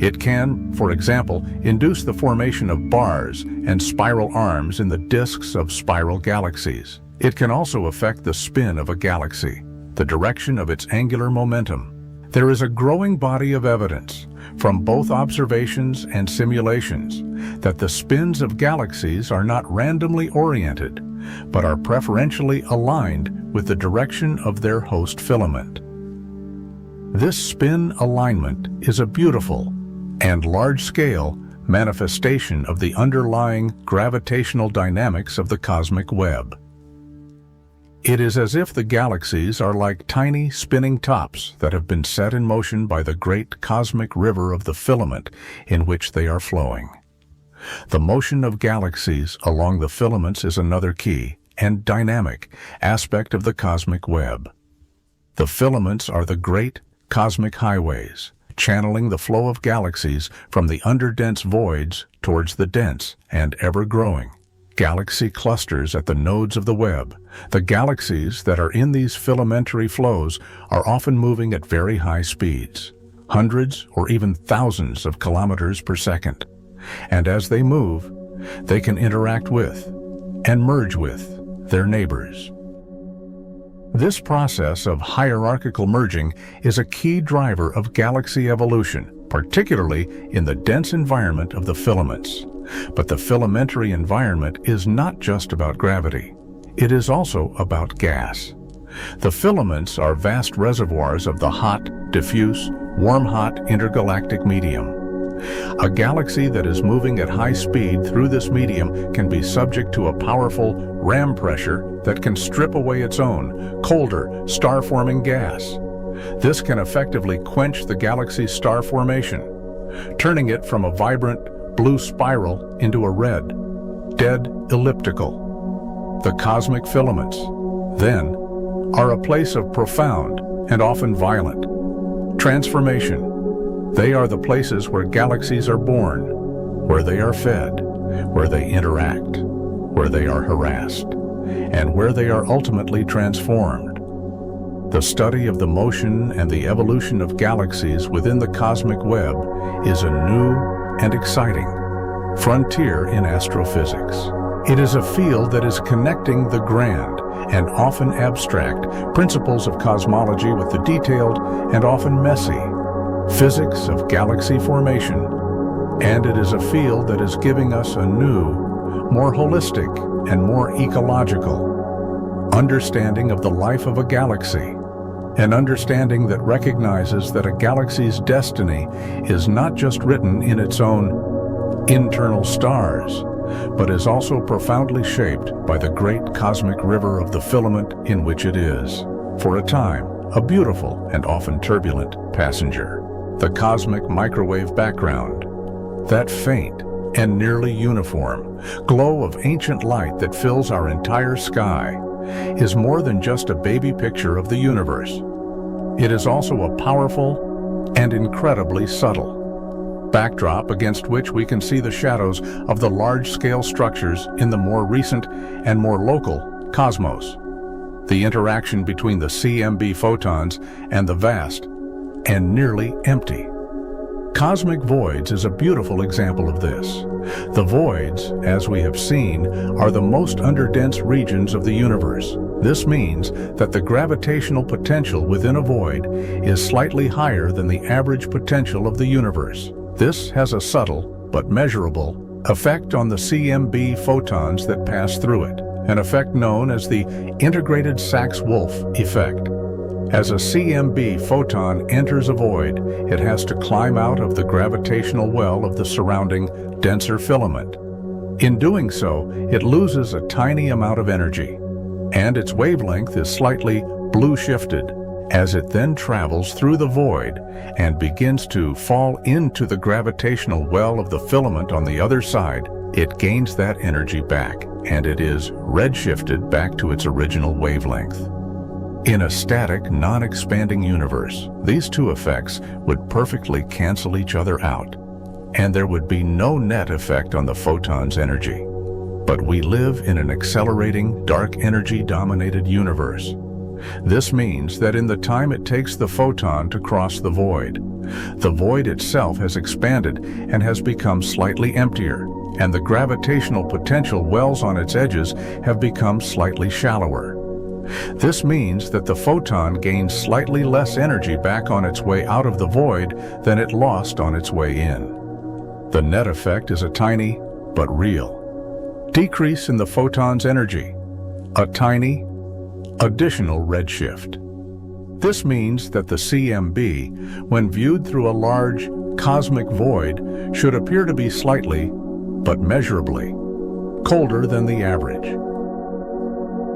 It can, for example, induce the formation of bars and spiral arms in the disks of spiral galaxies. It can also affect the spin of a galaxy, the direction of its angular momentum. There is a growing body of evidence, from both observations and simulations, that the spins of galaxies are not randomly oriented, but are preferentially aligned with the direction of their host filament. This spin alignment is a beautiful and large-scale manifestation of the underlying gravitational dynamics of the cosmic web. It is as if the galaxies are like tiny spinning tops that have been set in motion by the great cosmic river of the filament in which they are flowing. The motion of galaxies along the filaments is another key and dynamic aspect of the cosmic web. The filaments are the great cosmic highways, channeling the flow of galaxies from the underdense voids towards the dense and ever-growing galaxy clusters at the nodes of the web. The galaxies that are in these filamentary flows are often moving at very high speeds, hundreds or even thousands of kilometers per second. And as they move, they can interact with and merge with their neighbors. This process of hierarchical merging is a key driver of galaxy evolution, particularly in the dense environment of the filaments. But the filamentary environment is not just about gravity. It is also about gas. The filaments are vast reservoirs of the hot, diffuse, warm-hot intergalactic medium. A galaxy that is moving at high speed through this medium can be subject to a powerful ram pressure that can strip away its own, colder, star-forming gas. This can effectively quench the galaxy's star formation, turning it from a vibrant, blue spiral into a red, dead elliptical. The cosmic filaments, then, are a place of profound and often violent transformation. They are the places where galaxies are born, where they are fed, where they interact, where they are harassed, and where they are ultimately transformed. The study of the motion and the evolution of galaxies within the cosmic web is a new and exciting frontier in astrophysics. It is a field that is connecting the grand and often abstract principles of cosmology with the detailed and often messy physics of galaxy formation. And it is a field that is giving us a new, more holistic and more ecological understanding of the life of a galaxy. An understanding that recognizes that a galaxy's destiny is not just written in its own internal stars, but is also profoundly shaped by the great cosmic river of the filament in which it is, for a time, a beautiful and often turbulent passenger. The cosmic microwave background, that faint and nearly uniform glow of ancient light that fills our entire sky, is more than just a baby picture of the universe. It is also a powerful and incredibly subtle backdrop against which we can see the shadows of the large-scale structures in the more recent and more local cosmos. The interaction between the CMB photons and the vast, and nearly empty. Cosmic voids is a beautiful example of this. The voids, as we have seen, are the most underdense regions of the universe. This means that the gravitational potential within a void is slightly higher than the average potential of the universe. This has a subtle, but measurable, effect on the CMB photons that pass through it, an effect known as the integrated Sachs-Wolf effect. As a CMB photon enters a void, it has to climb out of the gravitational well of the surrounding, denser filament. In doing so, it loses a tiny amount of energy, and its wavelength is slightly blue-shifted. As it then travels through the void and begins to fall into the gravitational well of the filament on the other side, it gains that energy back, and it is redshifted back to its original wavelength. In a static, non-expanding universe, these two effects would perfectly cancel each other out, and there would be no net effect on the photon's energy. But we live in an accelerating, dark energy-dominated universe. This means that in the time it takes the photon to cross the void itself has expanded and has become slightly emptier, and the gravitational potential wells on its edges have become slightly shallower. This means that the photon gains slightly less energy back on its way out of the void than it lost on its way in. The net effect is a tiny, but real, decrease in the photon's energy, a tiny, additional redshift. This means that the CMB, when viewed through a large cosmic void, should appear to be slightly, but measurably, colder than the average.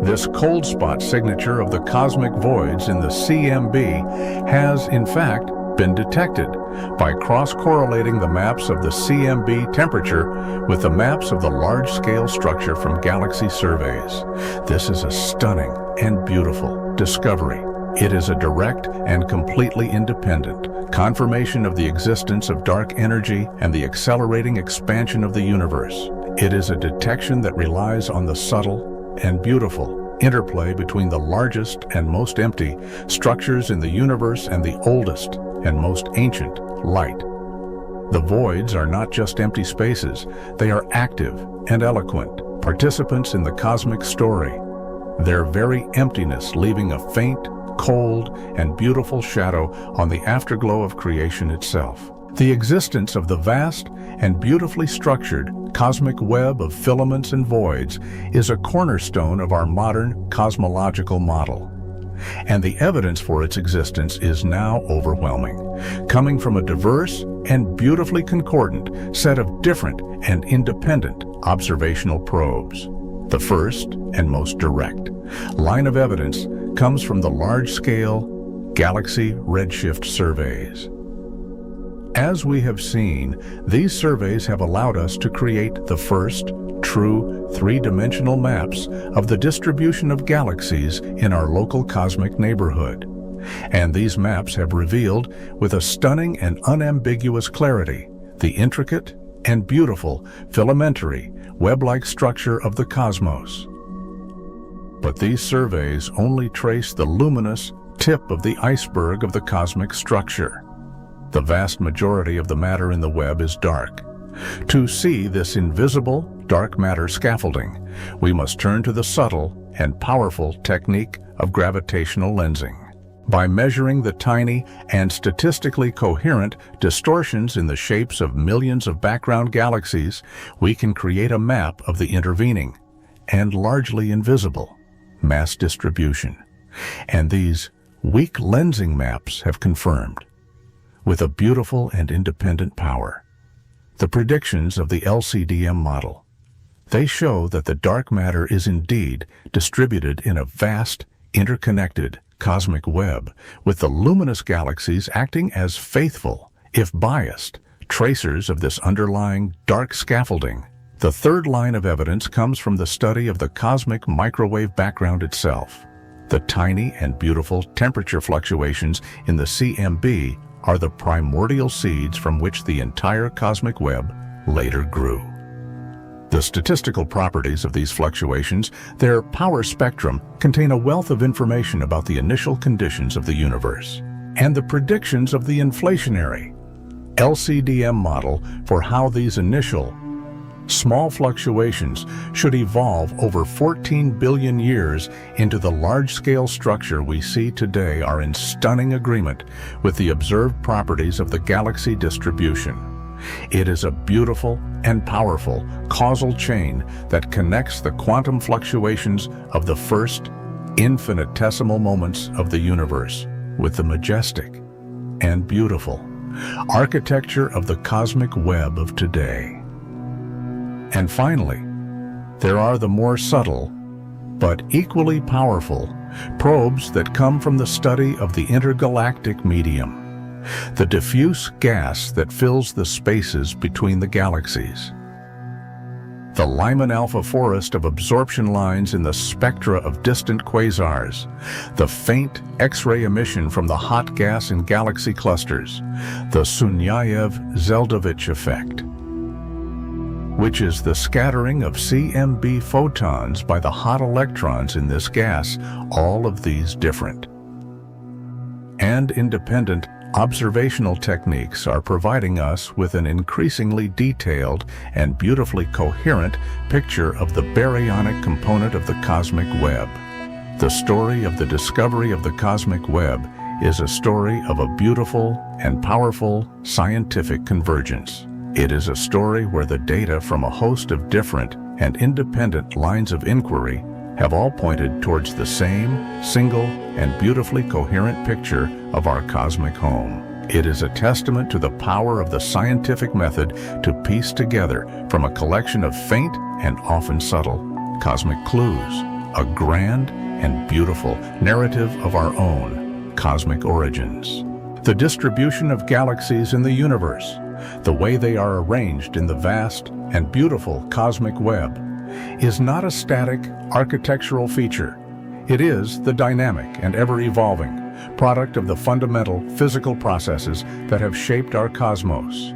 This cold spot signature of the cosmic voids in the CMB has, in fact, been detected by cross-correlating the maps of the CMB temperature with the maps of the large-scale structure from Galaxy surveys. This is a stunning and beautiful discovery. It is a direct and completely independent confirmation of the existence of dark energy and the accelerating expansion of the universe. It is a detection that relies on the subtle and beautiful interplay between the largest and most empty structures in the universe and the oldest and most ancient light. The voids are not just empty spaces, they are active and eloquent participants in the cosmic story, their very emptiness leaving a faint, cold, and beautiful shadow on the afterglow of creation itself. The existence of the vast and beautifully structured cosmic web of filaments and voids is a cornerstone of our modern cosmological model. And the evidence for its existence is now overwhelming, coming from a diverse and beautifully concordant set of different and independent observational probes. The first and most direct line of evidence comes from the large-scale Galaxy redshift surveys. As we have seen, these surveys have allowed us to create the first true three-dimensional maps of the distribution of galaxies in our local cosmic neighborhood. And these maps have revealed, with a stunning and unambiguous clarity, the intricate and beautiful filamentary, web-like structure of the cosmos. But these surveys only trace the luminous tip of the iceberg of the cosmic structure. The vast majority of the matter in the web is dark. To see this invisible dark matter scaffolding, we must turn to the subtle and powerful technique of gravitational lensing. By measuring the tiny and statistically coherent distortions in the shapes of millions of background galaxies, we can create a map of the intervening and largely invisible mass distribution. And these weak lensing maps have confirmed, with a beautiful and independent power, the predictions of the LCDM model. They show that the dark matter is indeed distributed in a vast, interconnected cosmic web, with the luminous galaxies acting as faithful, if biased, tracers of this underlying dark scaffolding. The third line of evidence comes from the study of the cosmic microwave background itself. The tiny and beautiful temperature fluctuations in the CMB are the primordial seeds from which the entire cosmic web later grew. The statistical properties of these fluctuations, their power spectrum, contain a wealth of information about the initial conditions of the universe. and the predictions of the inflationary LCDM model for how these initial small fluctuations should evolve over 14 billion years into the large-scale structure we see today are in stunning agreement with the observed properties of the galaxy distribution. It is a beautiful and powerful causal chain that connects the quantum fluctuations of the first infinitesimal moments of the universe with the majestic and beautiful architecture of the cosmic web of today. And finally, there are the more subtle, but equally powerful, probes that come from the study of the intergalactic medium, the diffuse gas that fills the spaces between the galaxies. The Lyman alpha forest of absorption lines in the spectra of distant quasars, the faint X-ray emission from the hot gas in galaxy clusters, the Sunyaev-Zeldovich effect, which is the scattering of CMB photons by the hot electrons in this gas, all of these different and independent observational techniques are providing us with an increasingly detailed and beautifully coherent picture of the baryonic component of the cosmic web. The story of the discovery of the cosmic web is a story of a beautiful and powerful scientific convergence. It is a story where the data from a host of different and independent lines of inquiry have all pointed towards the same, single, and beautifully coherent picture of our cosmic home. It is a testament to the power of the scientific method to piece together from a collection of faint and often subtle cosmic clues, a grand and beautiful narrative of our own cosmic origins. The distribution of galaxies in the universe, the way they are arranged in the vast and beautiful cosmic web, is not a static architectural feature. It is the dynamic and ever-evolving product of the fundamental physical processes that have shaped our cosmos.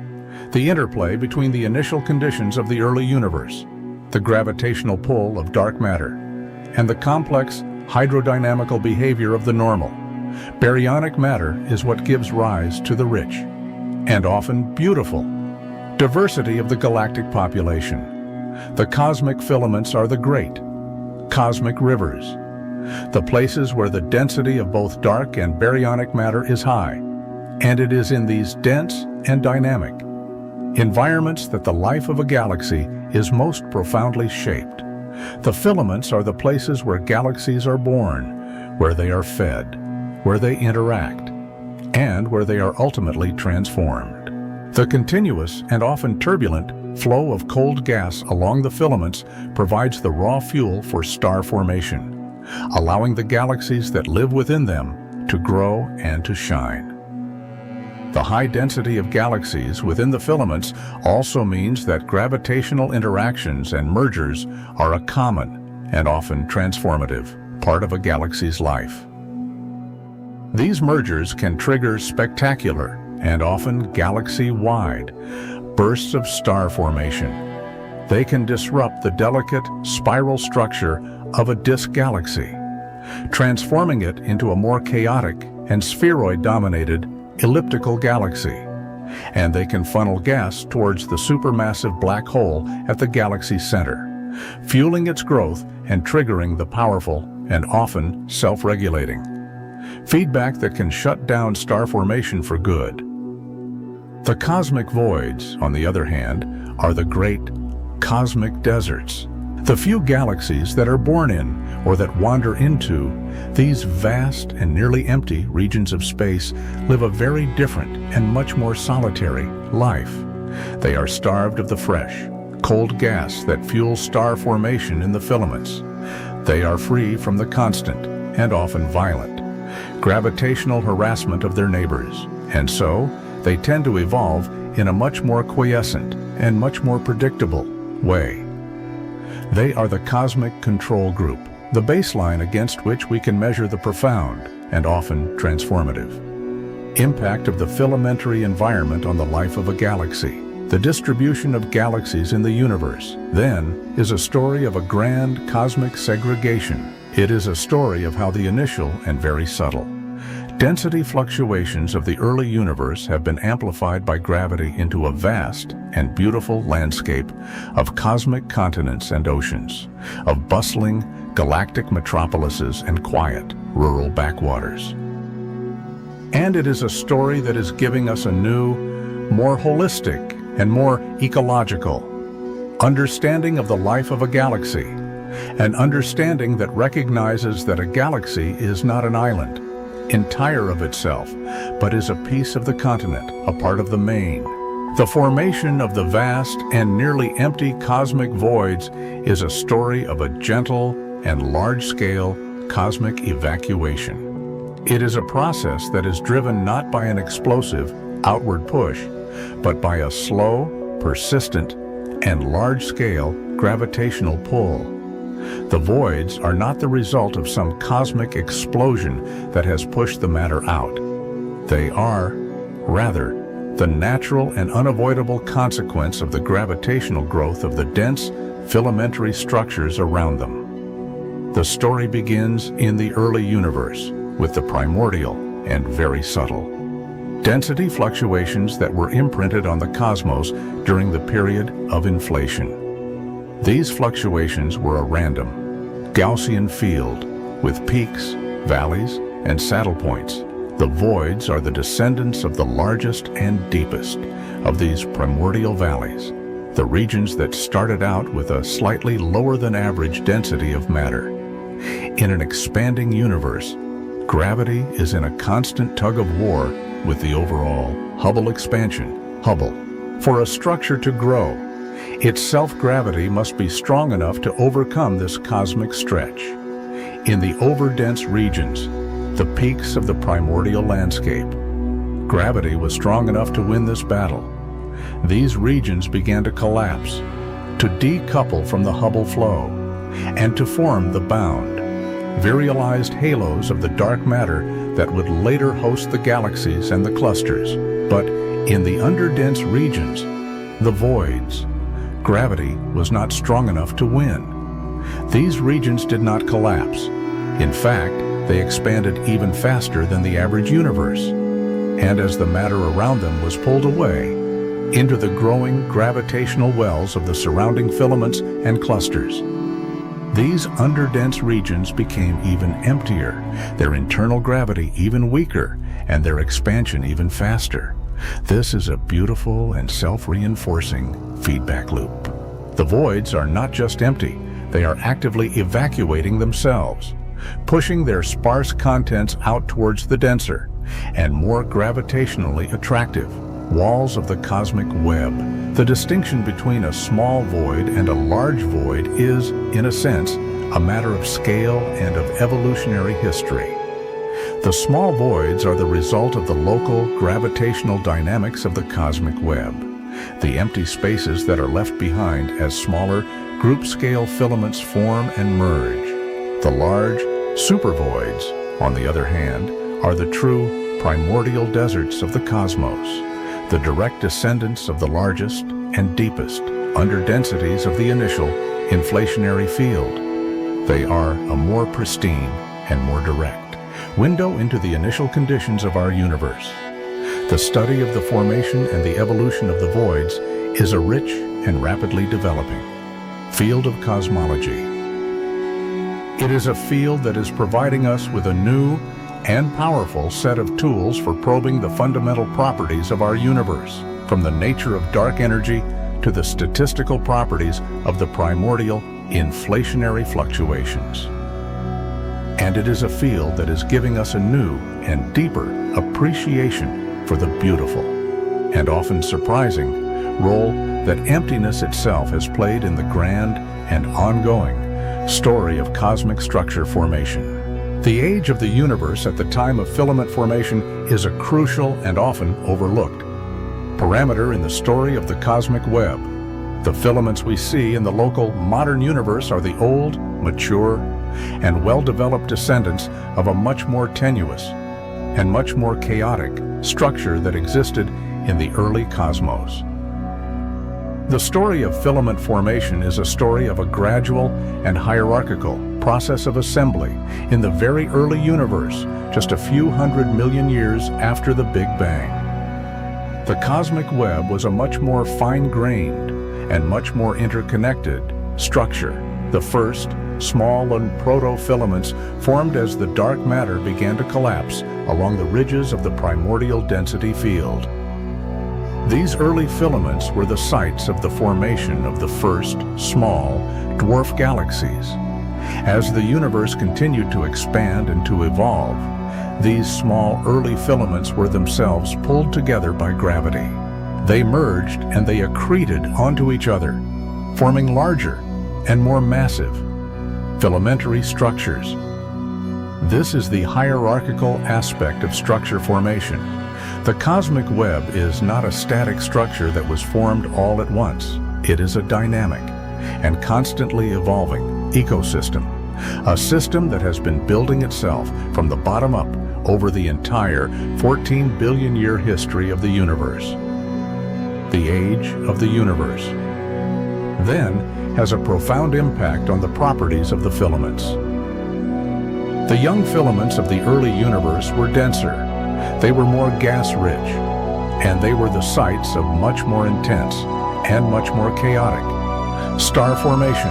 The interplay between the initial conditions of the early universe, the gravitational pull of dark matter, and the complex hydrodynamical behavior of the normal. Baryonic matter is what gives rise to the rich and often beautiful diversity of the galactic population. The cosmic filaments are the great cosmic rivers, the places where the density of both dark and baryonic matter is high, and it is in these dense and dynamic environments that the life of a galaxy is most profoundly shaped. The filaments are the places where galaxies are born, where they are fed, where they interact, and where they are ultimately transformed. The continuous and often turbulent flow of cold gas along the filaments provides the raw fuel for star formation, allowing the galaxies that live within them to grow and to shine. The high density of galaxies within the filaments also means that gravitational interactions and mergers are a common and often transformative part of a galaxy's life. These mergers can trigger spectacular and often galaxy-wide bursts of star formation. They can disrupt the delicate spiral structure of a disk galaxy, transforming it into a more chaotic and spheroid-dominated elliptical galaxy. And they can funnel gas towards the supermassive black hole at the galaxy's center, fueling its growth and triggering the powerful and often self-regulating feedback that can shut down star formation for good. The cosmic voids, on the other hand, are the great cosmic deserts. The few galaxies that are born in, or that wander into, these vast and nearly empty regions of space live a very different and much more solitary life. They are starved of the fresh, cold gas that fuels star formation in the filaments. They are free from the constant, and often violent, gravitational harassment of their neighbors, and so they tend to evolve in a much more quiescent and much more predictable way. They are the cosmic control group, the baseline against which we can measure the profound and often transformative impact of the filamentary environment on the life of a galaxy. The distribution of galaxies in the universe, then, is a story of a grand cosmic segregation. It is a story of how the initial and very subtle, Density fluctuations of the early universe have been amplified by gravity into a vast and beautiful landscape of cosmic continents and oceans, of bustling galactic metropolises and quiet rural backwaters. And it is a story that is giving us a new, more holistic and more ecological understanding of the life of a galaxy, an understanding that recognizes that a galaxy is not an island, entire of itself, but is a piece of the continent, a part of the main. The formation of the vast and nearly empty cosmic voids is a story of a gentle and large-scale cosmic evacuation. It is a process that is driven not by an explosive, outward push, but by a slow, persistent, and large-scale gravitational pull. The voids are not the result of some cosmic explosion that has pushed the matter out. They are, rather, the natural and unavoidable consequence of the gravitational growth of the dense, filamentary structures around them. The story begins in the early universe, with the primordial and very subtle density fluctuations that were imprinted on the cosmos during the period of inflation. These fluctuations were a random, Gaussian field with peaks, valleys, and saddle points. The voids are the descendants of the largest and deepest of these primordial valleys, the regions that started out with a slightly lower than average density of matter. In an expanding universe, gravity is in a constant tug of war with the overall Hubble expansion, Hubble. For a structure to grow, its self-gravity must be strong enough to overcome this cosmic stretch. In the overdense regions, the peaks of the primordial landscape, gravity was strong enough to win this battle. These regions began to collapse, to decouple from the Hubble flow, and to form the bound, virialized halos of the dark matter that would later host the galaxies and the clusters. But in the underdense regions, the voids, gravity was not strong enough to win. These regions did not collapse. In fact, they expanded even faster than the average universe. And as the matter around them was pulled away into the growing gravitational wells of the surrounding filaments and clusters, these underdense regions became even emptier, their internal gravity even weaker, and their expansion even faster. This is a beautiful and self-reinforcing feedback loop. The voids are not just empty, they are actively evacuating themselves, pushing their sparse contents out towards the denser and more gravitationally attractive walls of the cosmic web. The distinction between a small void and a large void is, in a sense, a matter of scale and of evolutionary history. The small voids are the result of the local gravitational dynamics of the cosmic web, the empty spaces that are left behind as smaller group-scale filaments form and merge. The large supervoids, on the other hand, are the true primordial deserts of the cosmos, the direct descendants of the largest and deepest underdensities of the initial inflationary field. They are a more pristine and more direct window into the initial conditions of our universe. The study of the formation and the evolution of the voids is a rich and rapidly developing field of cosmology. It is a field that is providing us with a new and powerful set of tools for probing the fundamental properties of our universe, from the nature of dark energy to the statistical properties of the primordial inflationary fluctuations. And it is a field that is giving us a new and deeper appreciation for the beautiful and often surprising role that emptiness itself has played in the grand and ongoing story of cosmic structure formation. The age of the universe at the time of filament formation is a crucial and often overlooked parameter in the story of the cosmic web. The filaments we see in the local modern universe are the old, mature, and well-developed descendants of a much more tenuous and much more chaotic structure that existed in the early cosmos. The story of filament formation is a story of a gradual and hierarchical process of assembly in the very early universe, just a few 100 million years after the Big Bang. The cosmic web was a much more fine-grained and much more interconnected structure. The first, small and proto-filaments formed as the dark matter began to collapse along the ridges of the primordial density field. These early filaments were the sites of the formation of the first, small, dwarf galaxies. As the universe continued to expand and to evolve, these small early filaments were themselves pulled together by gravity. They merged and they accreted onto each other, forming larger and more massive filamentary structures. This is the hierarchical aspect of structure formation. The cosmic web is not a static structure that was formed all at once. It is a dynamic and constantly evolving ecosystem, a system that has been building itself from the bottom up over the entire 14 billion year history of the universe. The age of the universe then has a profound impact on the properties of the filaments. The young filaments of the early universe were denser, they were more gas-rich, and they were the sites of much more intense and much more chaotic star formation.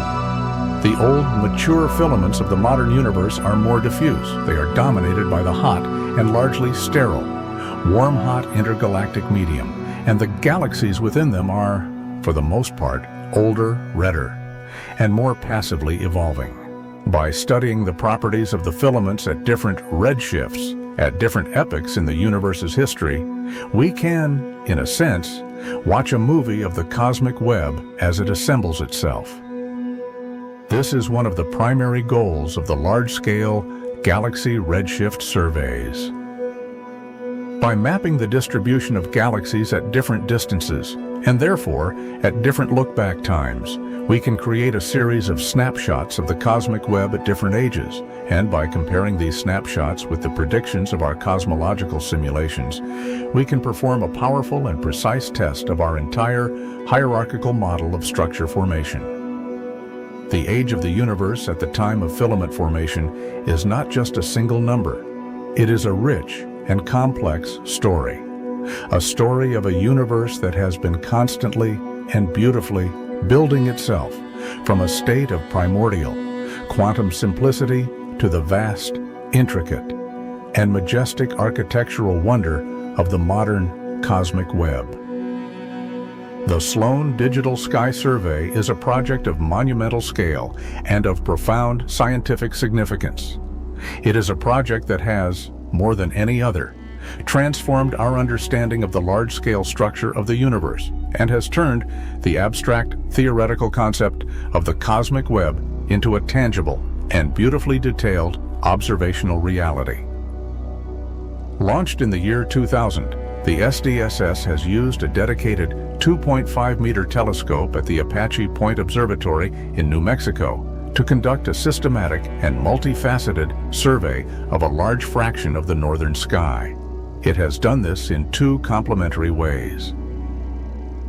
The old, mature filaments of the modern universe are more diffuse. They are dominated by the hot and largely sterile, warm-hot intergalactic medium, and the galaxies within them are, for the most part, older, redder, and more passively evolving. By studying the properties of the filaments at different redshifts, at different epochs in the universe's history, we can, in a sense, watch a movie of the cosmic web as it assembles itself. This is one of the primary goals of the large-scale galaxy redshift surveys. By mapping the distribution of galaxies at different distances, and therefore at different look-back times, we can create a series of snapshots of the cosmic web at different ages, and by comparing these snapshots with the predictions of our cosmological simulations, we can perform a powerful and precise test of our entire hierarchical model of structure formation. The age of the universe at the time of filament formation is not just a single number. It is a rich and complex story. A story of a universe that has been constantly and beautifully building itself from a state of primordial, quantum simplicity to the vast, intricate, and majestic architectural wonder of the modern cosmic web. The Sloan Digital Sky Survey is a project of monumental scale and of profound scientific significance. It is a project that has, more than any other, transformed our understanding of the large-scale structure of the universe and has turned the abstract theoretical concept of the cosmic web into a tangible and beautifully detailed observational reality. Launched in the year 2000, the SDSS has used a dedicated 2.5-meter telescope at the Apache Point Observatory in New Mexico to conduct a systematic and multifaceted survey of a large fraction of the northern sky. It has done this in two complementary ways.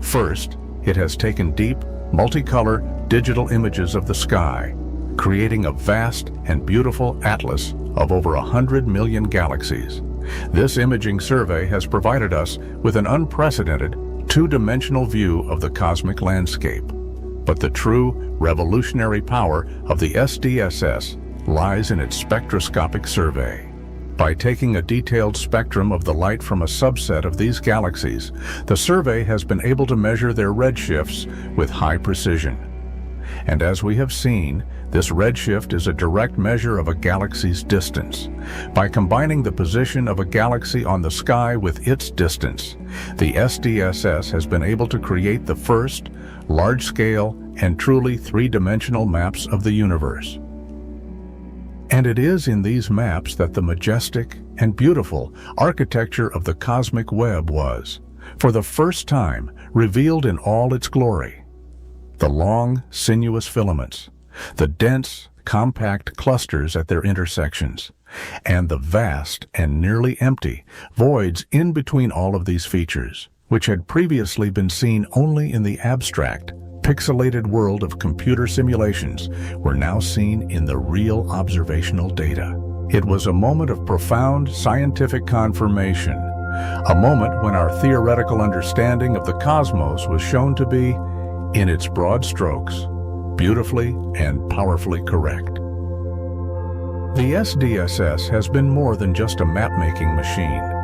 First, it has taken deep, multicolor digital images of the sky, creating a vast and beautiful atlas of over 100 million galaxies. This imaging survey has provided us with an unprecedented two-dimensional view of the cosmic landscape. But the true revolutionary power of the SDSS lies in its spectroscopic survey. By taking a detailed spectrum of the light from a subset of these galaxies, the survey has been able to measure their redshifts with high precision. And as we have seen, this redshift is a direct measure of a galaxy's distance. By combining the position of a galaxy on the sky with its distance, the SDSS has been able to create the first large-scale and truly three-dimensional maps of the universe. And it is in these maps that the majestic and beautiful architecture of the cosmic web was, for the first time, revealed in all its glory. The long, sinuous filaments, the dense, compact clusters at their intersections, and the vast and nearly empty voids in between all of these features, which had previously been seen only in the abstract, pixelated world of computer simulations were now seen in the real observational data. It was a moment of profound scientific confirmation, a moment when our theoretical understanding of the cosmos was shown to be, in its broad strokes, beautifully and powerfully correct. The SDSS has been more than just a map-making machine.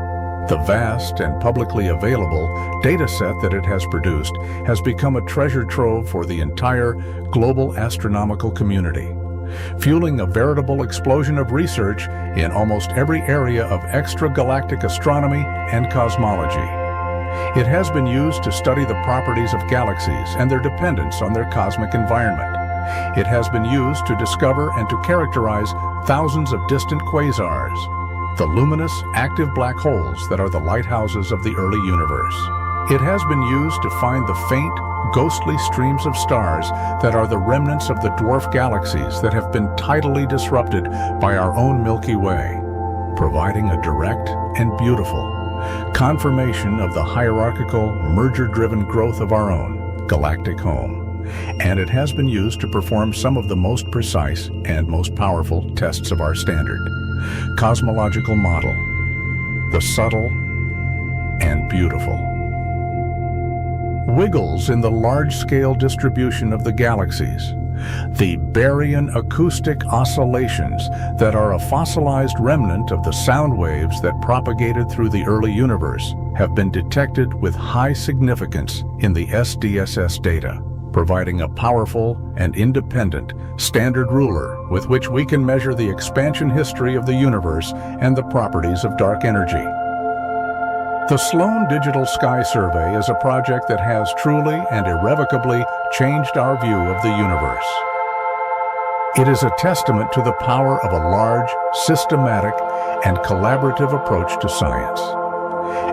The vast and publicly available data set that it has produced has become a treasure trove for the entire global astronomical community, fueling a veritable explosion of research in almost every area of extragalactic astronomy and cosmology. It has been used to study the properties of galaxies and their dependence on their cosmic environment. It has been used to discover and to characterize thousands of distant quasars, the luminous, active black holes that are the lighthouses of the early universe. It has been used to find the faint, ghostly streams of stars that are the remnants of the dwarf galaxies that have been tidally disrupted by our own Milky Way, providing a direct and beautiful confirmation of the hierarchical, merger-driven growth of our own galactic home. And it has been used to perform some of the most precise and most powerful tests of our standard cosmological model, the subtle and beautiful. Wiggles in the large-scale distribution of the galaxies, the baryon acoustic oscillations that are a fossilized remnant of the sound waves that propagated through the early universe, have been detected with high significance in the SDSS data, providing a powerful and independent standard ruler with which we can measure the expansion history of the universe and the properties of dark energy. The Sloan Digital Sky Survey is a project that has truly and irrevocably changed our view of the universe. It is a testament to the power of a large, systematic, and collaborative approach to science.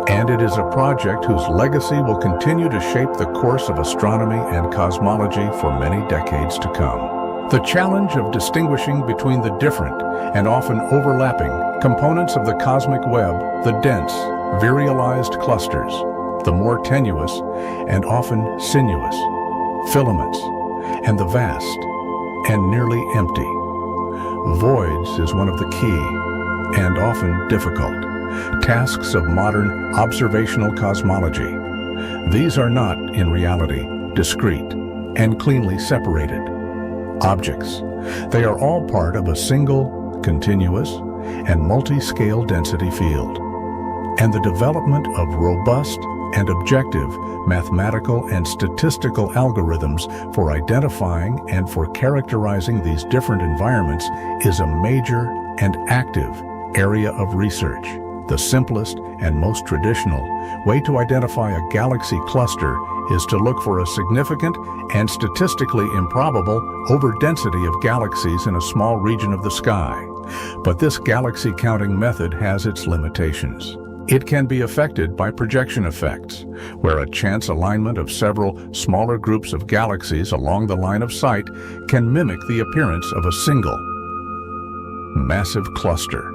And it is a project whose legacy will continue to shape the course of astronomy and cosmology for many decades to come. The challenge of distinguishing between the different and often overlapping components of the cosmic web, the dense, virialized clusters, the more tenuous and often sinuous filaments, and the vast and nearly empty voids is one of the key and often difficult tasks of modern observational cosmology. These are not, in reality, discrete and cleanly separated objects. They are all part of a single, continuous, and multi-scale density field. And the development of robust and objective mathematical and statistical algorithms for identifying and for characterizing these different environments is a major and active area of research. The simplest and most traditional way to identify a galaxy cluster is to look for a significant and statistically improbable overdensity of galaxies in a small region of the sky. But this galaxy counting method has its limitations. It can be affected by projection effects, where a chance alignment of several smaller groups of galaxies along the line of sight can mimic the appearance of a single, massive cluster.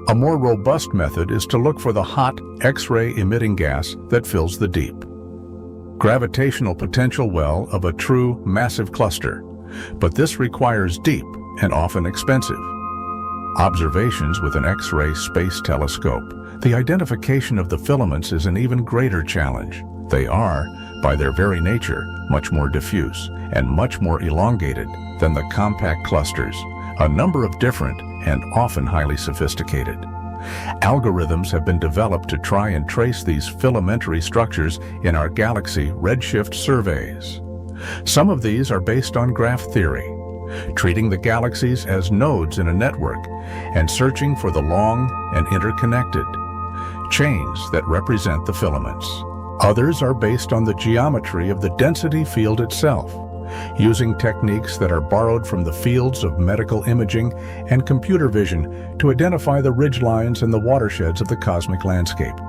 A more robust method is to look for the hot X-ray emitting gas that fills the deep, gravitational potential well of a true massive cluster, but this requires deep and often expensive observations with an X-ray space telescope. The identification of the filaments is an even greater challenge. They are, by their very nature, much more diffuse and much more elongated than the compact clusters, a number of different and often highly sophisticated. Algorithms have been developed to try and trace these filamentary structures in our galaxy redshift surveys. Some of these are based on graph theory, treating the galaxies as nodes in a network and searching for the long and interconnected chains that represent the filaments. Others are based on the geometry of the density field itself, using techniques that are borrowed from the fields of medical imaging and computer vision to identify the ridgelines and the watersheds of the cosmic landscape.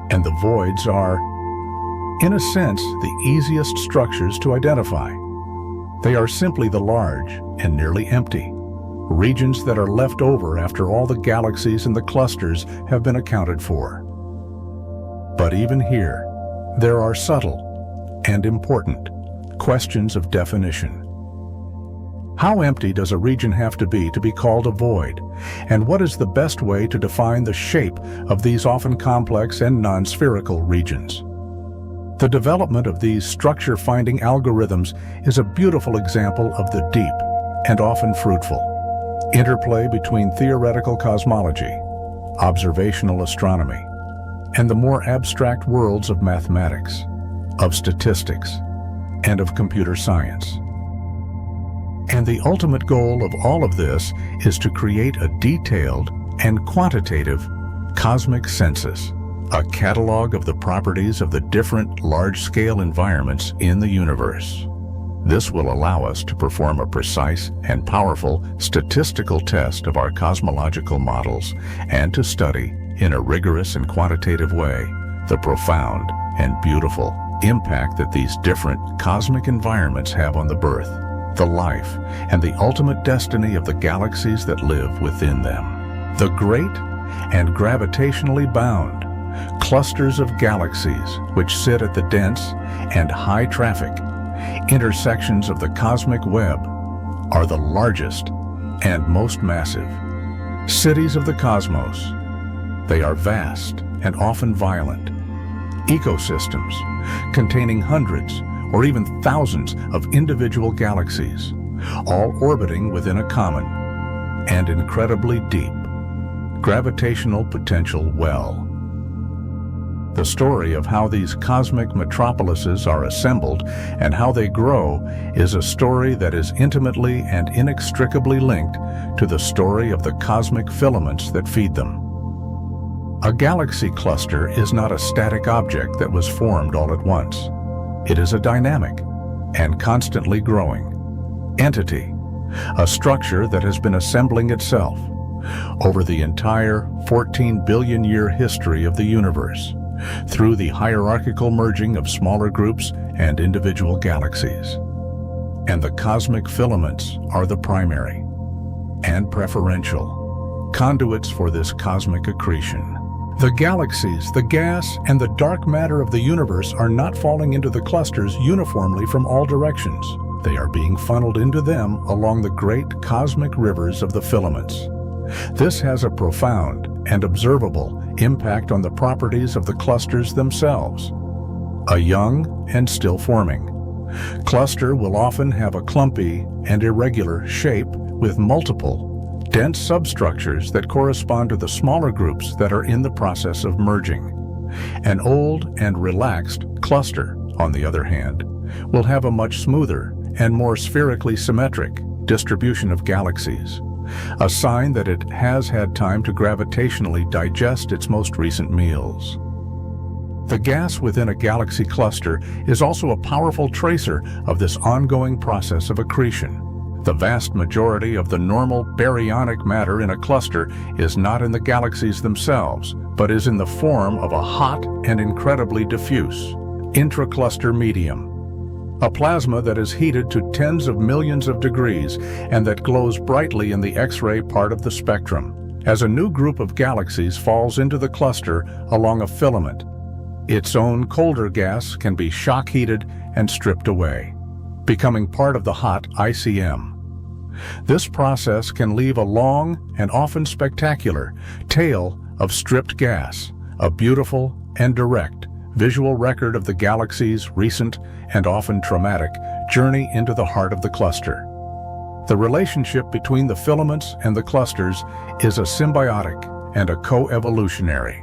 And the voids are, in a sense, the easiest structures to identify. They are simply the large and nearly empty regions that are left over after all the galaxies and the clusters have been accounted for. But even here, there are subtle and important questions of definition. How empty does a region have to be called a void? And what is the best way to define the shape of these often complex and non-spherical regions? The development of these structure-finding algorithms is a beautiful example of the deep and often fruitful interplay between theoretical cosmology, observational astronomy, and the more abstract worlds of mathematics, of statistics, and of computer science. And the ultimate goal of all of this is to create a detailed and quantitative cosmic census, a catalog of the properties of the different large-scale environments in the universe. This will allow us to perform a precise and powerful statistical test of our cosmological models and to study, in a rigorous and quantitative way, the profound and beautiful impact that these different cosmic environments have on the birth, the life, and the ultimate destiny of the galaxies that live within them. The great and gravitationally bound clusters of galaxies which sit at the dense and high-traffic intersections of the cosmic web are the largest and most massive cities of the cosmos. They are vast and often violent ecosystems containing hundreds or even thousands of individual galaxies, all orbiting within a common and incredibly deep gravitational potential well. The story of how these cosmic metropolises are assembled and how they grow is a story that is intimately and inextricably linked to the story of the cosmic filaments that feed them. A galaxy cluster is not a static object that was formed all at once. It is a dynamic and constantly growing entity, a structure that has been assembling itself over the entire 14 billion year history of the universe, through the hierarchical merging of smaller groups and individual galaxies. And the cosmic filaments are the primary and preferential conduits for this cosmic accretion. The galaxies, the gas, and the dark matter of the universe are not falling into the clusters uniformly from all directions. They are being funneled into them along the great cosmic rivers of the filaments. This has a profound and observable impact on the properties of the clusters themselves. A young and still forming cluster will often have a clumpy and irregular shape with multiple dense substructures that correspond to the smaller groups that are in the process of merging. An old and relaxed cluster, on the other hand, will have a much smoother and more spherically symmetric distribution of galaxies, a sign that it has had time to gravitationally digest its most recent meals. The gas within a galaxy cluster is also a powerful tracer of this ongoing process of accretion. The vast majority of the normal baryonic matter in a cluster is not in the galaxies themselves, but is in the form of a hot and incredibly diffuse intracluster medium, a plasma that is heated to tens of millions of degrees and that glows brightly in the X-ray part of the spectrum. As a new group of galaxies falls into the cluster along a filament, its own colder gas can be shock-heated and stripped away, becoming part of the hot ICM. This process can leave a long and often spectacular tail of stripped gas, a beautiful and direct visual record of the galaxy's recent and often traumatic journey into the heart of the cluster. The relationship between the filaments and the clusters is a symbiotic and a co-evolutionary.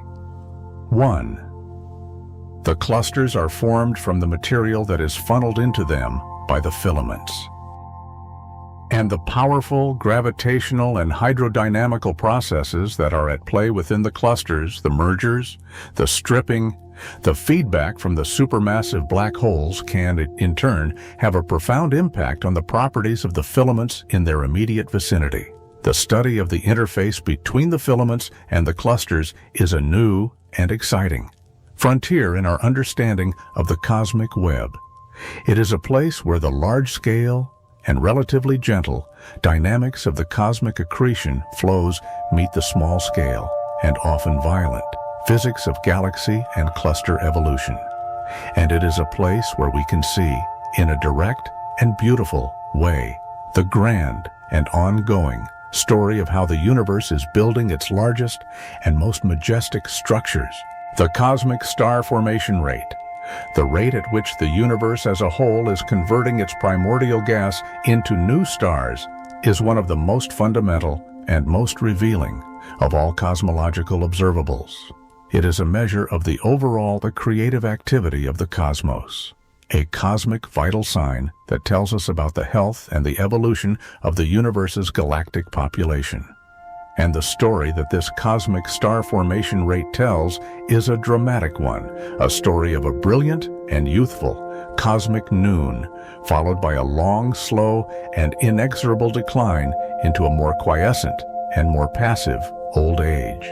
1. The clusters are formed from the material that is funneled into them by the filaments. And the powerful gravitational and hydrodynamical processes that are at play within the clusters, the mergers, the stripping, the feedback from the supermassive black holes can, in turn, have a profound impact on the properties of the filaments in their immediate vicinity. The study of the interface between the filaments and the clusters is a new and exciting frontier in our understanding of the cosmic web. It is a place where the large-scale and relatively gentle dynamics of the cosmic accretion flows meet the small-scale and often violent physics of galaxy and cluster evolution. And it is a place where we can see in a direct and beautiful way, the grand and ongoing story of how the universe is building its largest and most majestic structures. The cosmic star formation rate, the rate at which the universe as a whole is converting its primordial gas into new stars, is one of the most fundamental and most revealing of all cosmological observables. It is a measure of the creative activity of the cosmos, a cosmic vital sign that tells us about the health and the evolution of the universe's galactic population. And the story that this cosmic star formation rate tells is a dramatic one, a story of a brilliant and youthful cosmic noon, followed by a long, slow, and inexorable decline into a more quiescent and more passive old age.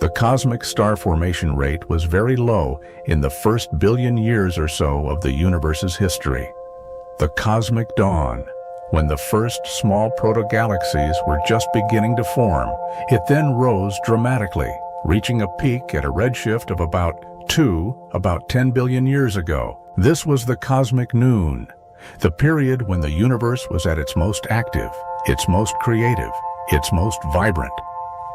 The cosmic star formation rate was very low in the first billion years or so of the universe's history. The cosmic dawn, when the first small proto-galaxies were just beginning to form, it then rose dramatically, reaching a peak at a redshift of about 10 billion years ago. This was the cosmic noon, the period when the universe was at its most active, its most creative, its most vibrant.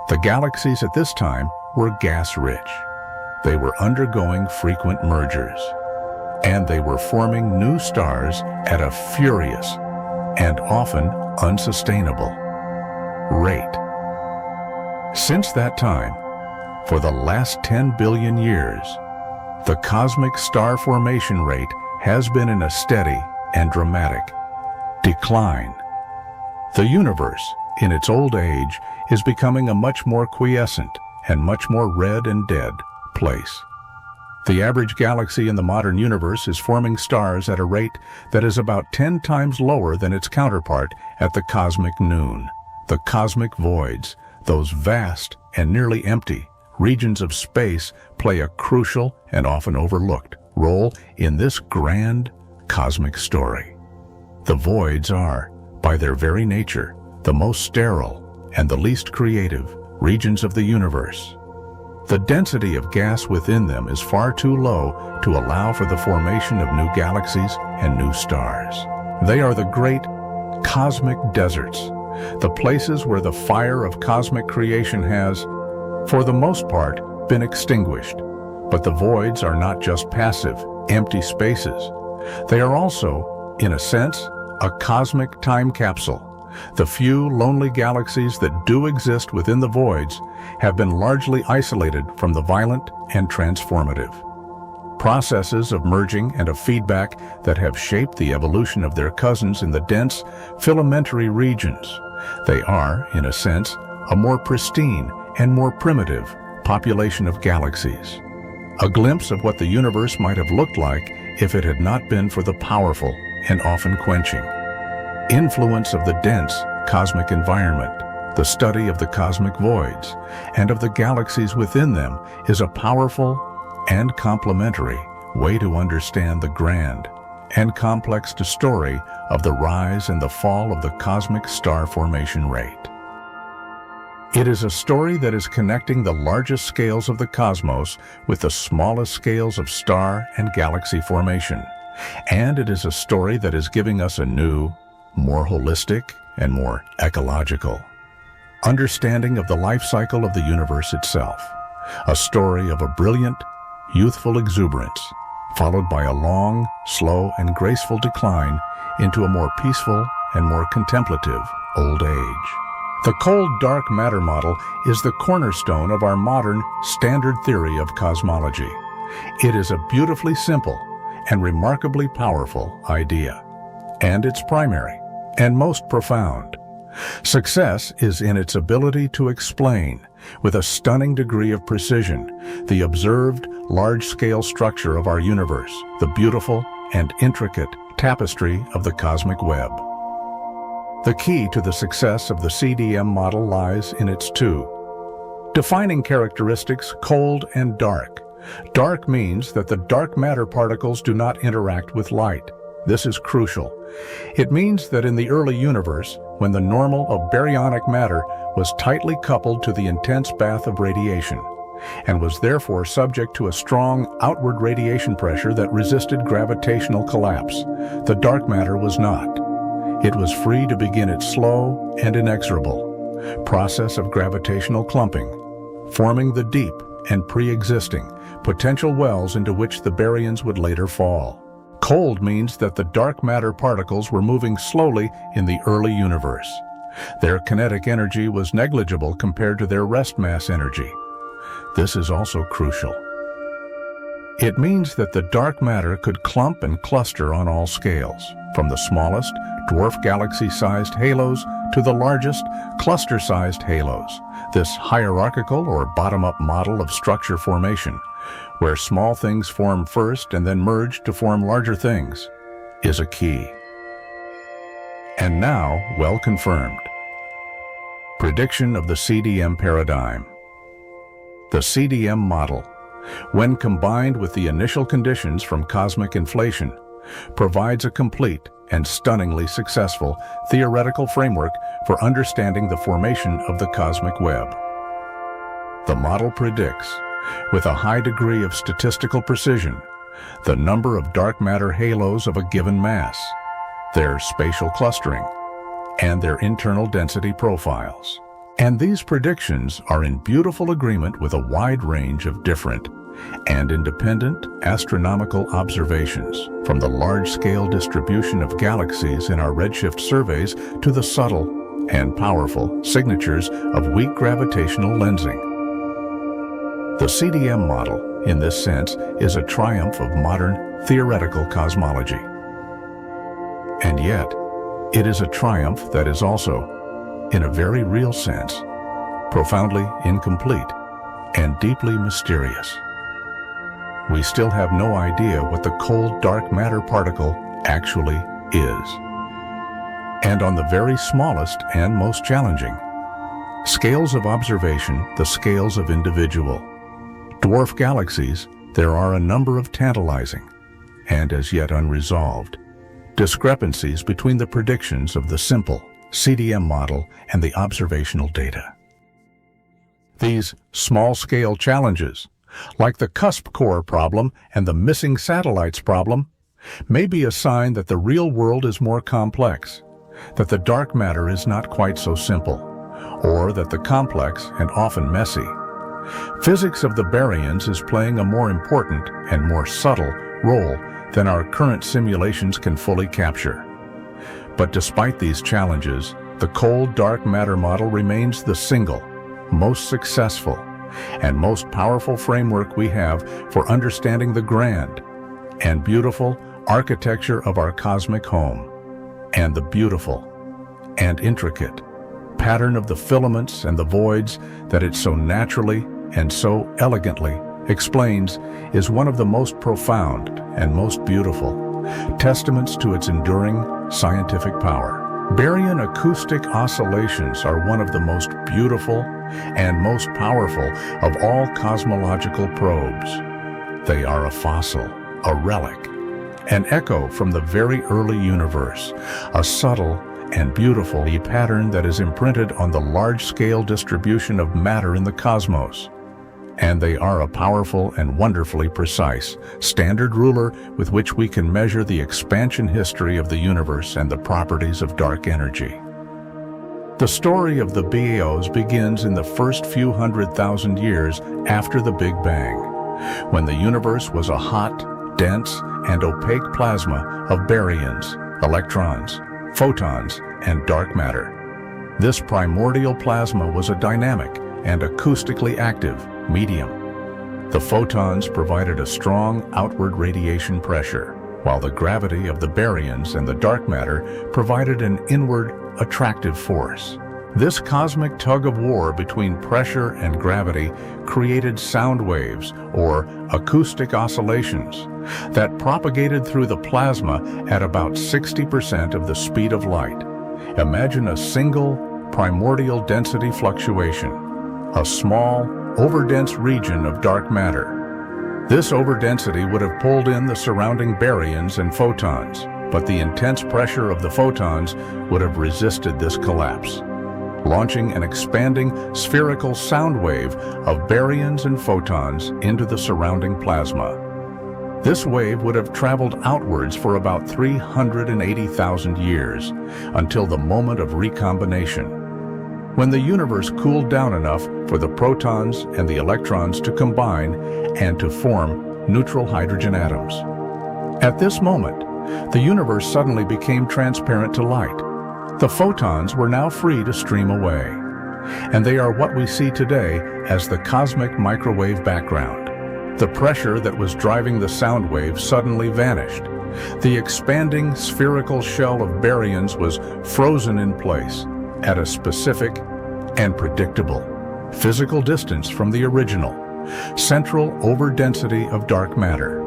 The galaxies at this time were gas-rich. They were undergoing frequent mergers, and they were forming new stars at a furious and often unsustainable rate. Since that time, for the last 10 billion years, the cosmic star formation rate has been in a steady and dramatic decline. The universe, in its old age, is becoming a much more quiescent and much more red and dead place. The average galaxy in the modern universe is forming stars at a rate that is about 10 times lower than its counterpart at the cosmic noon. The cosmic voids, those vast and nearly empty regions of space, play a crucial and often overlooked role in this grand cosmic story. The voids are, by their very nature, the most sterile and the least creative regions of the universe. The density of gas within them is far too low to allow for the formation of new galaxies and new stars. They are the great cosmic deserts, the places where the fire of cosmic creation has, for the most part, been extinguished. But the voids are not just passive, empty spaces. They are also, in a sense, a cosmic time capsule. The few lonely galaxies that do exist within the voids have been largely isolated from the violent and transformative processes of merging and of feedback that have shaped the evolution of their cousins in the dense, filamentary regions. They are, in a sense, a more pristine and more primitive population of galaxies. A glimpse of what the universe might have looked like if it had not been for the powerful and often quenching influence of the dense cosmic environment. The study of the cosmic voids and of the galaxies within them is a powerful and complementary way to understand the grand and complex story of the rise and the fall of the cosmic star formation rate. It is a story that is connecting the largest scales of the cosmos with the smallest scales of star and galaxy formation. And it is a story that is giving us a new, more holistic and more ecological understanding of the life cycle of the universe itself. A story of a brilliant, youthful exuberance, followed by a long, slow, and graceful decline into a more peaceful and more contemplative old age. The cold, dark matter model is the cornerstone of our modern standard theory of cosmology. It is a beautifully simple and remarkably powerful idea, and it's primary and most profound. Success is in its ability to explain, with a stunning degree of precision, the observed large-scale structure of our universe, the beautiful and intricate tapestry of the cosmic web. The key to the success of the CDM model lies in its two defining characteristics: cold and dark. Dark means that the dark matter particles do not interact with light. This is crucial. It means that in the early universe, when the normal of baryonic matter was tightly coupled to the intense bath of radiation, and was therefore subject to a strong outward radiation pressure that resisted gravitational collapse. The dark matter was not. It was free to begin its slow and inexorable process of gravitational clumping, forming the deep and pre-existing potential wells into which the baryons would later fall. Cold means that the dark matter particles were moving slowly in the early universe. Their kinetic energy was negligible compared to their rest mass energy. This is also crucial. It means that the dark matter could clump and cluster on all scales, from the smallest, dwarf galaxy-sized halos to the largest, cluster-sized halos. This hierarchical or bottom-up model of structure formation, where small things form first and then merge to form larger things, is a key. And now, well confirmed. Prediction of the CDM paradigm. The CDM model, when combined with the initial conditions from cosmic inflation, provides a complete and stunningly successful theoretical framework for understanding the formation of the cosmic web. The model predicts, with a high degree of statistical precision, the number of dark matter halos of a given mass, their spatial clustering, and their internal density profiles. And these predictions are in beautiful agreement with a wide range of different and independent astronomical observations, from the large-scale distribution of galaxies in our redshift surveys to the subtle and powerful signatures of weak gravitational lensing. The CDM model, in this sense, is a triumph of modern theoretical cosmology. And yet, it is a triumph that is also, in a very real sense, profoundly incomplete and deeply mysterious. We still have no idea what the cold dark matter particle actually is. And on the very smallest and most challenging scales of observation, the scales of individual dwarf galaxies, there are a number of tantalizing, and as yet unresolved, discrepancies between the predictions of the simple CDM model and the observational data. These small-scale challenges, like the cusp core problem and the missing satellites problem, may be a sign that the real world is more complex, that the dark matter is not quite so simple, or that the complex and often messy physics of the baryons is playing a more important and more subtle role than our current simulations can fully capture. But despite these challenges, the cold dark matter model remains the single, most successful, and most powerful framework we have for understanding the grand and beautiful architecture of our cosmic home, and the beautiful and intricate pattern of the filaments and the voids that it so naturally and so elegantly explains is one of the most profound and most beautiful testaments to its enduring scientific power. Baryon acoustic oscillations are one of the most beautiful and most powerful of all cosmological probes. They are a fossil, a relic, an echo from the very early universe, a subtle and beautiful pattern that is imprinted on the large-scale distribution of matter in the cosmos. And they are a powerful and wonderfully precise standard ruler with which we can measure the expansion history of the universe and the properties of dark energy. The story of the BAOs begins in the first few 100,000 years after the Big Bang, when the universe was a hot, dense, and opaque plasma of baryons, electrons, photons, and dark matter. This primordial plasma was a dynamic and acoustically active medium. The photons provided a strong outward radiation pressure, while the gravity of the baryons and the dark matter provided an inward attractive force. This cosmic tug-of-war between pressure and gravity created sound waves, or acoustic oscillations, that propagated through the plasma at about 60% of the speed of light. Imagine a single primordial density fluctuation, a small, overdense region of dark matter. This overdensity would have pulled in the surrounding baryons and photons, but the intense pressure of the photons would have resisted this collapse. launching an expanding spherical sound wave of baryons and photons into the surrounding plasma. This wave would have traveled outwards for about 380,000 years, until the moment of recombination, when the universe cooled down enough for the protons and the electrons to combine and to form neutral hydrogen atoms. At this moment, the universe suddenly became transparent to light. The photons were now free to stream away, and they are what we see today as the cosmic microwave background. The pressure that was driving the sound wave suddenly vanished. The expanding spherical shell of baryons was frozen in place at a specific and predictable physical distance from the original central overdensity of dark matter.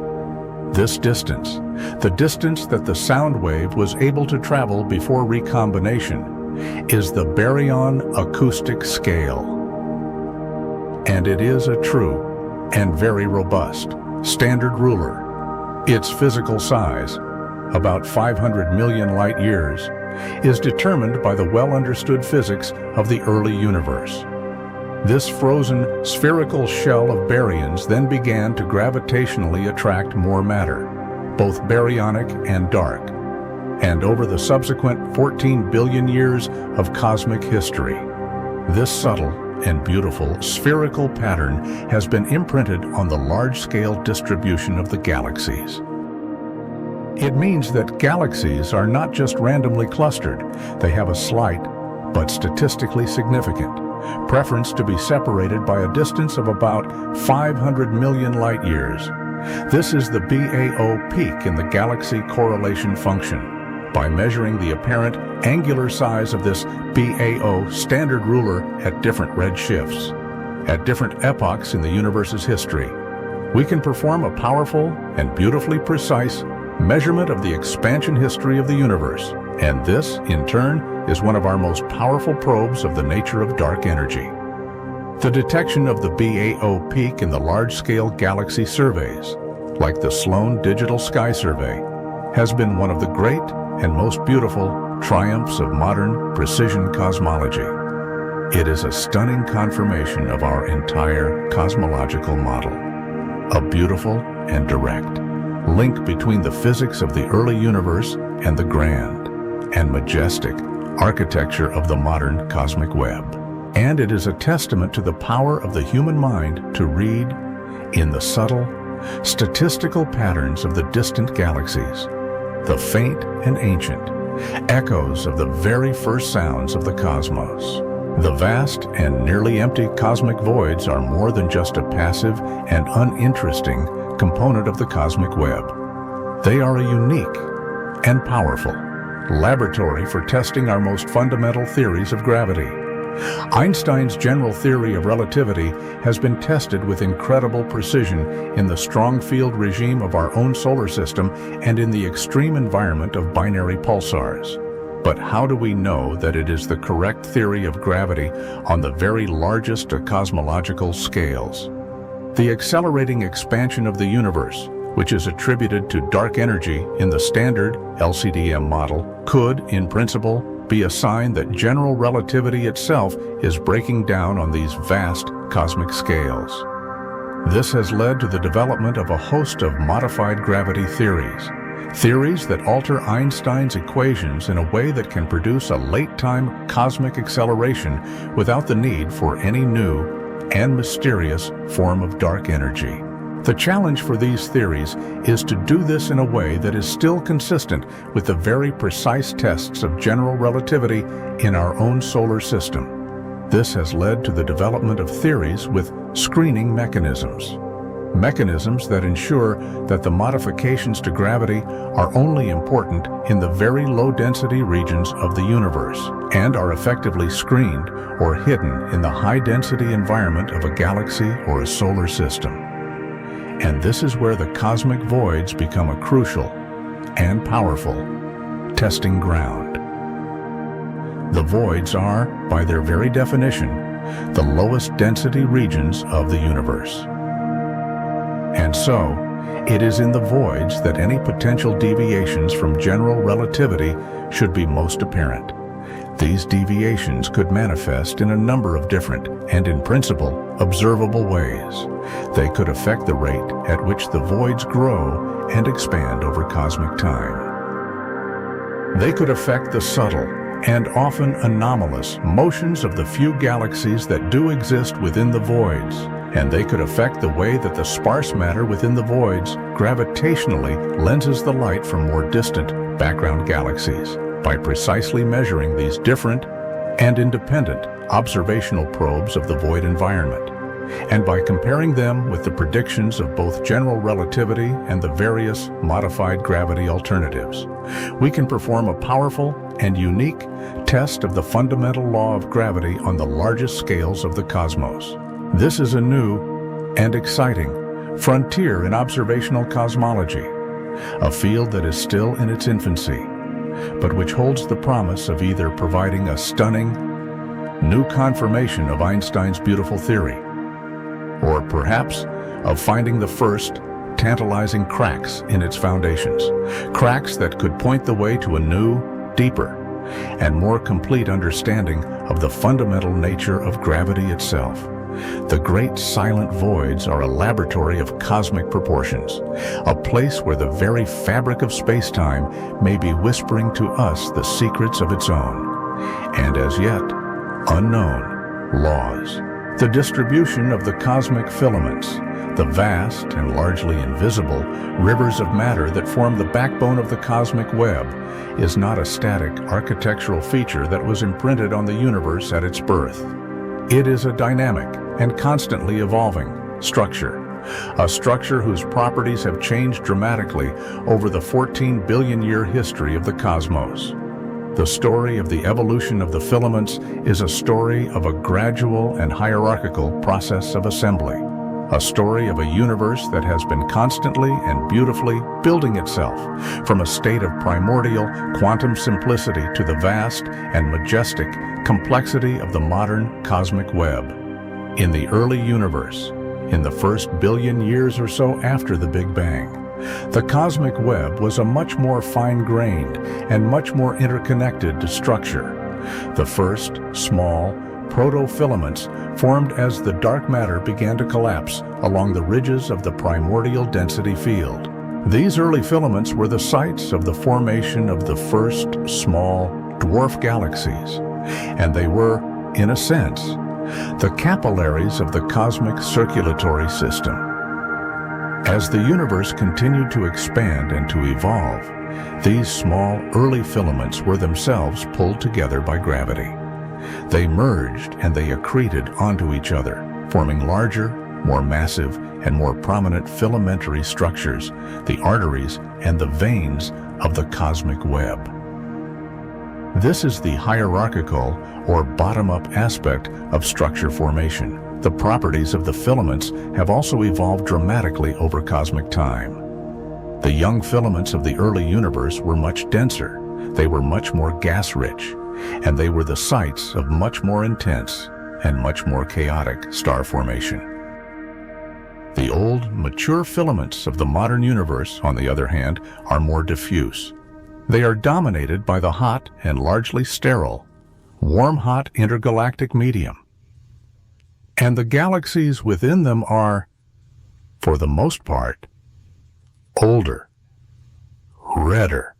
This distance, the distance that the sound wave was able to travel before recombination, is the baryon acoustic scale. And it is a true and very robust standard ruler. Its physical size, about 500 million light years, is determined by the well-understood physics of the early universe. This frozen spherical shell of baryons then began to gravitationally attract more matter, both baryonic and dark, and over the subsequent 14 billion years of cosmic history, this subtle and beautiful spherical pattern has been imprinted on the large-scale distribution of the galaxies. It means that galaxies are not just randomly clustered, they have a slight, but statistically significant, preference to be separated by a distance of about 500 million light years. This is the BAO peak in the galaxy correlation function. By measuring the apparent angular size of this BAO standard ruler at different red shifts, at different epochs in the universe's history, we can perform a powerful and beautifully precise measurement of the expansion history of the universe, and this, in turn, is one of our most powerful probes of the nature of dark energy. The detection of the BAO peak in the large-scale galaxy surveys, like the Sloan Digital Sky Survey, has been one of the great and most beautiful triumphs of modern precision cosmology. It is a stunning confirmation of our entire cosmological model, a beautiful and direct link between the physics of the early universe and the grand and majestic architecture of the modern cosmic web. And it is a testament to the power of the human mind to read, in the subtle, statistical patterns of the distant galaxies, the faint and ancient echoes of the very first sounds of the cosmos. The vast and nearly empty cosmic voids are more than just a passive and uninteresting component of the cosmic web. They are a unique and powerful laboratory for testing our most fundamental theories of gravity. Einstein's general theory of relativity has been tested with incredible precision in the strong field regime of our own solar system and in the extreme environment of binary pulsars. But how do we know that it is the correct theory of gravity on the very largest of cosmological scales? The accelerating expansion of the universe, which is attributed to dark energy in the standard LCDM model, could, in principle, be a sign that general relativity itself is breaking down on these vast cosmic scales. This has led to the development of a host of modified gravity theories that alter Einstein's equations in a way that can produce a late-time cosmic acceleration without the need for any new and mysterious form of dark energy. The challenge for these theories is to do this in a way that is still consistent with the very precise tests of general relativity in our own solar system. This has led to the development of theories with screening mechanisms that ensure that the modifications to gravity are only important in the very low-density regions of the universe and are effectively screened or hidden in the high-density environment of a galaxy or a solar system. And this is where the cosmic voids become a crucial and powerful testing ground. The voids are, by their very definition, the lowest density regions of the universe. And so, it is in the voids that any potential deviations from general relativity should be most apparent. These deviations could manifest in a number of different, and in principle, observable ways. They could affect the rate at which the voids grow and expand over cosmic time. They could affect the subtle and often anomalous motions of the few galaxies that do exist within the voids, and they could affect the way that the sparse matter within the voids gravitationally lenses the light from more distant background galaxies. By precisely measuring these different and independent observational probes of the void environment, and by comparing them with the predictions of both general relativity and the various modified gravity alternatives, we can perform a powerful and unique test of the fundamental law of gravity on the largest scales of the cosmos. This is a new and exciting frontier in observational cosmology, a field that is still in its infancy, but which holds the promise of either providing a stunning new confirmation of Einstein's beautiful theory, or perhaps of finding the first tantalizing cracks in its foundations, cracks that could point the way to a new, deeper, and more complete understanding of the fundamental nature of gravity itself. The great silent voids are a laboratory of cosmic proportions, a place where the very fabric of space-time may be whispering to us the secrets of its own, and as yet unknown, laws. The distribution of the cosmic filaments, the vast and largely invisible rivers of matter that form the backbone of the cosmic web, is not a static architectural feature that was imprinted on the universe at its birth. It is a dynamic and constantly evolving structure, a structure whose properties have changed dramatically over the 14 billion-year history of the cosmos. The story of the evolution of the filaments is a story of a gradual and hierarchical process of assembly, a story of a universe that has been constantly and beautifully building itself from a state of primordial quantum simplicity to the vast and majestic complexity of the modern cosmic web. In the early universe, in the first billion years or so after the Big Bang, the cosmic web was a much more fine-grained and much more interconnected structure. The first, small, protofilaments formed as the dark matter began to collapse along the ridges of the primordial density field. These early filaments were the sites of the formation of the first small dwarf galaxies, and they were, in a sense, the capillaries of the cosmic circulatory system. As the universe continued to expand and to evolve, these small early filaments were themselves pulled together by gravity. They merged and they accreted onto each other, forming larger, more massive, and more prominent filamentary structures, the arteries and the veins of the cosmic web. This is the hierarchical or bottom-up aspect of structure formation. The properties of the filaments have also evolved dramatically over cosmic time. The young filaments of the early universe were much denser, they were much more gas-rich, and they were the sites of much more intense and much more chaotic star formation. The old, mature filaments of the modern universe, on the other hand, are more diffuse. They are dominated by the hot and largely sterile, warm-hot intergalactic medium. And the galaxies within them are, for the most part, older, redder,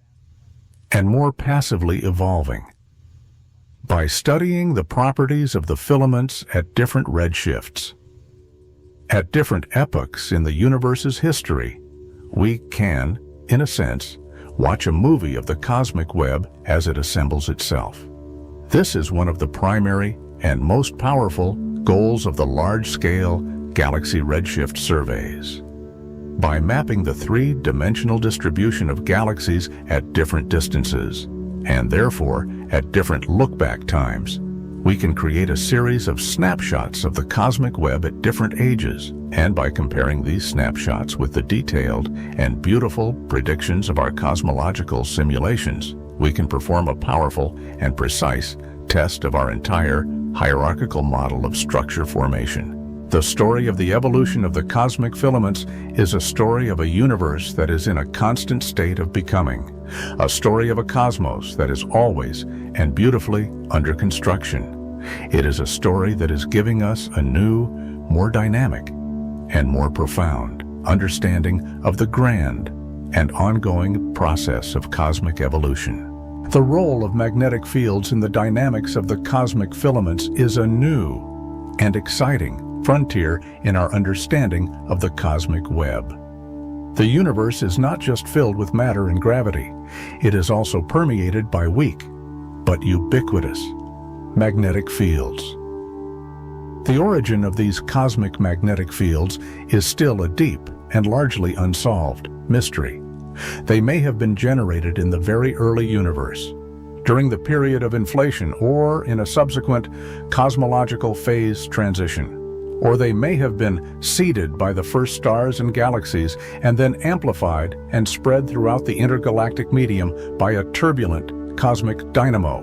and more passively evolving. By studying the properties of the filaments at different redshifts, at different epochs in the universe's history, we can, in a sense, watch a movie of the cosmic web as it assembles itself. This is one of the primary and most powerful goals of the large-scale galaxy redshift surveys. By mapping the three-dimensional distribution of galaxies at different distances, and therefore at different look-back times, we can create a series of snapshots of the cosmic web at different ages, and by comparing these snapshots with the detailed and beautiful predictions of our cosmological simulations, we can perform a powerful and precise test of our entire hierarchical model of structure formation. The The story of the evolution of the cosmic filaments is a story of a universe that is in a constant state of becoming, a story of a cosmos that is always and beautifully under construction. It is a story that is giving us a new, more dynamic, and more profound understanding of the grand and ongoing process of cosmic evolution. The role of magnetic fields in the dynamics of the cosmic filaments is a new and exciting frontier in our understanding of the cosmic web. The universe is not just filled with matter and gravity, it is also permeated by weak, but ubiquitous, magnetic fields. The origin of these cosmic magnetic fields is still a deep and largely unsolved mystery. They may have been generated in the very early universe, during the period of inflation or in a subsequent cosmological phase transition. Or they may have been seeded by the first stars and galaxies and then amplified and spread throughout the intergalactic medium by a turbulent cosmic dynamo.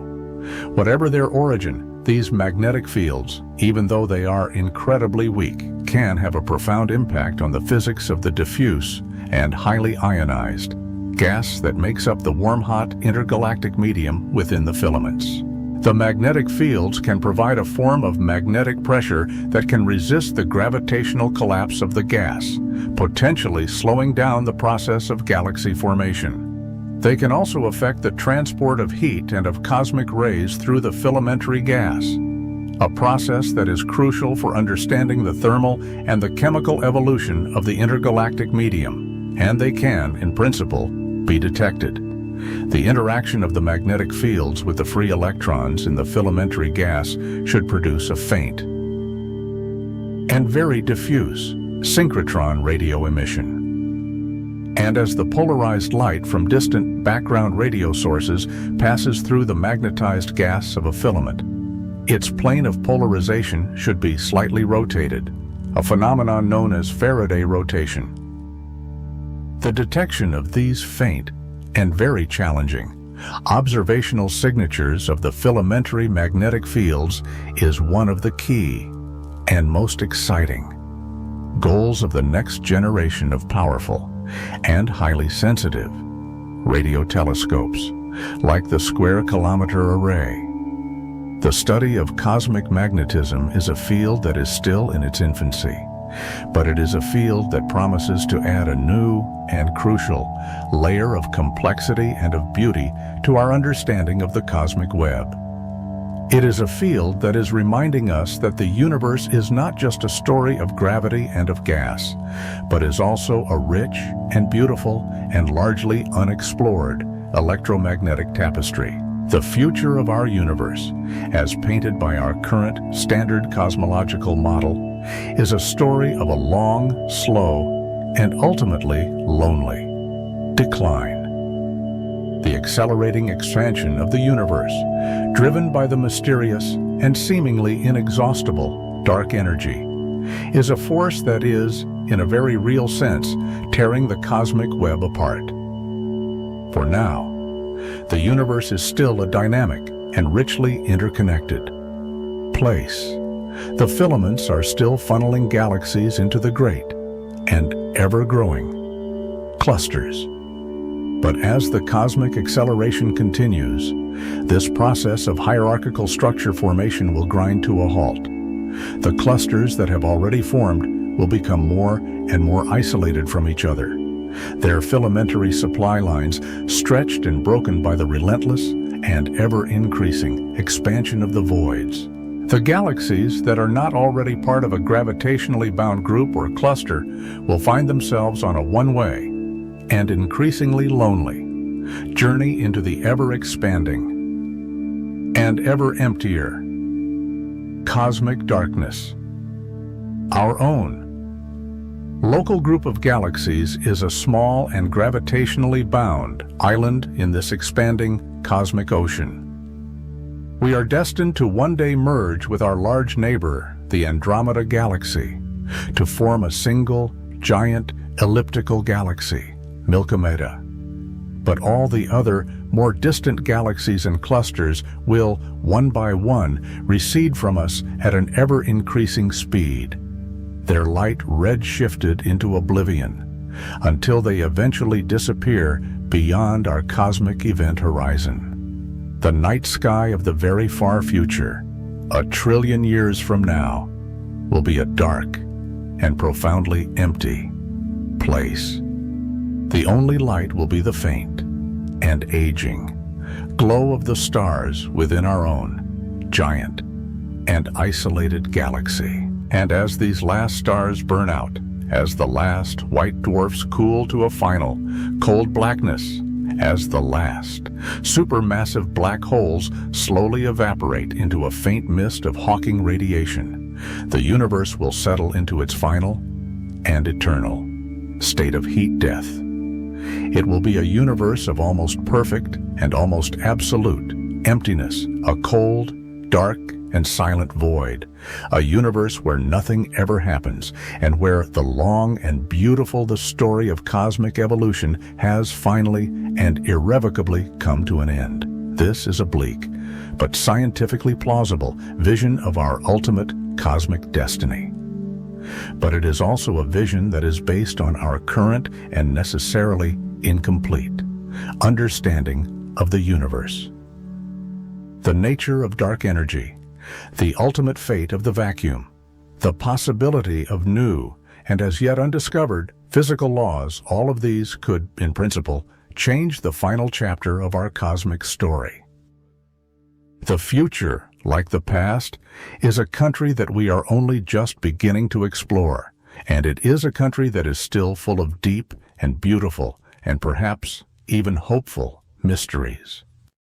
Whatever their origin, these magnetic fields, even though they are incredibly weak, can have a profound impact on the physics of the diffuse and highly ionized gas that makes up the warm-hot intergalactic medium within the filaments. The magnetic fields can provide a form of magnetic pressure that can resist the gravitational collapse of the gas, potentially slowing down the process of galaxy formation. They can also affect the transport of heat and of cosmic rays through the filamentary gas, a process that is crucial for understanding the thermal and the chemical evolution of the intergalactic medium, and they can, in principle, be detected. The interaction of the magnetic fields with the free electrons in the filamentary gas should produce a faint and very diffuse synchrotron radio emission. And as the polarized light from distant background radio sources passes through the magnetized gas of a filament, its plane of polarization should be slightly rotated, a phenomenon known as Faraday rotation. The detection of these faint and very challenging observational signatures of the filamentary magnetic fields is one of the key and most exciting goals of the next generation of powerful and highly sensitive radio telescopes, like the Square Kilometre Array. The study of cosmic magnetism is a field that is still in its infancy, but it is a field that promises to add a new and crucial layer of complexity and of beauty to our understanding of the cosmic web. It is a field that is reminding us that the universe is not just a story of gravity and of gas, but is also a rich and beautiful and largely unexplored electromagnetic tapestry. The future of our universe, as painted by our current standard cosmological model, is a story of a long, slow, and ultimately lonely decline. The accelerating expansion of the universe, driven by the mysterious and seemingly inexhaustible dark energy, is a force that is, in a very real sense, tearing the cosmic web apart. For now, the universe is still a dynamic and richly interconnected place. The filaments are still funneling galaxies into the great and ever-growing clusters. But as the cosmic acceleration continues, this process of hierarchical structure formation will grind to a halt. The clusters that have already formed will become more and more isolated from each other, their filamentary supply lines stretched and broken by the relentless and ever-increasing expansion of the voids. The galaxies that are not already part of a gravitationally bound group or cluster will find themselves on a one-way and increasingly lonely journey into the ever-expanding and ever-emptier cosmic darkness. Our own local group of galaxies is a small and gravitationally bound island in this expanding cosmic ocean. We are destined to one day merge with our large neighbor, the Andromeda Galaxy, to form a single, giant, elliptical galaxy, Milkomeda. But all the other, more distant galaxies and clusters will, one by one, recede from us at an ever-increasing speed. their light red-shifted into oblivion, until they eventually disappear beyond our cosmic event horizon. The night sky of the very far future, 1 trillion years from now, will be a dark and profoundly empty place. The only light will be the faint and aging glow of the stars within our own giant and isolated galaxy. And as these last stars burn out, as the last white dwarfs cool to a final cold blackness, as the last supermassive black holes slowly evaporate into a faint mist of Hawking radiation, the universe will settle into its final and eternal state of heat death. It will be a universe of almost perfect and almost absolute emptiness, a cold, dark, and silent void, a universe where nothing ever happens, and where the long and beautiful the story of cosmic evolution has finally and irrevocably come to an end. This is a bleak, but scientifically plausible vision of our ultimate cosmic destiny. But it is also a vision that is based on our current and necessarily incomplete understanding of the universe. The nature of dark energy, the ultimate fate of the vacuum, the possibility of new and as yet undiscovered physical laws, all of these could, in principle, change the final chapter of our cosmic story. The future, like the past, is a country that we are only just beginning to explore, and it is a country that is still full of deep and beautiful and perhaps even hopeful mysteries.